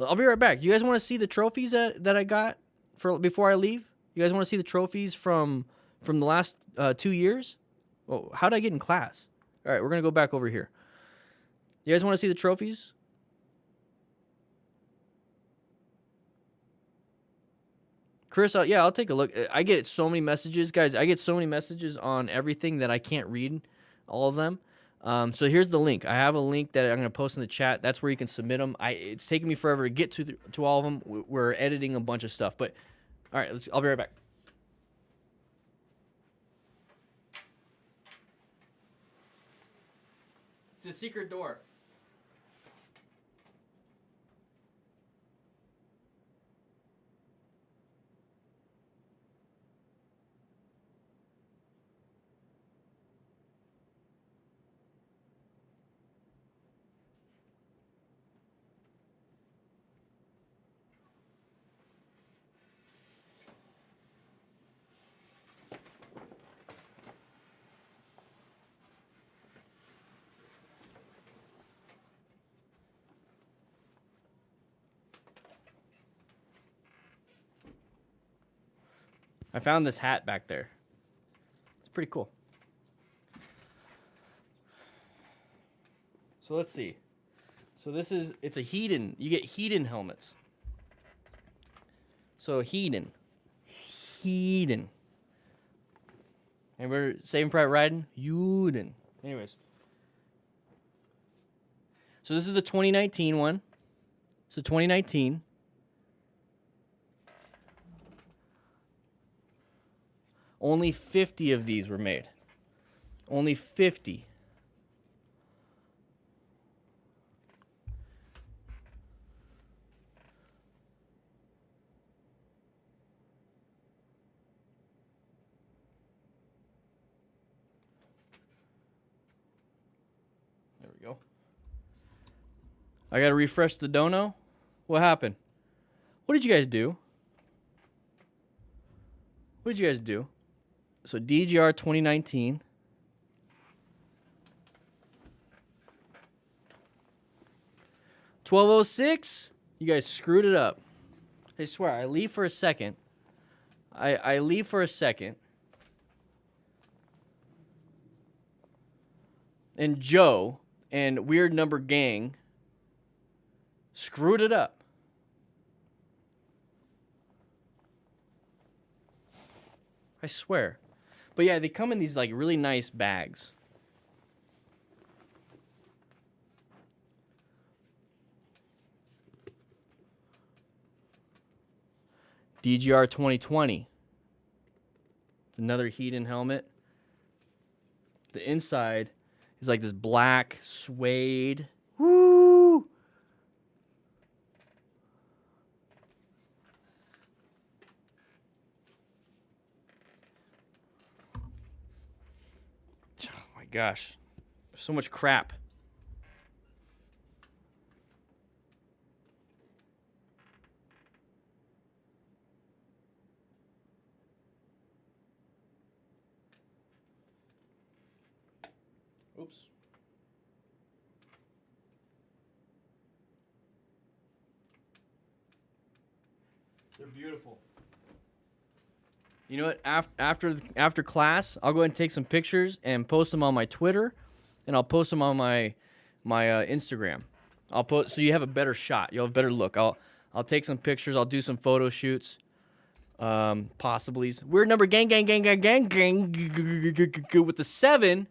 S1: I'll be right back. You guys want to see the trophies that I got for before I leave? You guys want to see the trophies from the last 2 years? Oh, how did I get in class? All right, we're going to go back over here. You guys want to see the trophies? Chris, yeah, I'll take a look. I get so many messages, guys. I get so many messages on everything that I can't read all of them. So here's the link. I have a link that I'm going to post in the chat. That's where you can submit them. It's taking me forever to get to all of them. We're editing a bunch of stuff. But, all right, I'll be right back. It's a secret door. I found this hat back there. It's pretty cool. So let's see. So it's a Hedon. You get Hedon helmets. So Hedon. And we're Saving Private Ryan. Hedon. Anyways. So this is the 2019 one. So 2019. Only 50 of these were made. Only 50. There we go. I got to refresh the dono. What happened? What did you guys do? What did you guys do? So DGR 2019. $12.06. You guys screwed it up. I swear, I leave for a second. I leave for a second. And Joe and Weird Number Gang screwed it up. I swear. But yeah, they come in these like really nice bags. DGR 2020. It's another Hedon helmet. The inside is like this black suede. Woo! gosh. So much crap. Oops. They're beautiful. You know what? After class, I'll go ahead and take some pictures and post them on my Twitter, and I'll post them on my Instagram. I'll post so you have a better shot. You'll have a better look. I'll take some pictures. I'll do some photo shoots. Possibly. Weird number gang with the 7.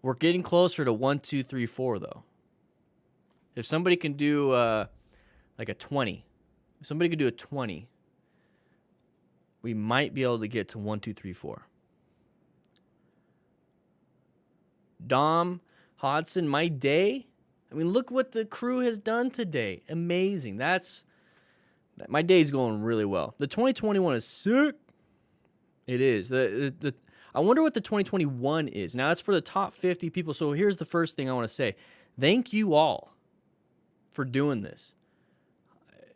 S1: We're getting closer to 1, 2, 3, 4 though. If somebody can do like a 20, if somebody could do a 20, we might be able to get to 1, 2, 3, 4. Dom Hodson, my day. I mean, look what the crew has done today. Amazing. My day's going really well. The 2021 is sick. It is. I wonder what the 2021 is. Now, that's for the top 50 people. So here's the first thing I want to say. Thank you all for doing this.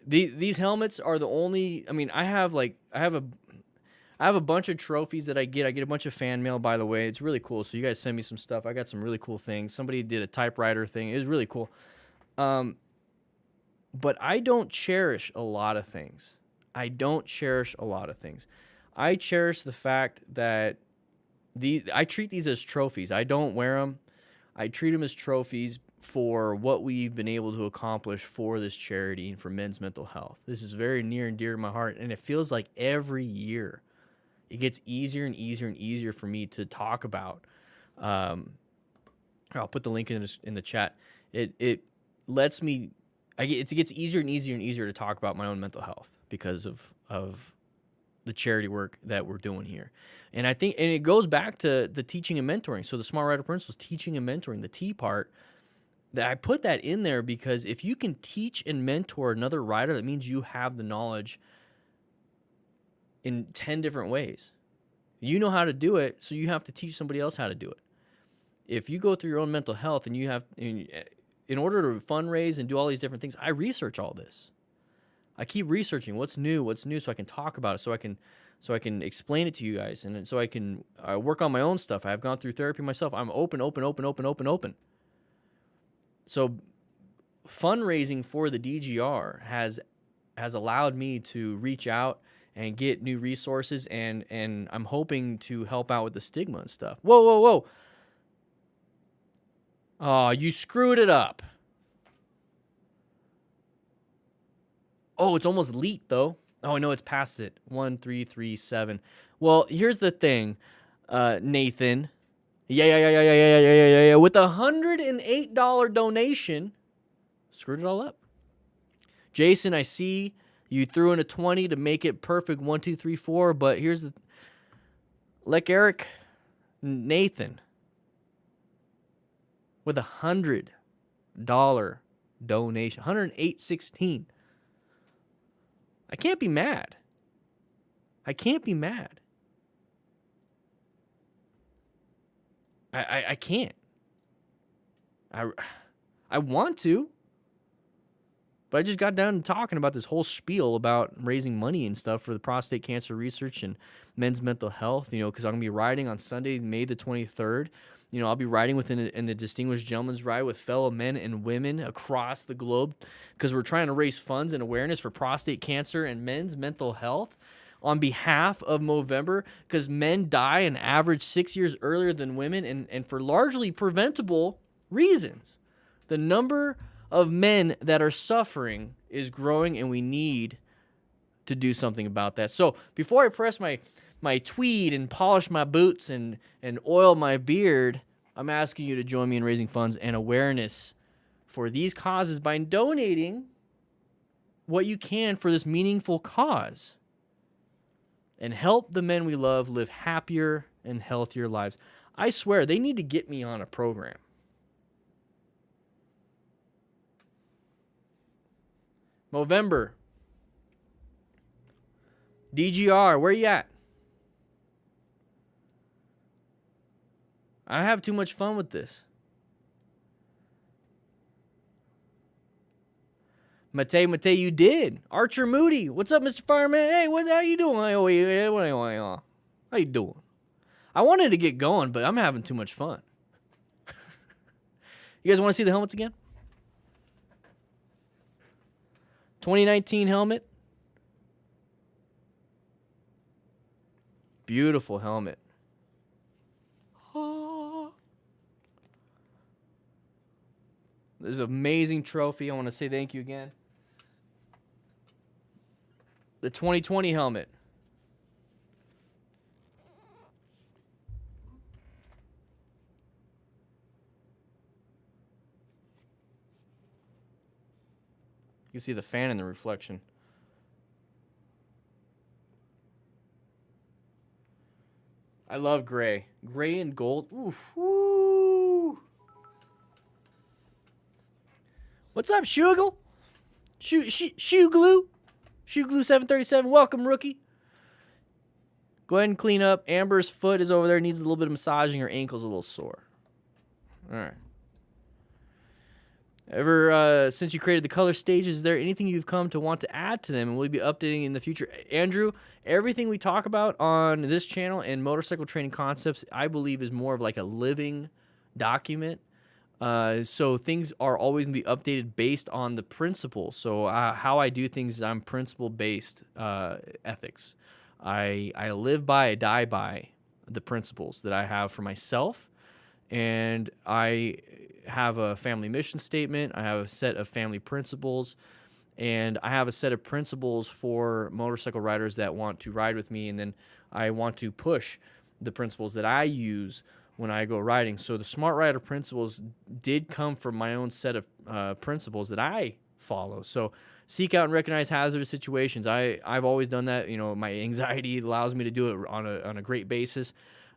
S1: These helmets are the only, I mean, I have a bunch of trophies that I get. I get a bunch of fan mail, by the way. It's really cool. So you guys send me some stuff. I got some really cool things. Somebody did a typewriter thing. It was really cool. But I don't cherish a lot of things. I cherish the fact that I treat these as trophies. I don't wear them. I treat them as trophies for what we've been able to accomplish for this charity and for men's mental health. This is very near and dear to my heart, and it feels like every year it gets easier and easier and easier for me to talk about. I'll put the link in the chat. It lets me. It gets easier and easier and easier to talk about my own mental health because of the charity work that we're doing here. And I think, and it goes back to the teaching and mentoring. So the Smart Rider Principles, teaching and mentoring, the T part, that I put that in there because if you can teach and mentor another rider, that means you have the knowledge in 10 different ways. You know how to do it, so you have to teach somebody else how to do it. If you go through your own mental health and you have, in order to fundraise and do all these different things, I research all this. I keep researching what's new, so I can talk about it, so I can explain it to you guys, and so I can work on my own stuff. I've gone through therapy myself. I'm open. So fundraising for the DGR has allowed me to reach out and get new resources, and I'm hoping to help out with the stigma and stuff. Whoa. Oh, you screwed it up. Oh, it's almost leaked, though. Oh, no, it's past it. 1337. Well, here's the thing, Nathan. Yeah. With a $108 donation, screwed it all up. Jason, I see you threw in a 20 to make it perfect. 1, 2, 3, 4. But here's the, like Eric, Nathan, with a $100 donation, 108.16. I can't be mad. I can't. I want to, but I just got down to talking about this whole spiel about raising money and stuff for the prostate cancer research and men's mental health, because I'm going to be riding on Sunday, May the 23rd. I'll be riding in the Distinguished Gentleman's Ride with fellow men and women across the globe because we're trying to raise funds and awareness for prostate cancer and men's mental health on behalf of Movember, because men die an average 6 years earlier than women and for largely preventable reasons. The number of men that are suffering is growing, and we need to do something about that. So before I press my tweed and polish my boots and oil my beard, I'm asking you to join me in raising funds and awareness for these causes by donating what you can for this meaningful cause and help the men we love live happier and healthier lives. I swear, they need to get me on a program. Movember. DGR, where you at? I have too much fun with this. Mate, you did. Archer Moody, what's up, Mr. Fireman? Hey, how you doing? How you doing? I wanted to get going, but I'm having too much fun. You guys want to see the helmets again? 2019 helmet. Beautiful helmet. This is an amazing trophy. I want to say thank you again. The 2020 helmet. You can see the fan in the reflection. I love gray. Gray and gold. Oof. Woo. What's up, Shugle? Shugloo? Shugloo 737. Welcome, rookie. Go ahead and clean up. Amber's foot is over there. Needs a little bit of massaging. Her ankle's a little sore. All right. Since you created the color stages, is there anything you've come to want to add to them, and will you be updating in the future? Andrew, everything we talk about on this channel and Motorcycle Training Concepts, I believe, is more of like a living document. So things are always going to be updated based on the principles. So how I do things is I'm principle-based ethics. I live by, I die by the principles that I have for myself, and I have a family mission statement. I have a set of family principles, and I have a set of principles for motorcycle riders that want to ride with me, and then I want to push the principles that I use when I go riding. So the Smart Rider principles did come from my own set of principles that I follow. So seek out and recognize hazardous situations. I've always done that. You know, my anxiety allows me to do it on a great basis.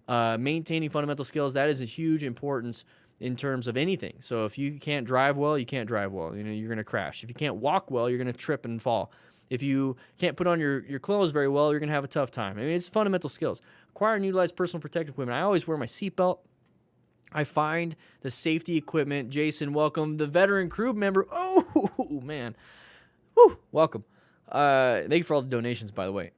S1: Maintaining fundamental skills, that is a huge importance in terms of anything. So if you can't drive well, you can't drive well. You know, you're going to crash. If you can't walk well, you're going to trip and fall. If you can't put on your clothes very well, you're going to have a tough time. I mean, it's fundamental skills. Acquire and utilize personal protective equipment. I always wear my seatbelt. I find the safety equipment. Jason, welcome. The veteran crew member. Oh, man. Woo, welcome. Thank you for all the donations, by the way.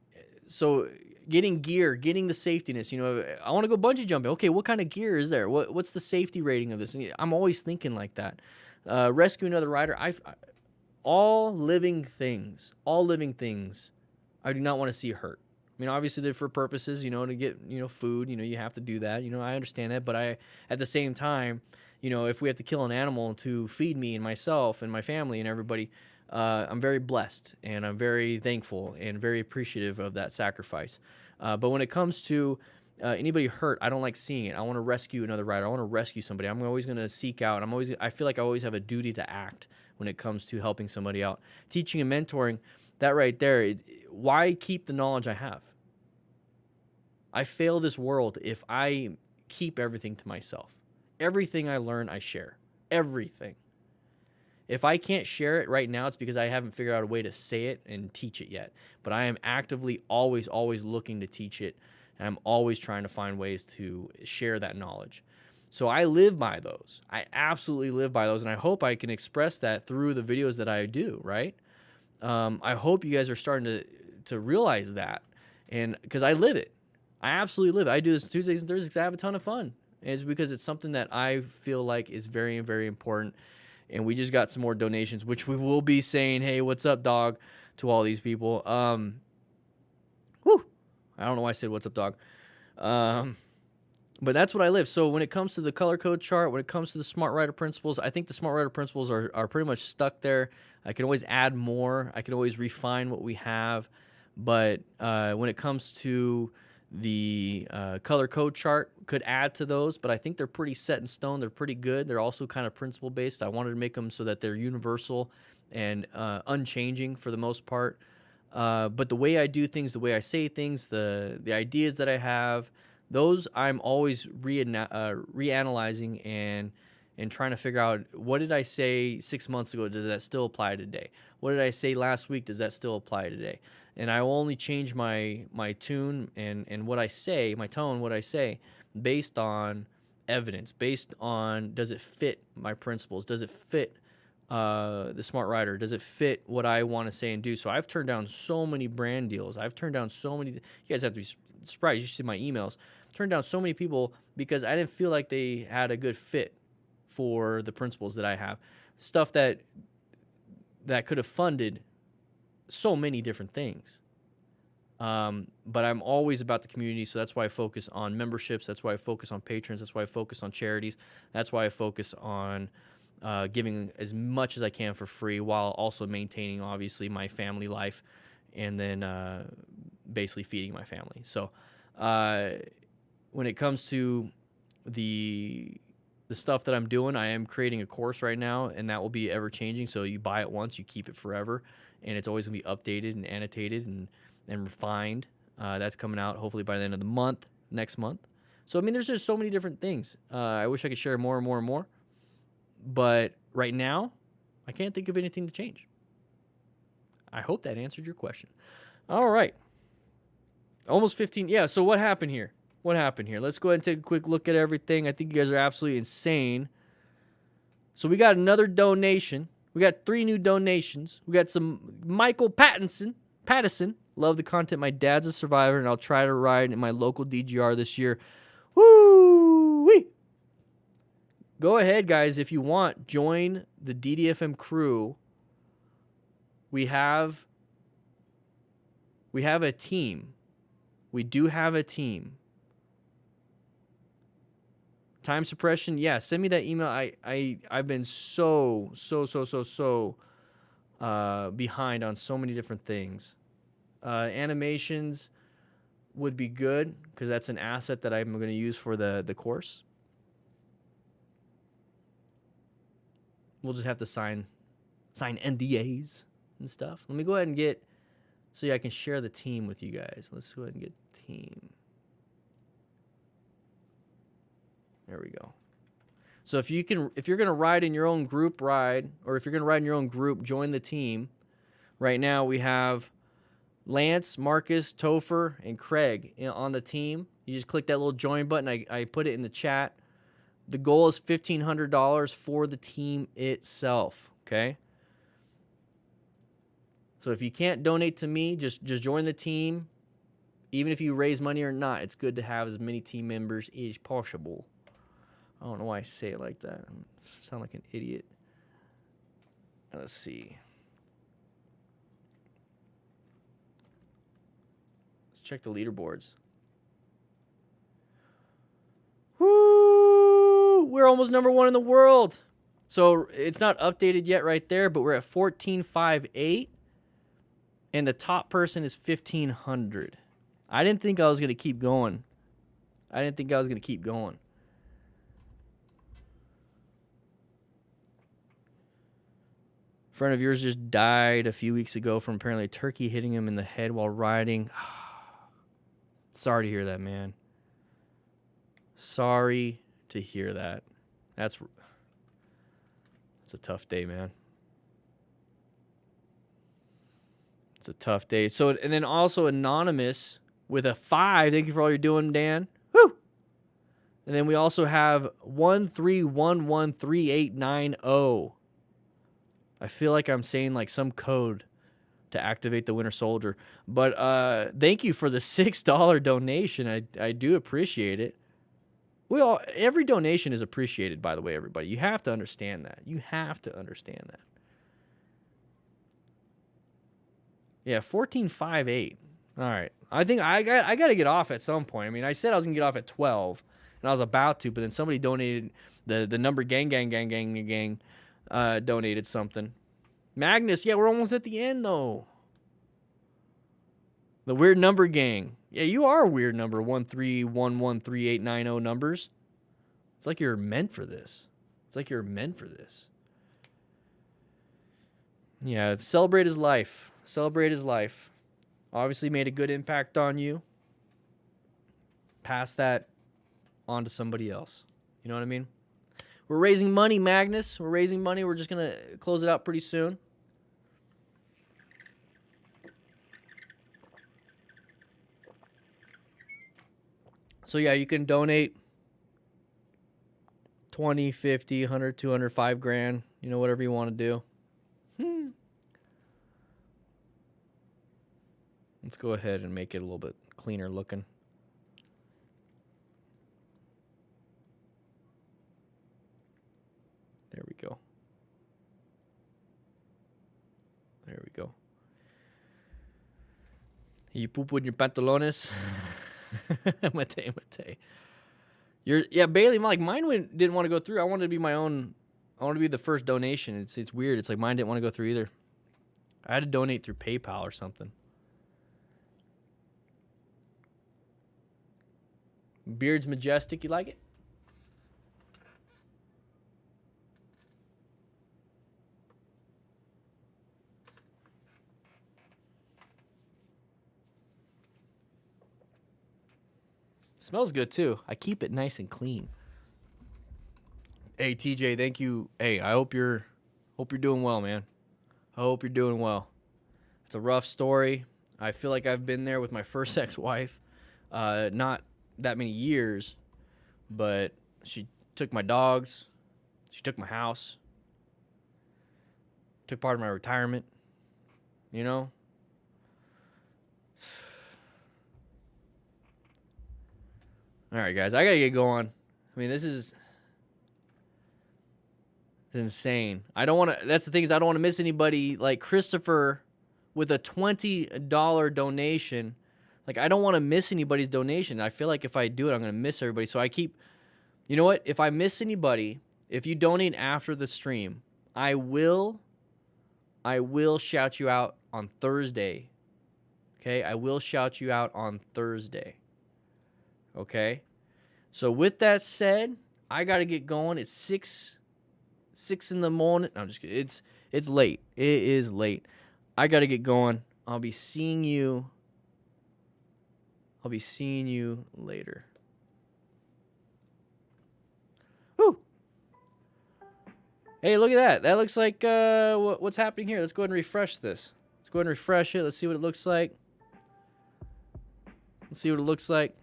S1: So getting gear, getting the safetiness. You know, I want to go bungee jumping. Okay, what kind of gear is there? What's the safety rating of this? I'm always thinking like that. Rescue another rider. All living things, I do not want to see hurt. I mean, obviously they're for purposes, you know, to get, you know, food, you know, you have to do that. You know, I understand that, but at the same time, you know, if we have to kill an animal to feed me and myself and my family and everybody, I'm very blessed, and I'm very thankful and very appreciative of that sacrifice. But when it comes to anybody hurt, I don't like seeing it. I want to rescue another rider. I want to rescue somebody. I'm always going to seek out. I feel like I always have a duty to act when it comes to helping somebody out. Teaching and mentoring, that right there, why keep the knowledge I have? I fail this world if I keep everything to myself. Everything I learn, I share. Everything. If I can't share it right now, it's because I haven't figured out a way to say it and teach it yet. But I am actively always looking to teach it, and I'm always trying to find ways to share that knowledge. So I live by those. I absolutely live by those, and I hope I can express that through the videos that I do, right? I hope you guys are starting to realize that, and because I live it. I absolutely live it. I do this Tuesdays and Thursdays because I have a ton of fun. And it's because it's something that I feel like is very, very important. And we just got some more donations, which we will be saying, hey, what's up, dog, to all these people. Whew. I don't know why I said what's up, dog. But that's what I live. So when it comes to the color code chart, when it comes to the Smart Rider principles, I think the Smart Rider principles are pretty much stuck there. I can always add more. I can always refine what we have. But when it comes to the color code chart, could add to those, but I think they're pretty set in stone. They're pretty good. They're also kind of principle based. I wanted to make them so that they're universal and unchanging for the most part. But the way I do things, the way I say things, the ideas that I have, those I'm always reanalyzing and and trying to figure out, what did I say 6 months ago? Does that still apply today? What did I say last week? Does that still apply today? And I will only change my tune and what I say, my tone, what I say, based on evidence, based on, does it fit my principles? Does it fit the smart rider? Does it fit what I want to say and do? So I've turned down so many brand deals. I've turned down so many. You guys have to be surprised. You should see my emails. Turned down so many people because I didn't feel like they had a good fit for the principles that I have. Stuff that could have funded so many different things. But I'm always about the community, so that's why I focus on memberships. That's why I focus on patrons. That's why I focus on charities. That's why I focus on giving as much as I can for free, while also maintaining, obviously, my family life, and then basically feeding my family. So when it comes to the stuff that I'm doing, I am creating a course right now, and that will be ever changing. So you buy it once, you keep it forever, and it's always gonna be updated and annotated and refined. That's coming out hopefully by the end of the month, next month. So I mean, there's just so many different things. I wish I could share more and more and more, but right now, I can't think of anything to change. I hope that answered your question. All right, almost 15. Yeah. So what happened here? What happened here? Let's go ahead and take a quick look at everything. I think you guys are absolutely insane. So we got another donation. We got 3 new donations. We got some Michael Pattison. Love the content. My dad's a survivor, and I'll try to ride in my local DGR this year. Woo-wee! Go ahead, guys, if you want. Join the DDFM crew. We have a team. We do have a team. Time suppression, yeah. Send me that email. I've been so behind on so many different things. Animations would be good because that's an asset that I'm going to use for the course. We'll just have to sign NDAs and stuff. Let me go ahead and get, so yeah, I can share the team with you guys. Let's go ahead and get team. There we go. So if you're gonna ride in your own group ride, or if you're gonna ride in your own group, join the team. Right now we have Lance, Marcus, Topher, and Craig on the team. You just click that little join button. I put it in the chat. The goal is $1,500 for the team itself. Okay. So if you can't donate to me, just join the team. Even if you raise money or not, it's good to have as many team members as possible. I don't know why I say it like that. I sound like an idiot. Let's see. Let's check the leaderboards. Woo! We're almost #1 in the world. So it's not updated yet right there, but we're at 1458. And the top person is 1,500. I didn't think I was going to keep going. A friend of yours just died a few weeks ago from apparently a turkey hitting him in the head while riding. Sorry to hear that, man. Sorry to hear that. That's a tough day, man. It's a tough day. So, and then also Anonymous with a 5. Thank you for all you're doing, Dan. Woo! And then we also have 1311389. I feel like I'm saying like some code to activate the Winter Soldier. But thank you for the $6 donation. I do appreciate it. Every donation is appreciated, by the way, everybody. You have to understand that. Yeah, 1458. All right. I think I got to get off at some point. I mean, I said I was going to get off at 12, and I was about to, but then somebody donated, the number gang donated something. Magnus, yeah, we're almost at the end, though. The weird number gang. Yeah, you are a weird number, 1311389 numbers. It's like you're meant for this. Yeah, celebrate his life. Obviously made a good impact on you. Pass that on to somebody else. You know what I mean? We're raising money, Magnus. We're raising money. We're just going to close it out pretty soon. So, yeah, you can donate 20, 50, 100, 200, 5 grand, you know, whatever you want to do. Let's go ahead and make it a little bit cleaner looking. There we go. There we go. You poop in your pantalones. Mate. Yeah, Bailey, like mine didn't want to go through. I wanted to be my own. I wanted to be the first donation. It's weird. It's like mine didn't want to go through either. I had to donate through PayPal or something. Beard's majestic. You like it? Smells good too. I keep it nice and clean. Hey TJ, thank you. Hey, I hope you're doing well, man. I hope you're doing well. It's a rough story. I feel like I've been there with my first ex-wife. Not that many years, but she took my dogs. She took my house. Took part of my retirement. You know? All right, guys, I got to get going. I mean, this is insane. I don't want to, that's the thing is I don't want to miss anybody like Christopher with a $20 donation. Like, I don't want to miss anybody's donation. I feel like if I do it, I'm going to miss everybody. So I keep, you know what? If I miss anybody, if you donate after the stream, I will shout you out on Thursday. Okay? I will shout you out on Thursday. Okay? So with that said, I got to get going. It's 6 in the morning. No, I'm just kidding. It's late. It is late. I got to get going. I'll be seeing you later. Woo! Hey, look at that. That looks like what's happening here. Let's go ahead and refresh this. Let's go ahead and refresh it. Let's see what it looks like. Let's see what it looks like.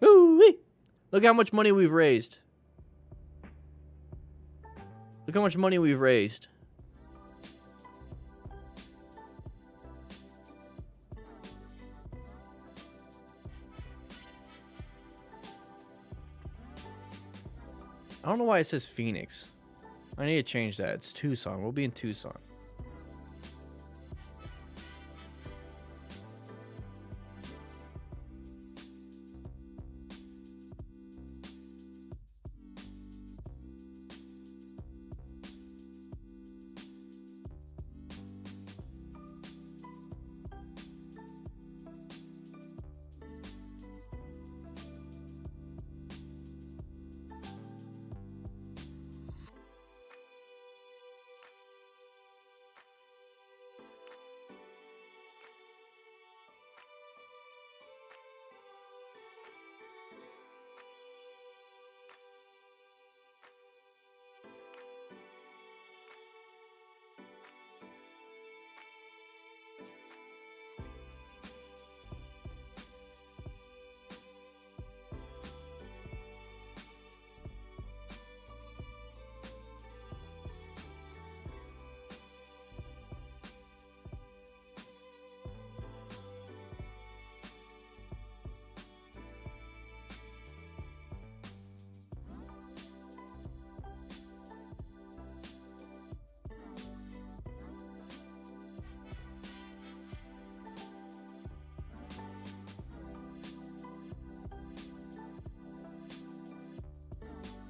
S1: Ooh-wee. Look how much money we've raised. Look how much money we've raised. I don't know why it says Phoenix. I need to change that. It's Tucson. We'll be in Tucson.